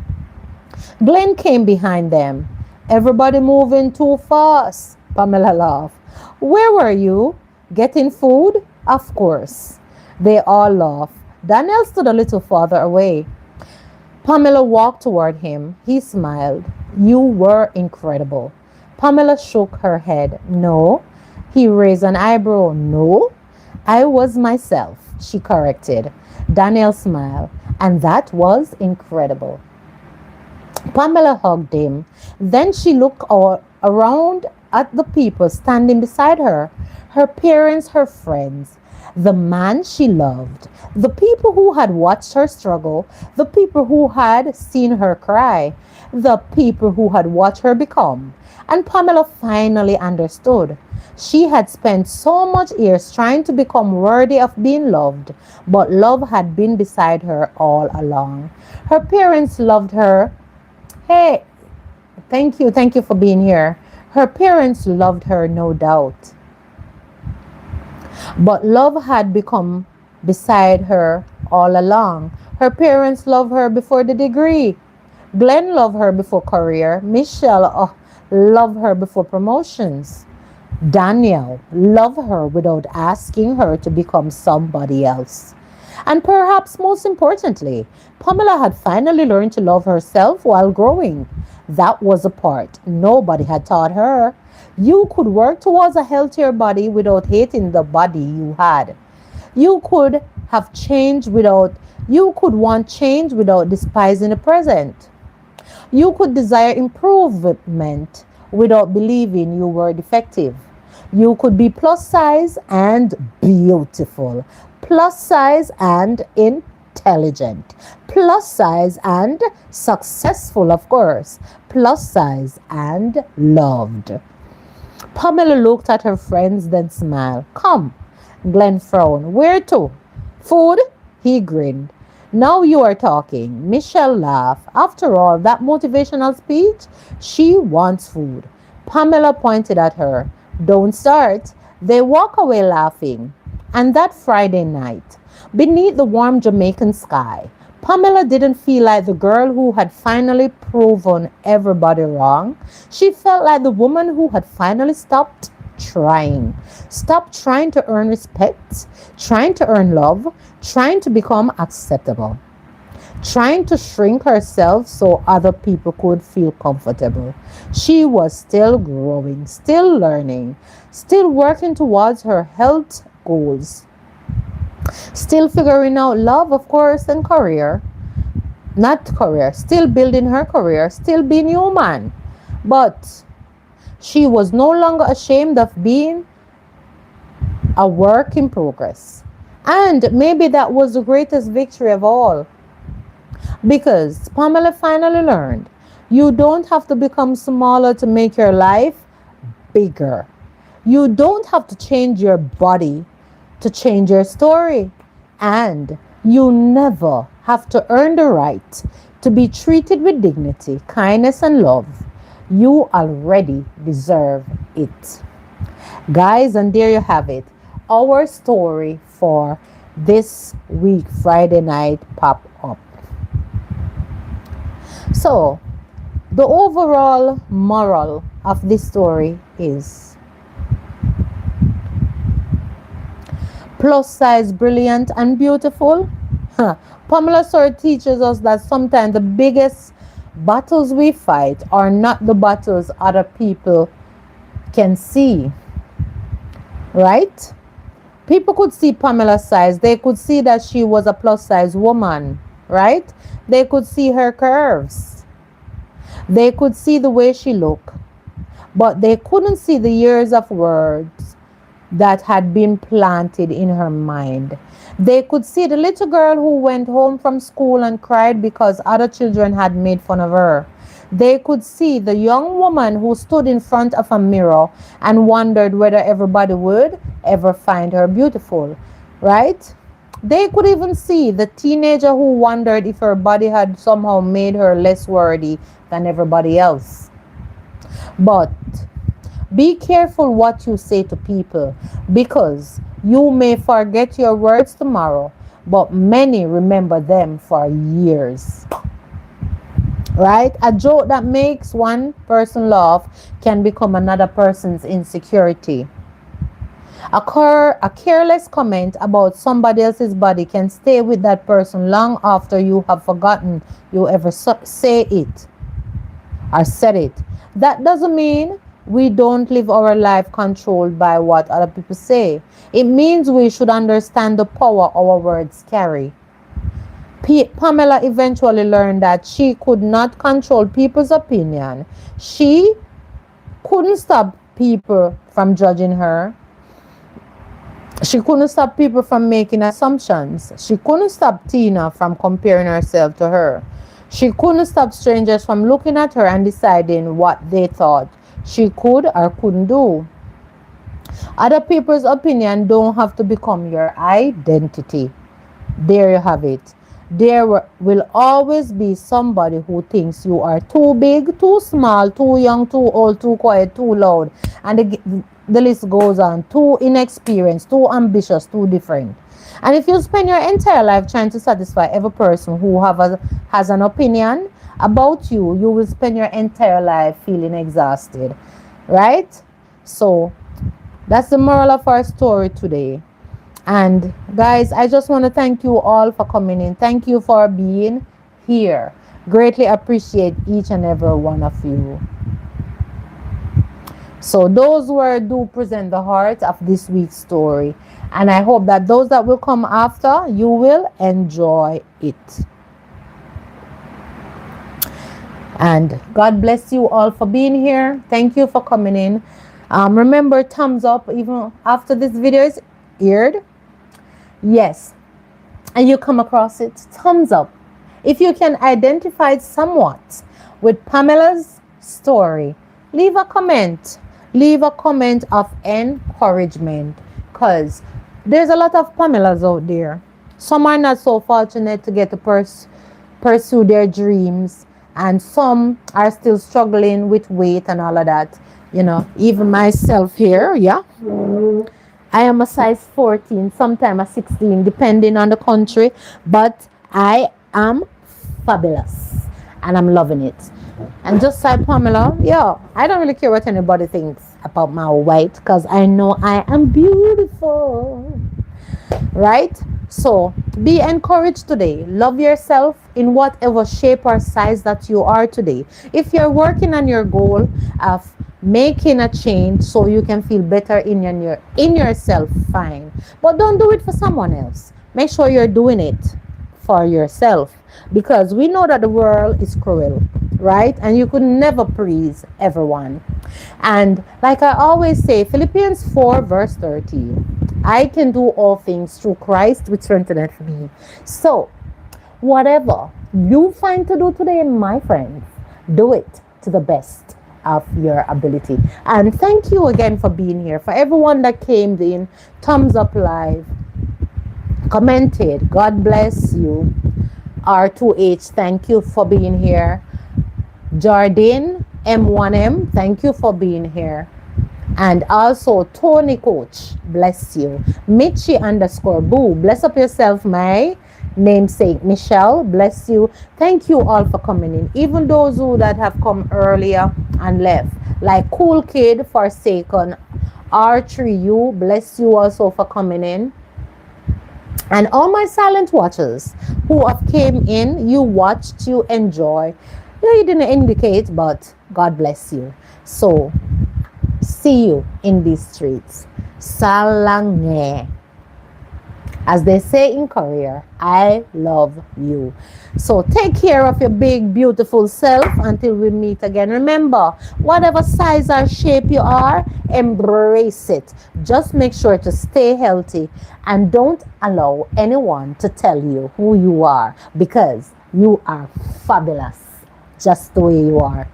Glenn came behind them. Everybody moving too fast, Pamela laughed. Where were you? Getting food? Of course. They all laughed. Daniel stood a little farther away. Pamela walked toward him. He smiled. You were incredible. Pamela shook her head. No. He raised an eyebrow. No. I was myself, she corrected. Daniel smiled. And that was incredible. Pamela hugged him. Then she looked around at the people standing beside her. Her parents, her friends, the man she loved, the people who had watched her struggle, the people who had seen her cry, the people who had watched her become. And Pamela finally understood. She had spent so much years trying to become worthy of being loved, but love had been beside her all along. Her parents loved her. Hey, thank you for being here. Her parents loved her, no doubt. But love had become beside her all along. Her parents loved her before the degree. Glenn loved her before career. Michelle loved her before promotions. Daniel loved her without asking her to become somebody else. And perhaps most importantly, Pamela had finally learned to love herself while growing. That was a part nobody had taught her. You could work towards a healthier body without hating the body you had. You could want change without despising the present. You could desire improvement without believing you were defective. You could be plus size and beautiful, plus size and intelligent, plus size and successful, of course, plus size and loved. Pamela looked at her friends, then smiled. Come. Glenn frowned. Where to? Food? He grinned. Now you are talking. Michelle laughed. After all, that motivational speech, she wants food. Pamela pointed at her. Don't start. They walk away laughing. And that Friday night, beneath the warm Jamaican sky, Pamela didn't feel like the girl who had finally proven everybody wrong. She felt like the woman who had finally stopped trying. Stopped trying to earn respect, trying to earn love, trying to become acceptable, trying to shrink herself so other people could feel comfortable. She was still growing, still learning, still working towards her health goals. Still figuring out love, of course, and career. Not career. Still building her career. Still being human. But she was no longer ashamed of being a work in progress. And maybe that was the greatest victory of all. Because Pamela finally learned you don't have to become smaller to make your life bigger. You don't have to change your body to change your story. And you never have to earn the right to be treated with dignity, kindness, and love. You already deserve it. Guys, and there you have it. Our story for this week, Friday night pop up. So, the overall moral of this story is plus size, brilliant, and beautiful. Pamela's story teaches us that sometimes the biggest battles we fight are not the battles other people can see. Right? People could see Pamela's size. They could see that she was a plus size woman. Right? They could see her curves. They could see the way she looked. But they couldn't see the years of words that had been planted in her mind. They could see the little girl who went home from school and cried because other children had made fun of her. They could see the young woman who stood in front of a mirror and wondered whether everybody would ever find her beautiful, right? They could even see the teenager who wondered if her body had somehow made her less worthy than everybody else. But be careful what you say to people, because you may forget your words tomorrow, but many remember them for years. Right? A joke that makes one person laugh can become another person's insecurity. A careless comment about somebody else's body can stay with that person long after you have forgotten you ever say it or said it. That doesn't mean we don't live our life controlled by what other people say. It means we should understand the power our words carry. Pamela eventually learned that she could not control people's opinion. She couldn't stop people from judging her. She couldn't stop people from making assumptions. She couldn't stop Tina from comparing herself to her. She couldn't stop strangers from looking at her and deciding what they thought she could or couldn't do. Other people's opinion don't have to become your identity. There you have it. There will always be somebody who thinks you are too big, too small, too young, too old, too quiet, too loud. And the list goes on. Too inexperienced, too ambitious, too different. And if you spend your entire life trying to satisfy every person who has an opinion about you, you will spend your entire life feeling exhausted. Right? So, that's the moral of our story today. And guys, I just want to thank you all for coming in. Thank you for being here. Greatly appreciate each and every one of you. So those were do present the heart of this week's story. And I hope that those that will come after, you will enjoy it. And God bless you all for being here. Thank you for coming in. Remember, thumbs up even after this video is aired. Yes, and you come across it, thumbs up. If you can identify somewhat with Pamela's story, leave a comment. Leave a comment of encouragement, because there's a lot of Pamelas out there. Some are not so fortunate to get to pursue their dreams, and some are still struggling with weight and all of that. You know, even myself here, yeah. I am a size 14, sometimes a 16, depending on the country. But I am fabulous. And I'm loving it. And just like Pamela, yeah, I don't really care what anybody thinks about my weight, because I know I am beautiful. Right? So, be encouraged today. Love yourself in whatever shape or size that you are today. If you're working on your goal of making a change so you can feel better in yourself, fine. But don't do it for someone else. Make sure you're doing it for yourself, because we know that the world is cruel, right? And you could never please everyone. And like I always say, Philippians 4 verse 13, I can do all things through Christ which strengtheneth me. So whatever you find to do today, my friends, do it to the best of your ability. And thank you again for being here. For everyone that came in, thumbs up live, commented, God bless you. R2H, thank you for being here. Jardine M1M, thank you for being here. And also Tony Coach, bless you. Mitchie underscore Boo, bless up yourself, my namesake. Michelle, bless you. Thank you all for coming in. Even those who that have come earlier and left. Like Cool Kid, Forsaken, R3U, bless you also for coming in. And all my silent watchers who have came in, you watched, you enjoy. You didn't indicate, but God bless you. So, see you in these streets. Salange. As they say in Korea, I love you. So take care of your big, beautiful self until we meet again. Remember, whatever size or shape you are, embrace it. Just make sure to stay healthy and don't allow anyone to tell you who you are, because you are fabulous just the way you are.